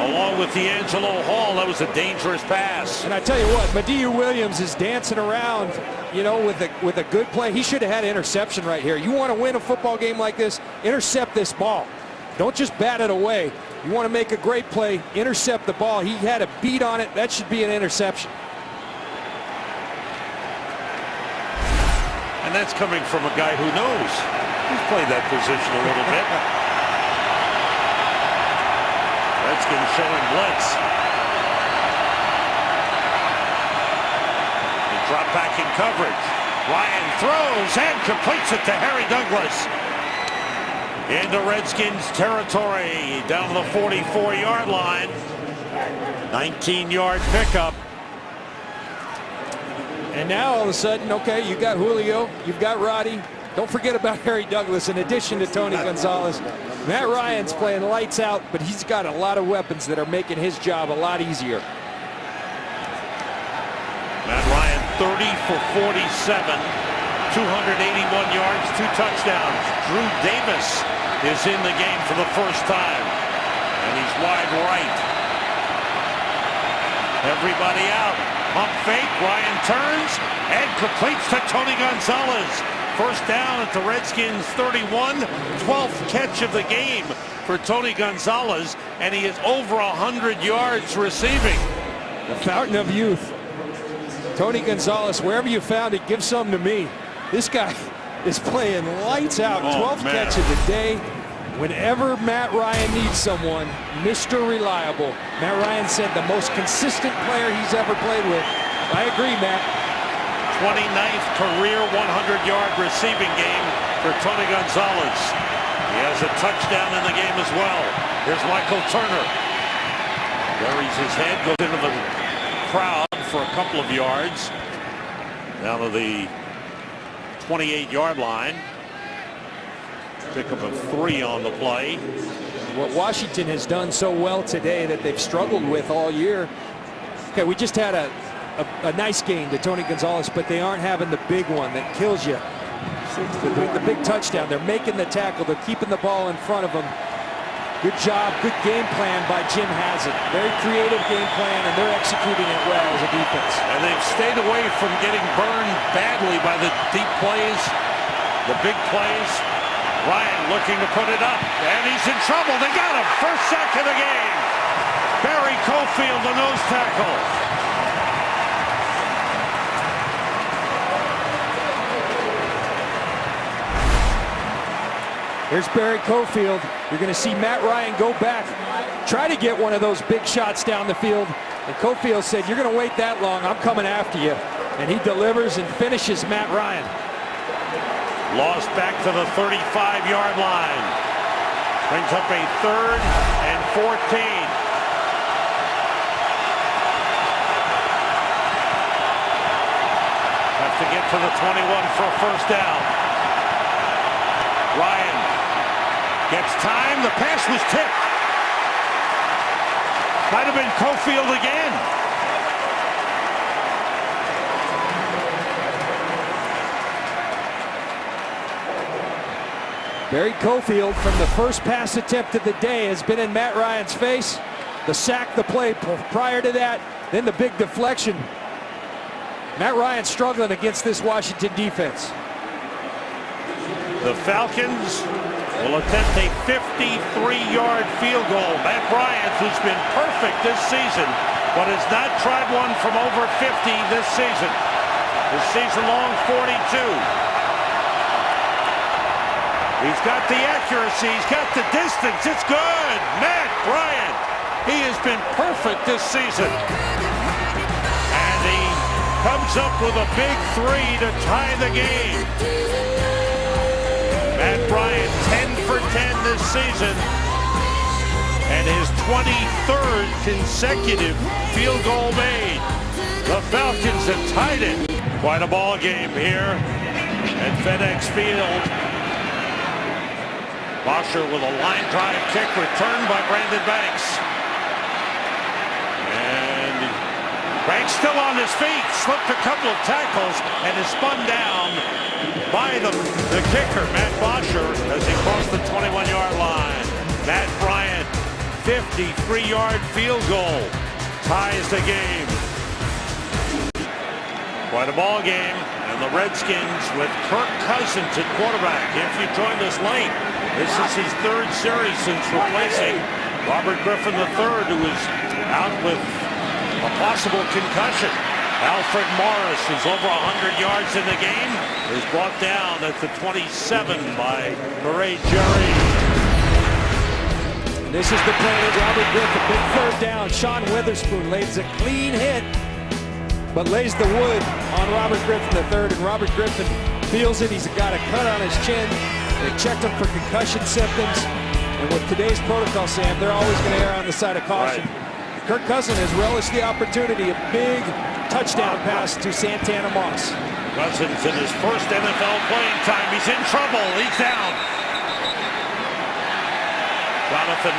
[SPEAKER 1] along with D'Angelo Hall. That was a dangerous pass.
[SPEAKER 2] And I tell you what, Mediu Williams is dancing around, you know, with a good play. He should have had an interception right here. You want to win a football game like this, intercept this ball. Don't just bat it away. You want to make a great play, intercept the ball. He had a beat on it. That should be an interception.
[SPEAKER 1] And that's coming from a guy who knows. He's played that position a little bit. Redskins showing blitz. They drop back in coverage. Ryan throws and completes it to Harry Douglas. Into Redskins territory, down to the 44-yard line. 19-yard pickup.
[SPEAKER 2] And now all of a sudden, okay, you got Julio, you've got Roddy. Don't forget about Harry Douglas in addition to Tony Gonzalez. Matt Ryan's playing lights out, but he's got a lot of weapons that are making his job a lot easier.
[SPEAKER 1] Matt Ryan 30 for 47, 281 yards, 2 touchdowns. Drew Davis is in the game for the first time, and he's wide right. Everybody out. Pump fake. Ryan turns and completes to Tony Gonzalez. First down at the Redskins 31, 12th catch of the game for Tony Gonzalez, and he is over 100 yards receiving.
[SPEAKER 2] The fountain of youth. Tony Gonzalez, wherever you found it, give some to me. This guy is playing lights out. 12th catch of the day. Whenever Matt Ryan needs someone, Mr. Reliable. Matt Ryan said the most consistent player he's ever played with. I agree, Matt.
[SPEAKER 1] 29th career 100-yard receiving game for Tony Gonzalez. He has a touchdown in the game as well. Here's Michael Turner. Buries his head, goes into the crowd for a couple of yards. Down to the 28-yard line. Pickup of 3 on the play.
[SPEAKER 2] What Washington has done so well today that they've struggled with all year. Okay, we just had a nice game to Tony Gonzalez, but they aren't having the big one that kills you. The big touchdown. They're making the tackle. They're keeping the ball in front of them. Good job. Good game plan by Jim Haslett. Very creative game plan, and they're executing it well as a defense.
[SPEAKER 1] And they've stayed away from getting burned badly by the deep plays, the big plays. Ryan looking to put it up, and he's in trouble. They got him. First sack of the game. Barry Cofield, the nose tackle.
[SPEAKER 2] Here's Barry Cofield. You're going to see Matt Ryan go back, try to get one of those big shots down the field. And Cofield said, you're going to wait that long. I'm coming after you. And he delivers and finishes Matt Ryan.
[SPEAKER 1] Lost back to the 35-yard line. Brings up a 3rd and 14. Have to get to the 21 for a first down. Ryan gets time. The pass was tipped. Might have been Cofield again.
[SPEAKER 2] Barry Cofield, from the first pass attempt of the day, has been in Matt Ryan's face. The sack, the play prior to that, then the big deflection. Matt Ryan struggling against this Washington defense.
[SPEAKER 1] The Falcons will attempt a 53-yard field goal. Matt Bryant, who's been perfect this season, but has not tried one from over 50 this season. The season-long 42. He's got the accuracy. He's got the distance. It's good. Matt Bryant. He has been perfect this season. And he comes up with a big three to tie the game. Matt Bryant, 10 for 10 this season, and his 23rd consecutive field goal made. The Falcons have tied it. Quite a ball game here at FedEx Field. Bosher with a line drive kick returned by Brandon Banks. And Banks still on his feet, slipped a couple of tackles, and is spun down by the kicker, Matt Bosher, as he crossed the 21-yard line. Matt Bryant, 53-yard field goal, ties the game. Quite a ball game, and the Redskins with Kirk Cousins at quarterback. If you joined us late, this is his third series since replacing Robert Griffin III, who was out with a possible concussion. Alfred Morris, who's over 100 yards in the game, is brought down at the 27 by Murray Jerry.
[SPEAKER 2] This is the play that Robert Griffin, big third down. Sean Witherspoon lays a clean hit, but lays the wood on Robert Griffin III, and Robert Griffin feels it. He's got a cut on his chin. They checked him for concussion symptoms, and with today's protocol, Sam, they're always going to err on the side of caution. Right. Kirk Cousins has relished the opportunity, a big touchdown pass to Santana Moss.
[SPEAKER 1] Cousins in his first NFL playing time. He's in trouble. He's down. Jonathan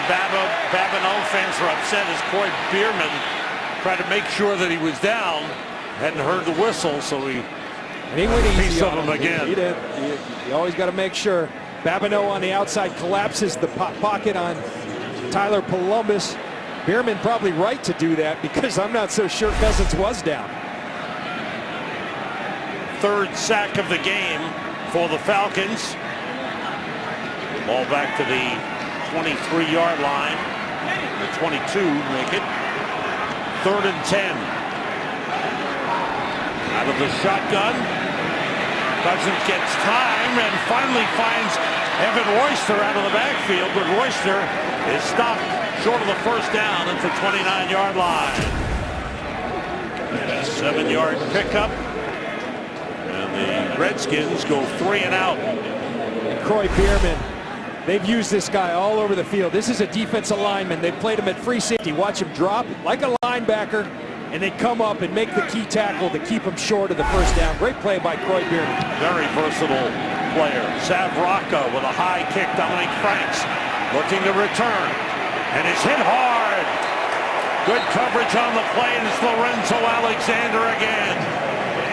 [SPEAKER 1] Babineau fans are upset as Corey Bierman tried to make sure that he was down. Hadn't heard the whistle, so he
[SPEAKER 2] went easy
[SPEAKER 1] piece of him again.
[SPEAKER 2] He did. You always got to make sure. Babineau on the outside collapses the pocket on Tyler Columbus. Bierman probably right to do that, because I'm not so sure Cousins was down.
[SPEAKER 1] Third sack of the game for the Falcons. Ball back to the 23-yard line. The 22 make it. 3rd and 10. Out of the shotgun. Cousins gets time and finally finds Evan Royster out of the backfield, but Royster is stopped short of the first down at the 29-yard line. 7-yard pickup. And the Redskins go 3 and out.
[SPEAKER 2] And Corey Bierman, they've used this guy all over the field. This is a defensive lineman. They've played him at free safety. Watch him drop like a linebacker, and then come up and make the key tackle to keep him short of the first down. Great play by Corey Bierman.
[SPEAKER 1] Very versatile player. Sav Rocca with a high kick. Dominic Franks looking to return. And it's hit hard. Good coverage on the play, and it's Lorenzo Alexander again.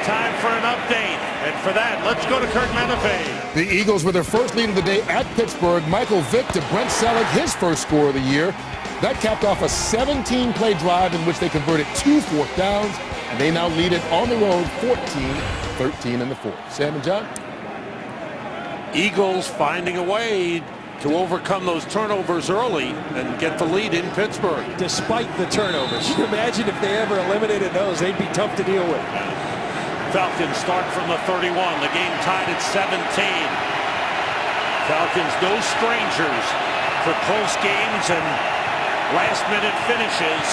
[SPEAKER 1] Time for an update. And for that, let's go to Kirk Menefee.
[SPEAKER 5] The Eagles with their first lead of the day at Pittsburgh. Michael Vick to Brent Selleck, his first score of the year. That capped off a 17-play drive in which they converted 2 fourth downs, and they now lead it on the road 14-13 in the fourth. Sam and John?
[SPEAKER 1] Eagles finding a way to overcome those turnovers early and get the lead in Pittsburgh.
[SPEAKER 2] Despite the turnovers. Imagine if they ever eliminated those, they'd be tough to deal with.
[SPEAKER 1] Falcons start from the 31. The game tied at 17. Falcons no strangers for close games and last-minute finishes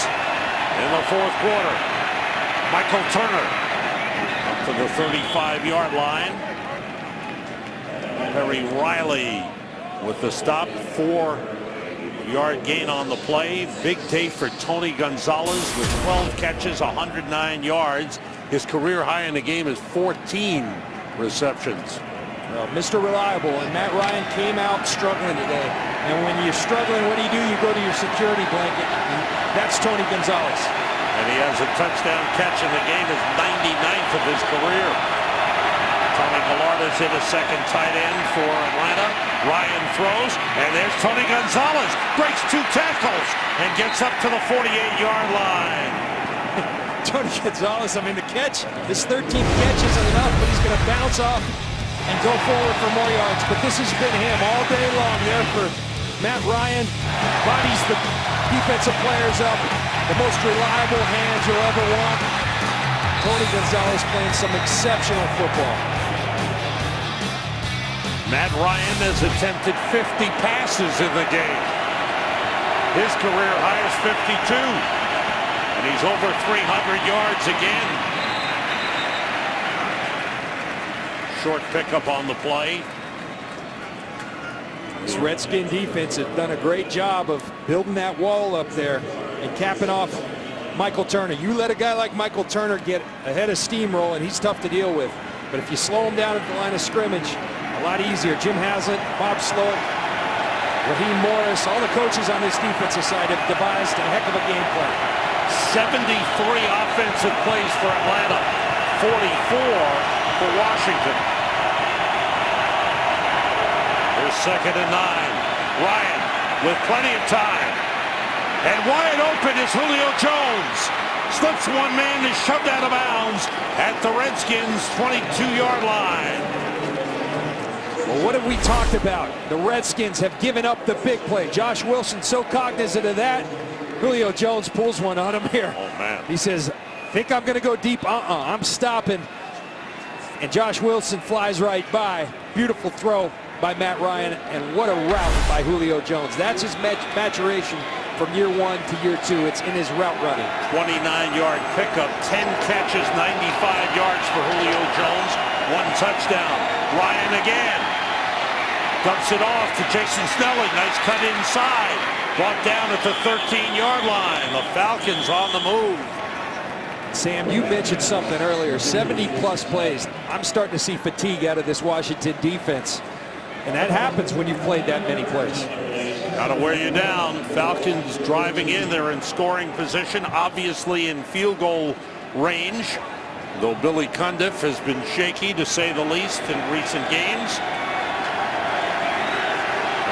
[SPEAKER 1] in the fourth quarter. Michael Turner up to the 35-yard line. Perry Riley with the stop, 4-yard gain on the play. Big day for Tony Gonzalez with 12 catches, 109 yards. His career high in the game is 14 receptions.
[SPEAKER 2] Well, Mr. Reliable, and Matt Ryan came out struggling today. And when you're struggling, what do? You go to your security blanket. And that's Tony Gonzalez.
[SPEAKER 1] And he has a touchdown catch in the game, his 99th of his career. Tony Gallardo's in a second tight end for Atlanta. Ryan throws, and there's Tony Gonzalez. Breaks 2 tackles and gets up to the 48-yard line.
[SPEAKER 2] Tony Gonzalez, I mean, the catch, this 13th catch isn't enough, but he's going to bounce off and go forward for more yards. But this has been him all day long there for Matt Ryan. Bodies the defensive players up. The most reliable hands you'll ever want. Tony Gonzalez playing some exceptional football.
[SPEAKER 1] Matt Ryan has attempted 50 passes in the game. His career high is 52. And he's over 300 yards again. Short pickup on the play.
[SPEAKER 2] This Redskin defense has done a great job of building that wall up there and capping off Michael Turner. You let a guy like Michael Turner get ahead of steamroll, and he's tough to deal with. But if you slow him down at the line of scrimmage, a lot easier. Jim Haslett, Bob Slowick, Raheem Morris, all the coaches on this defensive side have devised a heck of a game plan.
[SPEAKER 1] 73 offensive plays for Atlanta, 44 for Washington. Here's 2nd and 9. Ryan with plenty of time. And wide open is Julio Jones. Slips one man, is shoved out of bounds at the Redskins' 22-yard line.
[SPEAKER 2] Well, what have we talked about? The Redskins have given up the big play. Josh Wilson so cognizant of that. Julio Jones pulls one on him here.
[SPEAKER 1] Oh, man.
[SPEAKER 2] He says, think I'm going to go deep? I'm stopping. And Josh Wilson flies right by. Beautiful throw by Matt Ryan. And what a route by Julio Jones. That's his maturation from year 1 to year 2. It's in his route running.
[SPEAKER 1] 29-yard pickup, 10 catches, 95 yards for Julio Jones. 1 touchdown. Ryan again. Dumps it off to Jason Snelling. Nice cut inside. Brought down at the 13-yard line. The Falcons on the move.
[SPEAKER 2] Sam, you mentioned something earlier. 70-plus plays. I'm starting to see fatigue out of this Washington defense. And that happens when you've played that many plays.
[SPEAKER 1] Gotta wear you down. Falcons driving in. They're in scoring position, obviously in field goal range. Though Billy Cundiff has been shaky, to say the least, in recent games.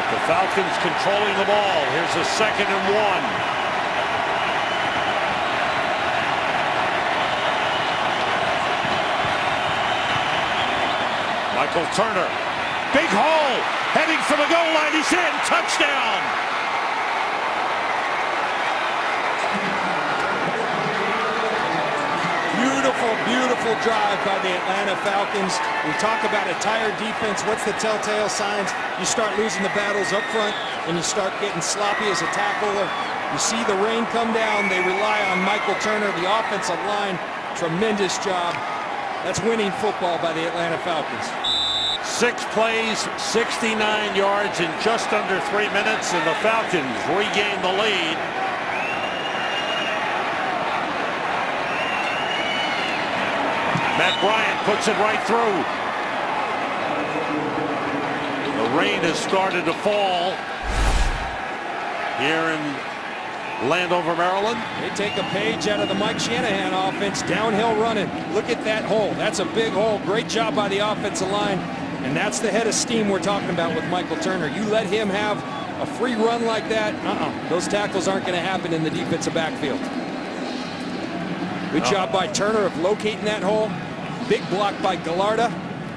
[SPEAKER 1] The Falcons controlling the ball. Here's a 2nd and 1. Michael Turner. Big hole. Heading for the goal line. He's in. Touchdown.
[SPEAKER 2] Beautiful, beautiful drive by the Atlanta Falcons. We talk about a tired defense. What's the telltale signs? You start losing the battles up front and you start getting sloppy as a tackler. You see the rain come down. They rely on Michael Turner, the offensive line. Tremendous job. That's winning football by the Atlanta Falcons.
[SPEAKER 1] 6 plays, 69 yards in just under 3 minutes, and the Falcons regain the lead. Matt Bryant puts it right through. The rain has started to fall here in Landover, Maryland.
[SPEAKER 2] They take a page out of the Mike Shanahan offense, downhill running. Look at that hole. That's a big hole. Great job by the offensive line. And that's the head of steam we're talking about with Michael Turner. You let him have a free run like that, those tackles aren't going to happen in the defensive backfield. Good job by Turner of locating that hole. Big block by Gallardo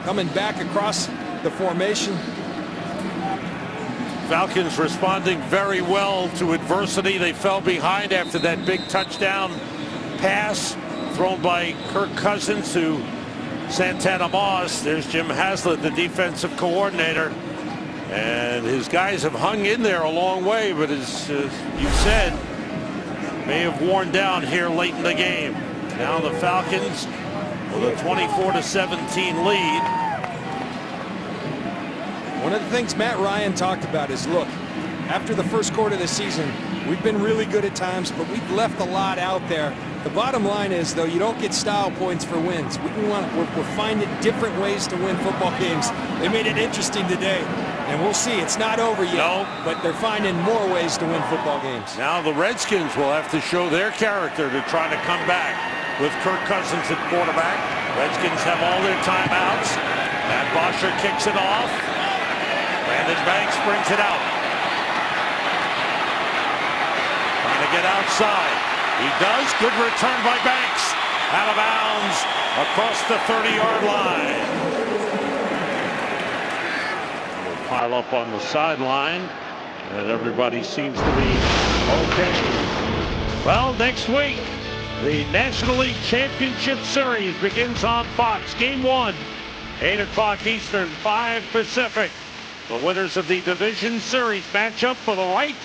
[SPEAKER 2] coming back across the formation.
[SPEAKER 1] Falcons responding very well to adversity. They fell behind after that big touchdown pass thrown by Kirk Cousins to Santana Moss. There's Jim Haslett, the defensive coordinator. And his guys have hung in there a long way, but as you said, may have worn down here late in the game. Now the Falcons with a 24-17 lead.
[SPEAKER 2] One of the things Matt Ryan talked about is, look, after the first quarter of the season, we've been really good at times, but we've left a lot out there. The bottom line is, though, you don't get style points for wins. We're finding different ways to win football games. They made it interesting today, and we'll see. It's not over yet, but they're finding more ways to win football games.
[SPEAKER 1] Now the Redskins will have to show their character to try to come back with Kirk Cousins at quarterback. Redskins have all their timeouts. And Bosher kicks it off. Brandon Banks brings it out. Trying to get outside. He does. Good return by Banks. Out of bounds across the 30-yard line. We'll pile up on the sideline. And everybody seems to be okay. Well, next week, the National League Championship Series begins on Fox. Game 1, 8 o'clock Eastern, 5 Pacific. The winners of the Division Series match up for the right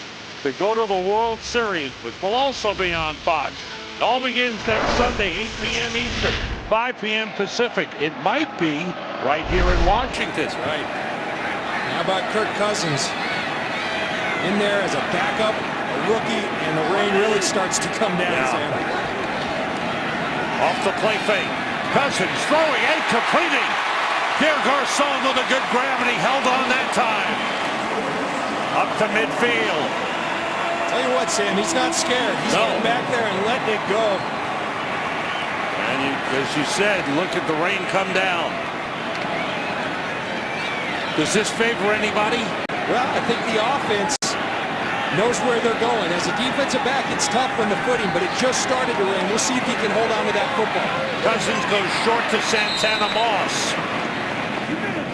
[SPEAKER 1] to go to the World Series, which will also be on Fox. It all begins next Sunday, 8 p.m. Eastern, 5 p.m. Pacific. It might be right here in Washington.
[SPEAKER 2] Right. How about Kirk Cousins? In there as a backup, a rookie, and the rain really starts to come down. Sam.
[SPEAKER 1] Off the play fake. Cousins throwing and completing. Here Garcon with a good grab, and he held on that time. Up to midfield.
[SPEAKER 2] Tell you what, Sam, he's not scared. He's getting back there and letting it go.
[SPEAKER 1] And as you said, look at the rain come down. Does this favor anybody?
[SPEAKER 2] Well, I think the offense knows where they're going. As a defensive back, it's tough when the footing, but it just started to rain. We'll see if he can hold on to that football.
[SPEAKER 1] Cousins goes short to Santana Moss.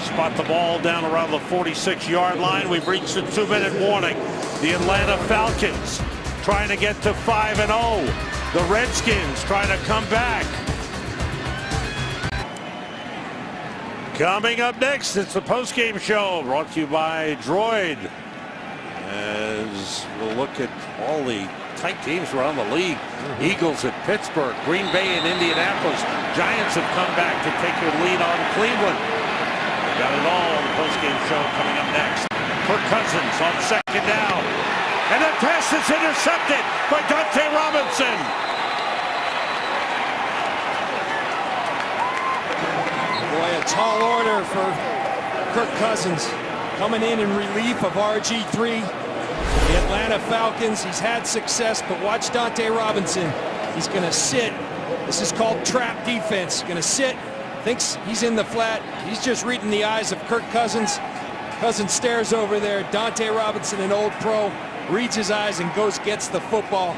[SPEAKER 1] Spot the ball down around the 46-yard line. We've reached a 2-minute warning. The Atlanta Falcons trying to get to 5-0. The Redskins trying to come back. Coming up next, it's the postgame show brought to you by Droid. As we'll look at all the tight teams around the league. Eagles at Pittsburgh, Green Bay and Indianapolis. Giants have come back to take their lead on Cleveland. We got it all on the postgame show coming up next. Kirk Cousins on second down. And the pass is intercepted by Dante Robinson.
[SPEAKER 2] Boy, a tall order for Kirk Cousins. Coming in relief of RG3. The Atlanta Falcons, he's had success, but watch Dante Robinson. He's going to sit. This is called trap defense. Going to sit, thinks he's in the flat. He's just reading the eyes of Kirk Cousins. Cousins stares over there. Dante Robinson, an old pro, reads his eyes and goes, gets the football.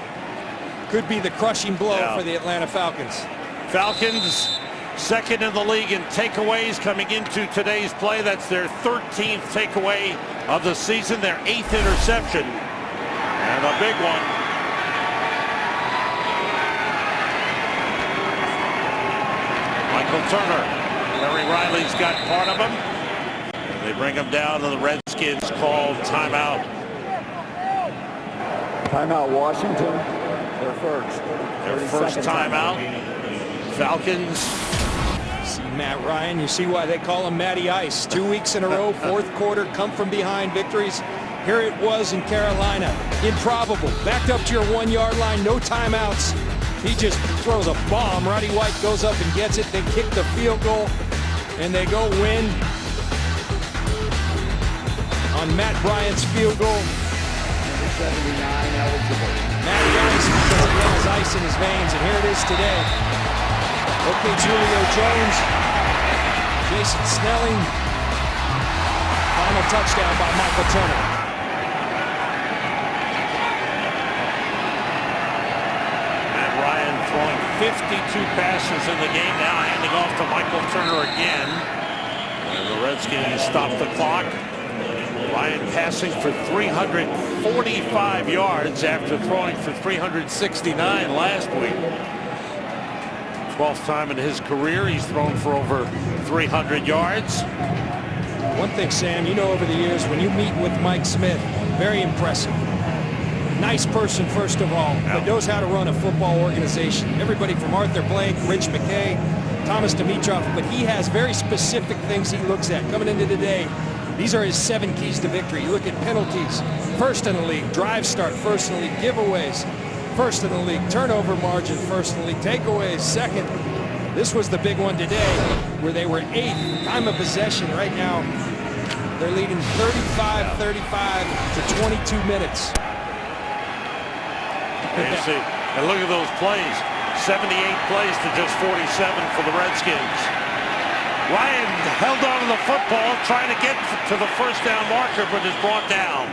[SPEAKER 2] Could be the crushing blow for the Atlanta Falcons.
[SPEAKER 1] Falcons second in the league in takeaways coming into today's play. That's their 13th takeaway of the season, their 8th interception, and a big one. Michael Turner. Terry Riley's got part of him. And they bring him down, and the Redskins call timeout.
[SPEAKER 4] Timeout Washington. Their first.
[SPEAKER 1] Their first timeout. Falcons.
[SPEAKER 2] See Matt Ryan, you see why they call him Matty Ice. 2 weeks in a row, fourth quarter, come from behind victories. Here it was in Carolina. Improbable. Backed up to your 1 yard line, no timeouts. He just throws a bomb. Roddy White goes up and gets it. They kick the field goal, and they go win on Matt Bryant's field goal.
[SPEAKER 4] Number 79 eligible.
[SPEAKER 2] Matty Ice, because he has ice in his veins, and here it is today. Okay, Julio Jones, Jason Snelling. Final touchdown by Michael Turner.
[SPEAKER 1] Matt Ryan throwing 52 passes in the game, now handing off to Michael Turner again. And the Redskins stop the clock. Ryan passing for 345 yards after throwing for 369 last week. 12th time in his career he's thrown for over 300 yards.
[SPEAKER 2] One thing, Sam, you know over the years when you meet with Mike Smith, very impressive. Nice person, first of all, but knows how to run a football organization. Everybody from Arthur Blank, Rich McKay, Thomas Dimitroff, but he has very specific things he looks at. Coming into today, these are his 7 keys to victory. You look at penalties, first in the league, drive start, first in the league, giveaways, first in the league, turnover margin, first in the league, takeaways, second. This was the big one today, where they were 8th. Time of possession right now. They're leading 35-35 to 22 minutes.
[SPEAKER 1] And, see, and look at those plays. 78 plays to just 47 for the Redskins. Ryan held on to the football, trying to get to the first down marker, but is brought down.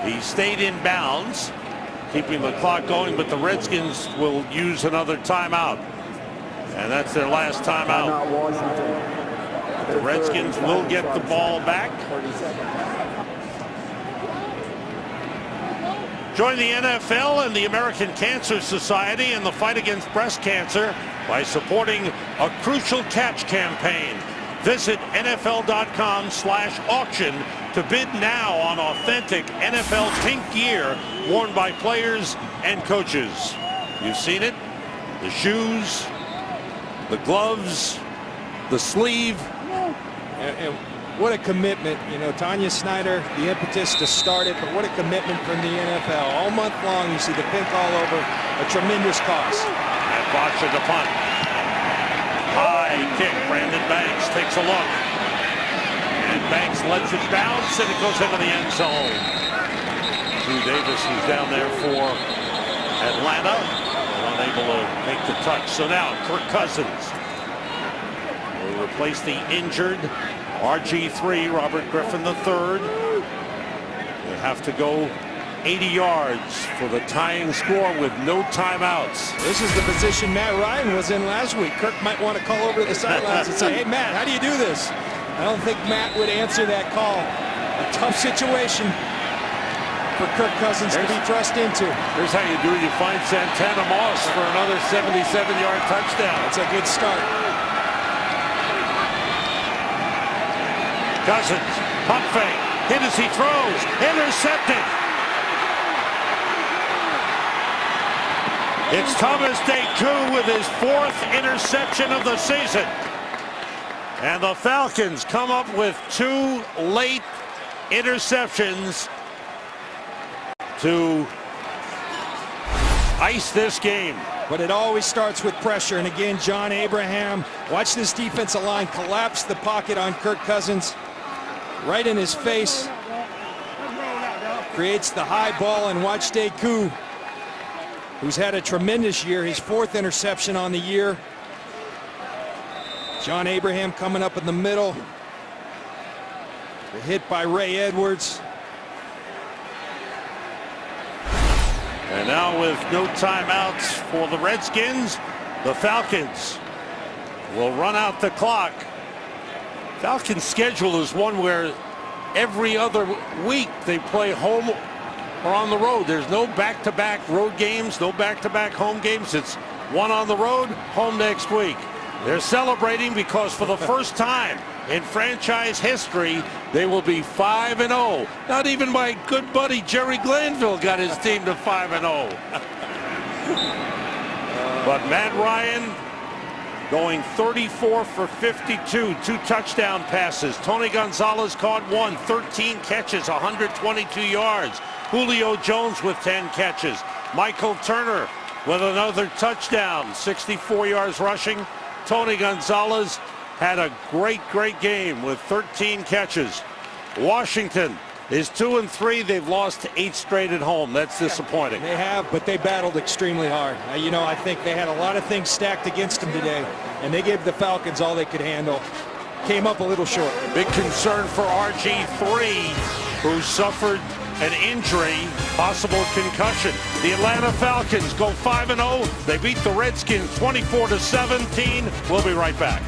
[SPEAKER 1] He stayed in bounds, keeping the clock going, but the Redskins will use another timeout. And that's their last timeout. The Redskins will get the ball back. Join the NFL and the American Cancer Society in the fight against breast cancer by supporting a Crucial Catch campaign. Visit NFL.com/auction to bid now on authentic NFL pink gear worn by players and coaches. You've seen it. The shoes, the gloves, the sleeve.
[SPEAKER 2] And what a commitment. You know, Tanya Snyder, the impetus to start it, but what a commitment from the NFL. All month long, you see the pink all over. A tremendous cost.
[SPEAKER 1] And Boxer the punt. High kick. Brandon Banks takes a look. And Banks lets it bounce, and it goes into the end zone. Drew Davis, who's down there for Atlanta, unable to make the touch. So now Kirk Cousins will replace the injured RG3, Robert Griffin III. They have to go 80 yards for the tying score with no timeouts.
[SPEAKER 2] This is the position Matt Ryan was in last week. Kirk might want to call over to the sidelines and say, hey, Matt, how do you do this? I don't think Matt would answer that call. A tough situation for Kirk Cousins to be thrust into.
[SPEAKER 1] Here's how you do it. You find Santana Moss for another 77-yard touchdown.
[SPEAKER 2] That's a good start.
[SPEAKER 1] Cousins, pump fake, hit as he throws, intercepted. It's Thomas Deku with his 4th interception of the season. And the Falcons come up with 2 late interceptions to ice this game.
[SPEAKER 2] But it always starts with pressure. And again, John Abraham, watch this defensive line collapse the pocket on Kirk Cousins. Right in his face. Creates the high ball, and watch Deku, who's had a tremendous year, his 4th interception on the year. John Abraham coming up in the middle. The hit by Ray Edwards.
[SPEAKER 1] And now with no timeouts for the Redskins, the Falcons will run out the clock. Falcons' schedule is one where every other week they play home or on the road. There's no back-to-back road games, no back-to-back home games. It's one on the road, home next week. They're celebrating because for the first time in franchise history, they will be 5-0. Not even my good buddy Jerry Glanville got his team to 5-0. But Matt Ryan going 34 for 52, 2 touchdown passes. Tony Gonzalez caught 1, 13 catches, 122 yards. Julio Jones with 10 catches. Michael Turner with another touchdown, 64 yards rushing. Tony Gonzalez had a great game with 13 catches. Washington is 2-3. They've lost 8 straight at home. That's disappointing.
[SPEAKER 2] They have, but they battled extremely hard. You know, I think they had a lot of things stacked against them today, and they gave the Falcons all they could handle. Came up a little short.
[SPEAKER 1] Big concern for RG3, who suffered an injury, possible concussion. The Atlanta Falcons go 5-0. They beat the Redskins 24-17. We'll be right back.